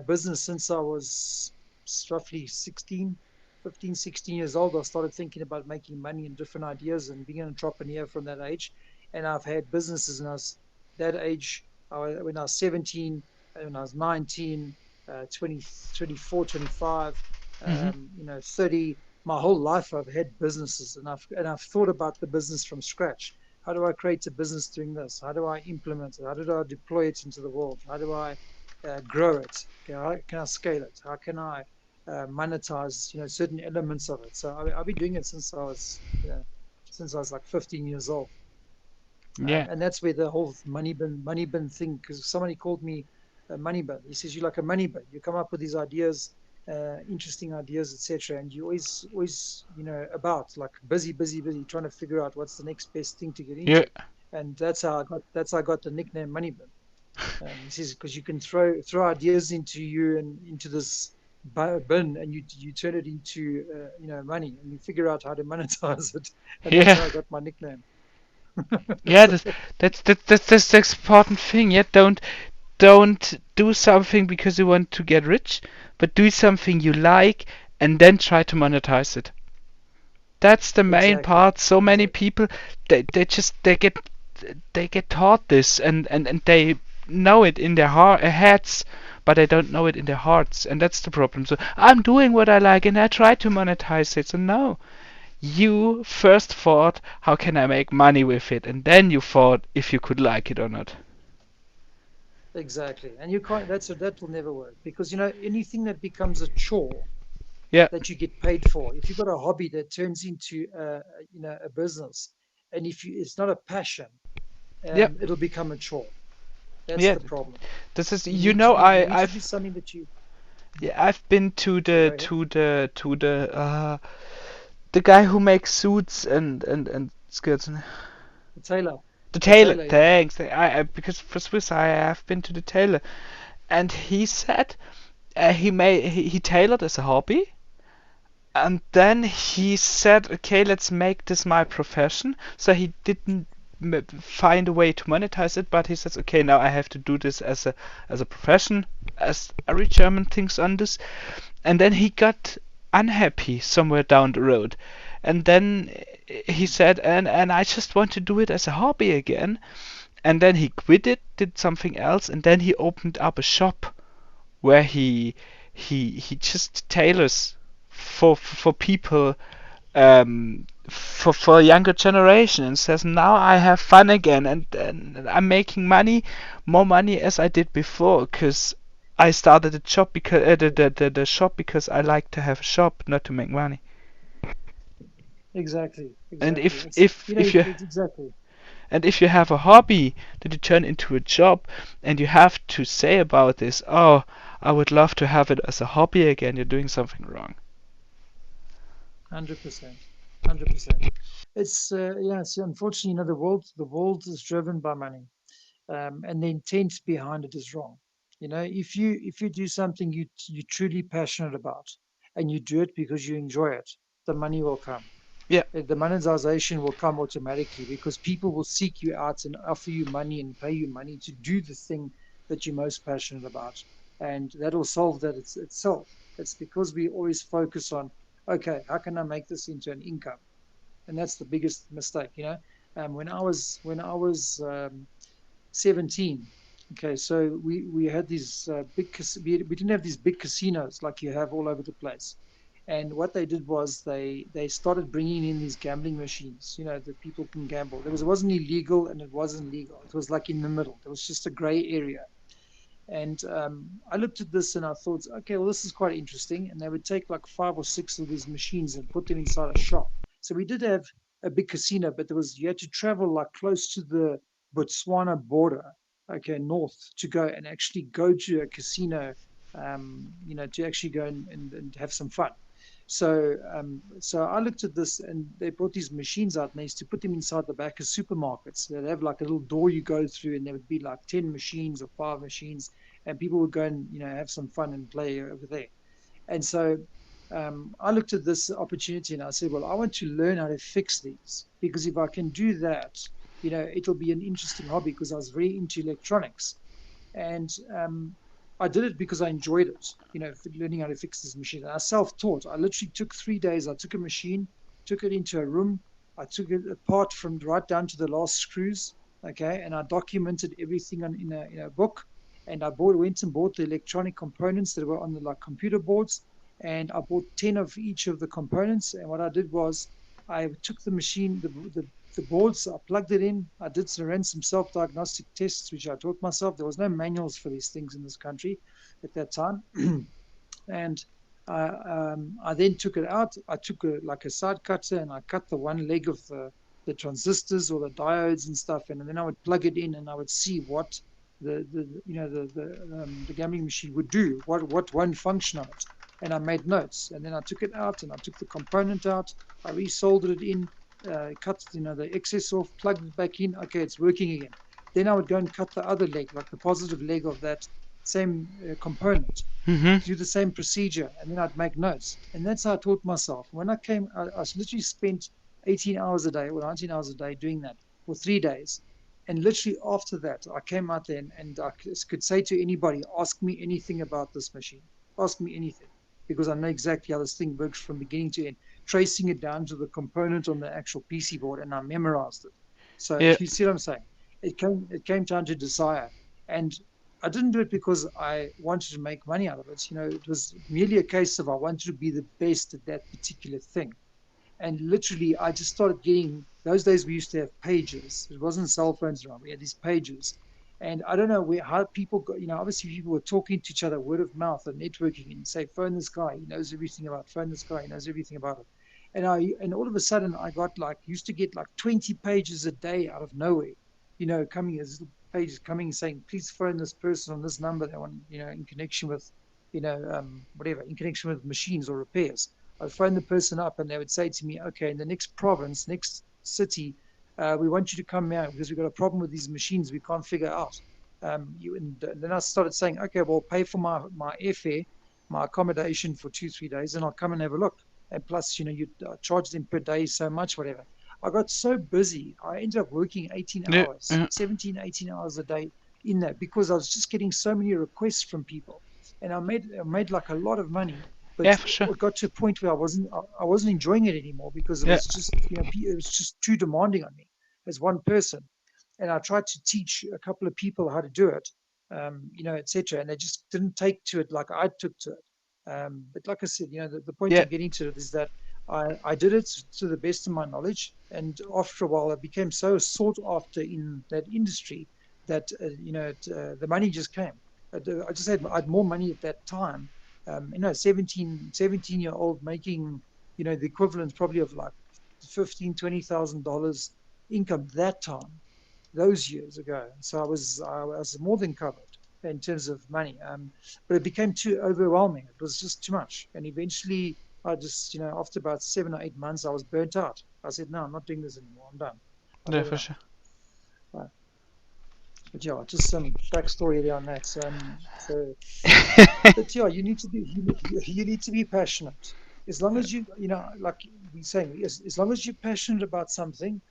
business since I was roughly 16, 15, 16 years old. I started thinking about making money and different ideas and being an entrepreneur from that age. And I've had businesses when I was that age, when I was 17, and when I was 19, 20, 24, 25, Hmm. 30. My whole life I've had businesses, and I've thought about the business from scratch. How do I create a business doing this? How do I implement it? How do I deploy it into the world? How do I grow it? Can I scale it? How can I monetize certain elements of it? So I've been doing it since I was like 15 years old. Yeah. And that's where the whole money bin thing, because somebody called me a money bin. He says, you're like a money bin. You come up with these ideas, interesting ideas, etc. And you always, about like busy, busy, busy, trying to figure out what's the next best thing to get Yeah. into. and that's how I got the nickname Money Bin. He says because you can throw ideas into you and into this bin, and you turn it into money, and you figure out how to monetize it, and that's Yeah. how I got my nickname. Yeah, So, that's the important thing. Yeah, don't do something because you want to get rich, but do something you like and then try to monetize it. That's the main exactly, part. So many exactly, people they get taught this and they know it in their heads, but they don't know it in their hearts, and that's the problem. So I'm doing what I like and I try to monetize it. So no, you first thought how can I make money with it, and then you thought if you could like it or not. exactly. And you can't. That will never work because anything that becomes a chore Yeah, that you get paid for. If you've got a hobby that turns into a business, and if it's not a passion, yeah, it'll become a chore. That's yeah. the problem. This is You you need to know be you I need to do I've something that you. yeah I've been to Yeah, go the ahead. to the to the guy who makes suits and skirts. The tailor, The the tailor, tailor, yeah. thanks. Because for Swiss I have been to the tailor, and he said he tailored as a hobby, and then he said, okay, let's make this my profession. So he didn't find a way to monetize it, but he says, okay, now I have to do this as a profession, as every German thinks on this. And then he got unhappy somewhere down the road, and then he said, and I just want to do it as a hobby again. And then he quit it, did something else, and then he opened up a shop where he just tailors for people, for a younger generation, and says now I have fun again, and I'm making money, more money as I did before, because I started the shop because the shop because I like to have a shop, not to make money. Exactly, And exactly. if It's if if you it's exactly. and if you have a hobby that you turn into a job, and you have to say about this, oh, I would love to have it as a hobby again, you're doing something wrong. 100%, 100%. It's yeah. So unfortunately, the world is driven by money, and the intent behind it is wrong. If you do something you're truly passionate about, and you do it because you enjoy it, the money will come. Yeah, The monetization will come automatically because people will seek you out and offer you money and pay you money to do the thing that you're most passionate about. And that will solve that itself. It's because we always focus on, okay, how can I make this into an income? And that's the biggest mistake. When I was 17. Okay, so we had these we didn't have these big casinos like you have all over the place. And what they did was they started bringing in these gambling machines, that people can gamble. It wasn't illegal and it wasn't legal. It was like in the middle. There was just a gray area. And I looked at this and I thought, okay, well, this is quite interesting. And they would take like 5 or 6 of these machines and put them inside a shop. So we did have a big casino, but you had to travel like close to the Botswana border, okay, north to go and actually go to a casino, to actually go and have some fun. So I looked at this, and they brought these machines out, and they used to put them inside the back of supermarkets. They'd have like a little door you go through, and there would be like 10 machines or 5 machines, and people would go and have some fun and play over there. And so I looked at this opportunity, and I said, well, I want to learn how to fix these, because if I can do that, it'll be an interesting hobby, because I was very into electronics. And I did it because I enjoyed it, learning how to fix this machine. And I self-taught. I literally took 3 days. I took a machine, took it into a room. I took it apart from right down to the last screws. Okay, and I documented everything in a book. And went and bought the electronic components that were on the like computer boards. And I bought 10 of each of the components. And what I did was I took the machine, the boards, I plugged it in. I ran some self-diagnostic tests, which I taught myself. There was no manuals for these things in this country at that time. And I then took it out. I took like a side cutter, and I cut the one leg of the transistors or the diodes and stuff, and then I would plug it in, and I would see what the gambling machine would do, what one function of it. And I made notes, and then I took it out, and I took the component out. I resoldered it in, cut, the excess off, plug it back in. Okay, it's working again. Then I would go and cut the other leg, like the positive leg of that same component, Mhm. do the same procedure, and then I'd make notes. And that's how I taught myself. When I came, I literally spent 18 hours a day or 19 hours a day doing that for 3 days. And literally after that, I came out there and I could say to anybody, ask me anything about this machine. Ask me anything. Because I know exactly how this thing works from beginning to end, tracing it down to the component on the actual PC board, and I memorized it. So Yeah. you see what I'm saying? It came down to desire. And I didn't do it because I wanted to make money out of it. It was merely a case of I wanted to be the best at that particular thing. And literally, I just started getting those days we used to have pages. It wasn't cell phones around. We had these pages. And I don't know how people got, obviously people were talking to each other word of mouth and networking and say, phone this guy, he knows everything about phone this guy, he knows everything about it. And all of a sudden I got used to get like 20 pages a day out of nowhere, coming as little pages coming saying, please phone this person on this number. They want, in connection with, whatever, in connection with machines or repairs. I'd phone the person up and they would say to me, okay, in the next province, next city, we want you to come out because we've got a problem with these machines we can't figure out. And then I started saying, okay, well, pay for my airfare, my accommodation for 2, 3 days, and I'll come and have a look. And plus, you charge them per day so much, whatever. I got so busy. I ended up working 18 Yeah. hours, 17, 18 hours a day in that because I was just getting so many requests from people. And I made like a lot of money, Yeah, but for sure. it got to a point where I wasn't enjoying it anymore because it Yeah. was just it was just too demanding on me as one person. And I tried to teach a couple of people how to do it, etc. And they just didn't take to it like I took to it. But like I said, the point Yeah. I'm getting to it is that I did it to the best of my knowledge, and after a while, I became so sought after in that industry that the money just came. I just I had more money at that time. 17-year old making the equivalent probably of like 15-20,000 dollars income that time, those years ago. So I was more than covered in terms of money. But it became too overwhelming. It was just too much. And eventually I just, after about 7 or 8 months, I was burnt out. I said, no, I'm not doing this anymore. I'm done. I've Yeah, had for enough. sure. Right. But yeah, just some backstory there on that. But yeah, you need to be passionate. As long as like we saying, as long as you're passionate about something,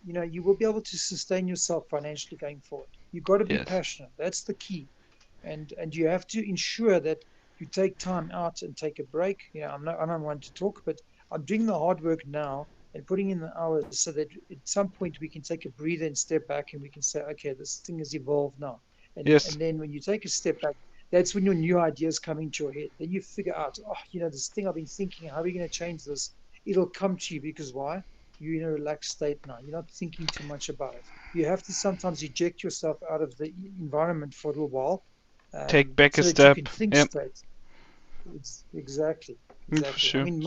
you will be able to sustain yourself financially going forward. You've got to be Yes. passionate. That's the key. And you have to ensure that you take time out and take a break. I don't want to talk, but I'm doing the hard work now and putting in the hours so that at some point we can take a breather and step back and we can say, okay, this thing has evolved now. And Yes. and then when you take a step back, that's when your new ideas come into your head. Then you figure out, oh, this thing I've been thinking, how are we going to change this? It'll come to you because why? You're in a relaxed state now. You're not thinking too much about it. You have to sometimes eject yourself out of the environment for a little while, Take back a so that you step. can think Yeah. straight. It's exactly, For exactly. I sure. mean,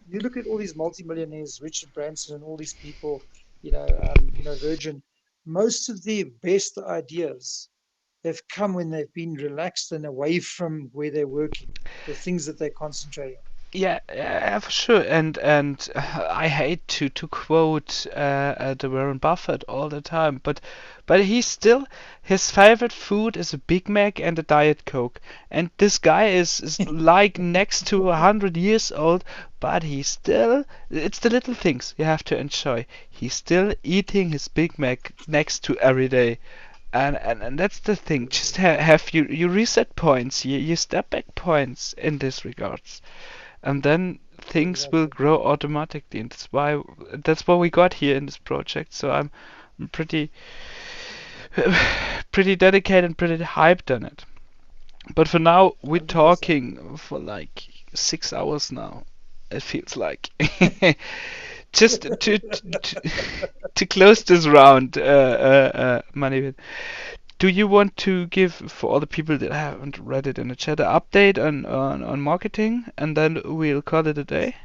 you look at all these multimillionaires, Richard Branson, and all these people, Virgin. Most of their best ideas have come when they've been relaxed and away from where they're working, the things that they're concentrating on. Yeah, yeah, for sure. And I hate to quote the Warren Buffett all the time, but he's still his favorite food is a Big Mac and a Diet Coke. And this guy is like next to 100 years old, but he's still it's the little things you have to enjoy. He's still eating his Big Mac next to every day. And that's the thing. Just have you reset points, you step back points in this regards, and then things will Exactly. grow automatically. And that's why we got here in this project. So I'm pretty pretty dedicated and pretty hyped on it. But for now, we're 100%. talking for like 6 hours now. It feels like. Just to close this round, Money. Do you want to give, for all the people that haven't read it in the chat, an update on marketing, and then we'll call it a day?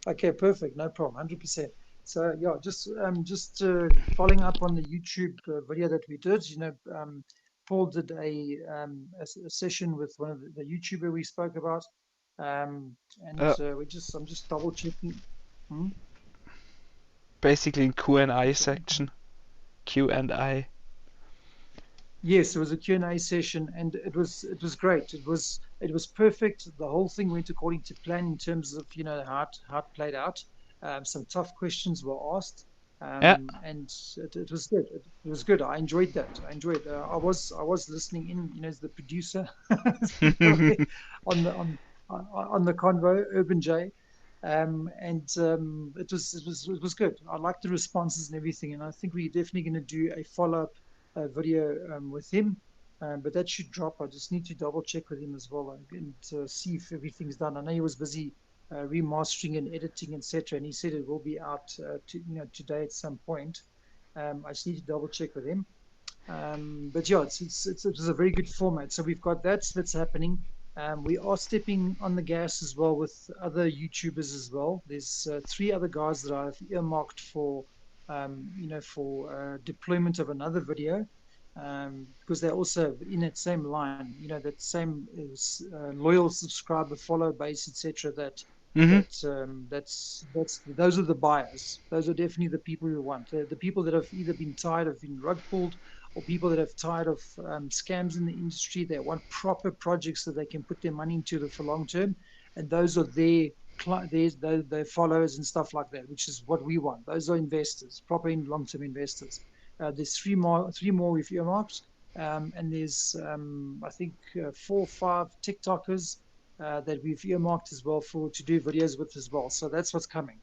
Okay, perfect. No problem. 100%. So yeah, just following up on the YouTube video that we did. Paul did a session with one of the YouTuber we spoke about, and Uh, I'm just double checking. Hmm? Basically in Q&A So, section. Q&A. yes, it was a Q&A session, and it was great. It was perfect. The whole thing went according to plan in terms of how it played out. Some tough questions were asked, Yeah. and it was good. It was good. I enjoyed that. I enjoyed. I was listening in, as the producer on the convo, Urban J, and it was good. I liked the responses and everything, and I think we're definitely going to do a follow up video with him. But that should drop. I just need to double check with him as well and see if everything's done. I know he was busy remastering and editing, etc. And he said it will be out today at some point. I just need to double check with him. But yeah, it was a very good format. So we've got that's happening. We are stepping on the gas as well with other YouTubers as well. There's three other guys that I've earmarked for deployment of another video, because they're also in that same line, that same loyal subscriber follow base, etc. Mhm. That's those are the buyers. Those are definitely the people we want. The people that have either been tired of being rug pulled, or people that have tired of scams in the industry. They want proper projects that they can put their money into for long term, and those are their followers and stuff like that, which is what we want. Those are investors, proper long term investors. There's three more with earmarks, and there's I think 4 or 5 TikTokers that we've earmarked as well for to do videos with as well. So that's what's coming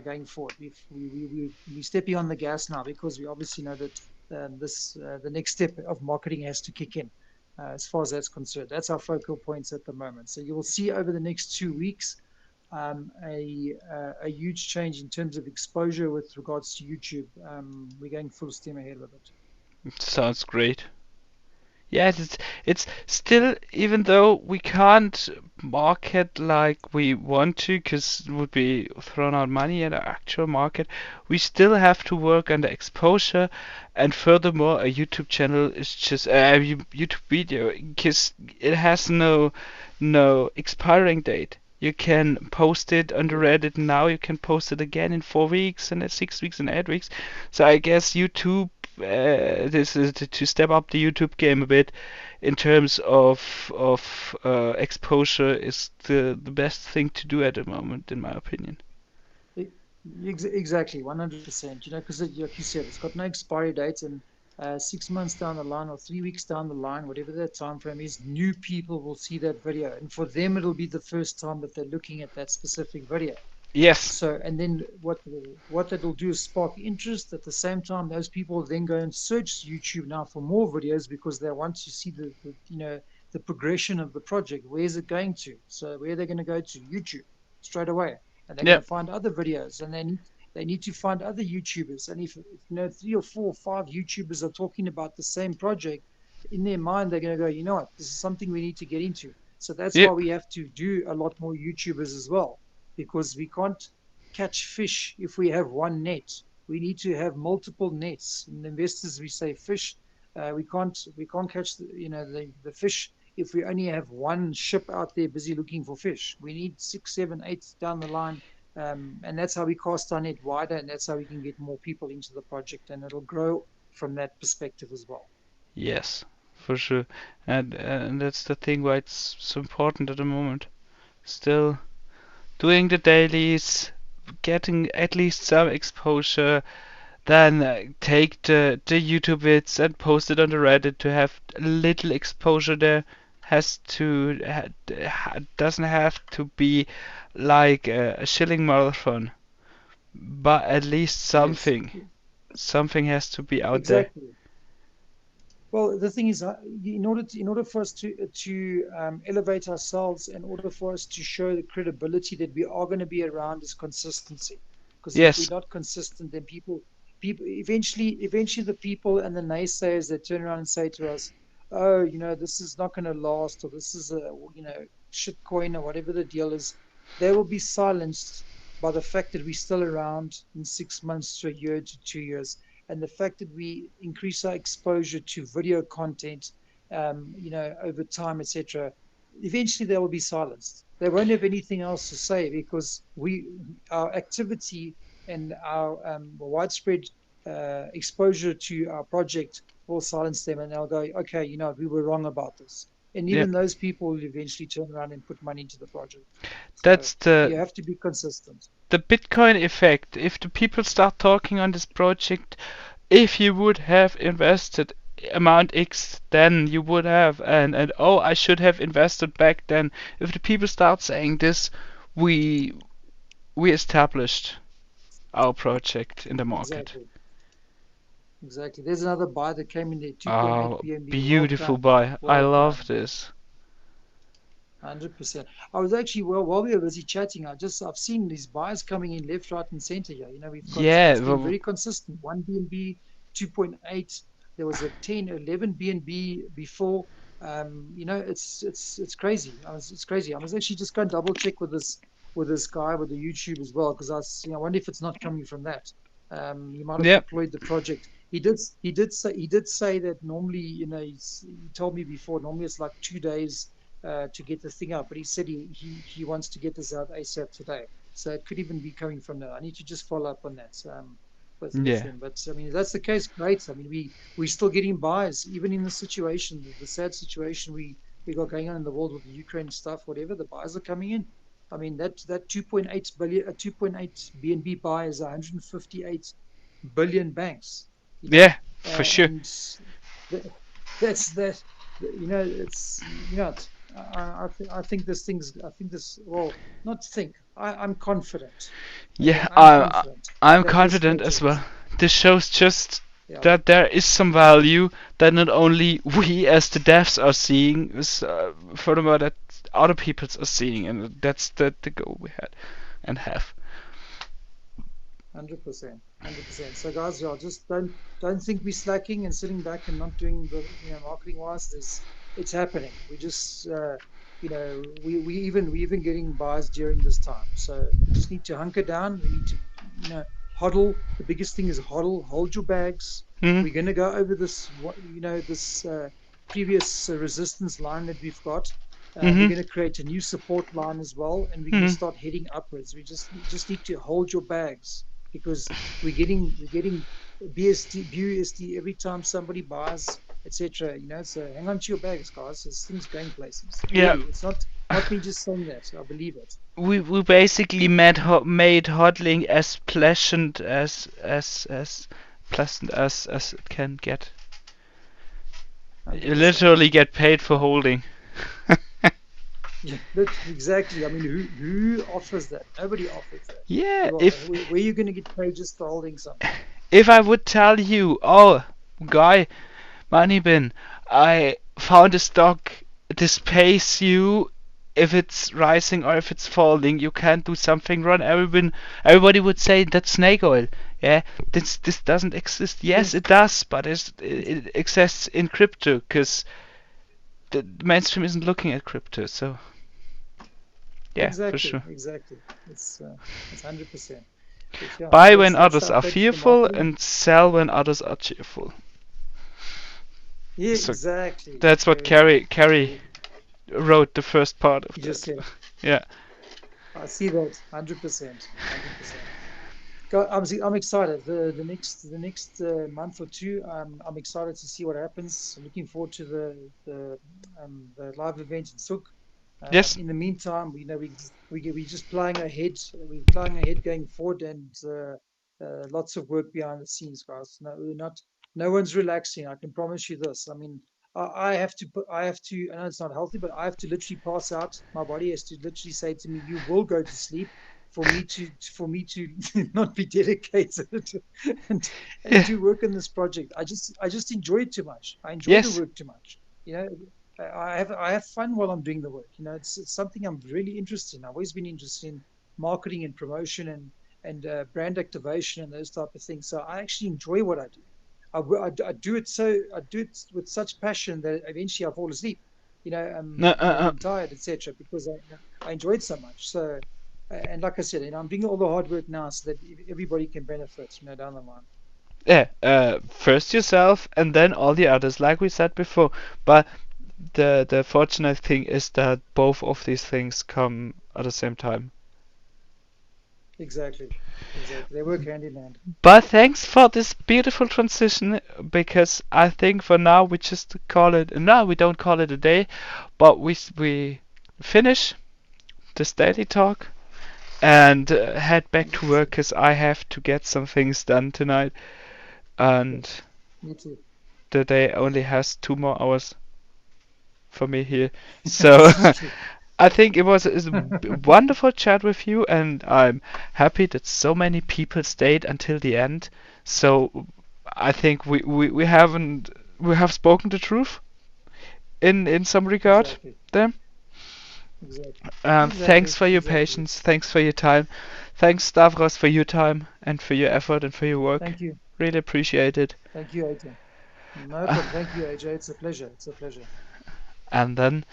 going forward. We're stepping on the gas now because we obviously know that the next step of marketing has to kick in. As far as that's concerned, that's our focal points at the moment. So you will see over the next 2 weeks a huge change in terms of exposure with regards to YouTube. We're going full steam ahead with it. Sounds great. Yeah, it's still, even though we can't market like we want to, because it would be thrown out money at the actual market, we still have to work on the exposure. And furthermore, a YouTube channel is just a YouTube video, because it has no expiring date. You can post it on the Yeah. Reddit now, you can post it again in 4 weeks and 6 weeks and 8 weeks. So I guess YouTube, this is to step up the YouTube game a bit in terms of exposure, is the best thing to do at the moment, in my opinion. E- Exactly, 100%. Because like you said, it's got no expiry date, and 6 months down the line or 3 weeks down the line, whatever that time frame is, new people will see that video, and for them, it'll be the first time that they're looking at that specific video. Yes. So, and then what that'll do is spark interest. At the same time, those people then go and search YouTube now for more videos because they want to see the progression of the project. Where's it going to? So where they're going to go to YouTube straight away, and they're going Yeah. to find other videos, and they need to find other YouTubers. And if 3 or 4 or 5 YouTubers are talking about the same project, in their mind they're going to go, you know what, this is something we need to get into. So that's Yeah. why we have to do a lot more YouTubers as well, because we can't catch fish if we have one net. We need to have multiple nets. In investors, we say fish. We can't catch the fish if we only have one ship out there busy looking for fish. We need 6, 7, 8 down the line, and that's how we cast our net wider, and that's how we can get more people into the project, and it'll grow from that perspective as well. Yes, for sure. And that's the thing why it's so important at the moment. Still doing the dailies, getting at least some exposure, then take the YouTube vids and post it on the Reddit to have a little exposure there. Doesn't have to be like a shilling marathon, but at least Yes, something has to be out there. exactly. Well, the thing is, in order for us to elevate ourselves, in order for us to show the credibility that we are going to be around, is consistency. Because if we're Yes. not consistent, then people eventually the people and the naysayers that turn around and say to us, "Oh, this is not going to last," or "This is a shit coin," or whatever the deal is, they will be silenced by the fact that we're still around in 6 months to a year to 2 years, and the fact that we increase our exposure to video content, over time, etc. eventually they will be silenced. They won't have anything else to say because our activity and our widespread exposure to our project will silence them, and they'll go, okay, we were wrong about this. And Yeah. even those people will eventually turn around and put money into the project. So That's the you have to be consistent. the Bitcoin effect. If the people start talking on this project, if you would have invested amount X, then you would have, and oh, I should have invested back then. If the people start saying this, we we established our project in the market. Exactly. Exactly. There's another buy that came in there, 2.8 Oh, BNB. Well beautiful done. buy. I Well love done. this. 100%. I was actually, well, while we were busy chatting, I've seen these buys coming in left, right, and center here. We've got, Yeah, it's been very consistent. 1 BNB, 2.8. There was a 10, 11 BNB before. It's crazy. It's crazy. I was actually just going to double check with this guy with the YouTube as well, because I wonder if it's not coming from that. He might have yeah, deployed the project. He did say that normally, he told me before, normally it's like 2 days to get the thing out. But he said he wants to get this out ASAP today. So it could even be coming from there. I need to just follow up on that with yeah, him. But I mean, if that's the case, great. I mean, we're still getting buys, even in the situation, the sad situation we got going on in the world with the Ukraine stuff, whatever. The buys are coming in. I mean, that 2.8 billion, 2.8 BNB buy is 158 billion banks. yeah, for sure. And th- that's that. It's I think this thing's. I think this. Well, not think. I'm confident. Okay, Yeah, I'm confident I'm that this confident as project. well. This shows just Yeah, that there is some value that not only we as the devs are seeing, furthermore that other people are seeing, and that's the goal we had and have. 100%, 100%. So guys, yeah, just don't think we're slacking and sitting back and not doing the marketing wise. It's happening. We just we even getting buys during this time. So we just need to hunker down. We need to hodl. The biggest thing is hodl. Hold your bags. Hmm. We're going to go over this previous resistance line that we've got. We're Hmm. going to create a new support line as well, and we're going to Hmm. start heading upwards. We just need to hold your bags because we're getting BUSD every time somebody buys, etc. So hang on to your bags, guys. This thing's going places. Yeah. Really, it's not me just saying that. I believe it. We basically made hodling as pleasant as it can get. You 100%. literally get paid for holding. Yeah, exactly. I mean, who offers that? Nobody offers that. Yeah, Where are you going to get paid just for holding something? if I would tell you, oh, guy, money bin, I found a stock. This pays you if it's rising or if it's falling. You can't do something wrong. Everybody would say that's snake oil. Yeah, this doesn't exist. Yeah, Yes, it does, but it exists in crypto because the mainstream isn't looking at crypto. So yeah, for exactly, sure. exactly. It's 100%. But yeah, Buy that's when that's the others are update to the fearful marketing. and sell when others are cheerful. Yeah, So exactly. that's what Very good. Carrie Very good. wrote the first part of You just that. said it. Yeah. I see that. 100%. 100%. I'm excited. The next month or two, I'm excited to see what happens. I'm looking forward to the live event in Sook. Yes. In the meantime, we just playing ahead. We're playing ahead going forward, and lots of work behind the scenes, guys. No, we're not. No one's relaxing. I can promise you this. I mean, I have to put. I have to. I know it's not healthy, but I have to literally pass out. My body has to literally say to me, "You will go to sleep." For me to not be dedicated and and Yeah. do work on this project. I just enjoy it too much. I enjoy the Yes. work too much. You know, I have fun while I'm doing the work. It's something I'm really interested in. I've always been interested in marketing and promotion and brand activation and those type of things. So I actually enjoy what I do. I do it with such passion that eventually I fall asleep. No. When I'm tired, etc. Because I enjoy it so much. So and like I said, I'm doing all the hard work now so that everybody can benefit. Down the line. Yeah. First yourself and then all the others, like we said before. But the fortunate thing is that both of these things come at the same time. Exactly. Exactly. They work hand in hand. But thanks for this beautiful transition, because I think for now we just call it. No, we don't call it a day, but we finish this daily talk and head back to work, 100%. because I have to get some things done tonight, and Okay. Me too. the day only has 2 more hours for me here. So This is true. I think it was a wonderful chat with you, and I'm happy that so many people stayed until the end. So I think we have spoken the truth in some regard Exactly. there. Exactly. Thanks Exactly. for your Exactly. patience. Thanks for your time. Thanks, Stavros, for your time and for your effort and for your work. Thank you. Really appreciate it. Thank you, AJ. No problem. Thank you, AJ. It's a pleasure. It's a pleasure. And then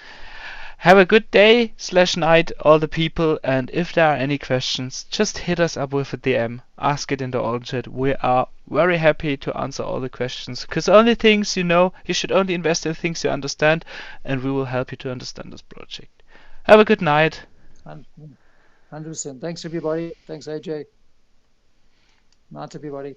have a good day slash night, all the people. And if there are any questions, just hit us up with a DM. Ask it in the Audit chat. We are very happy to answer all the questions. Because only things you know, you should only invest in things you understand, and we will help you to understand this project. Have a good night. 100%. Thanks, everybody. Thanks, AJ. Night, everybody.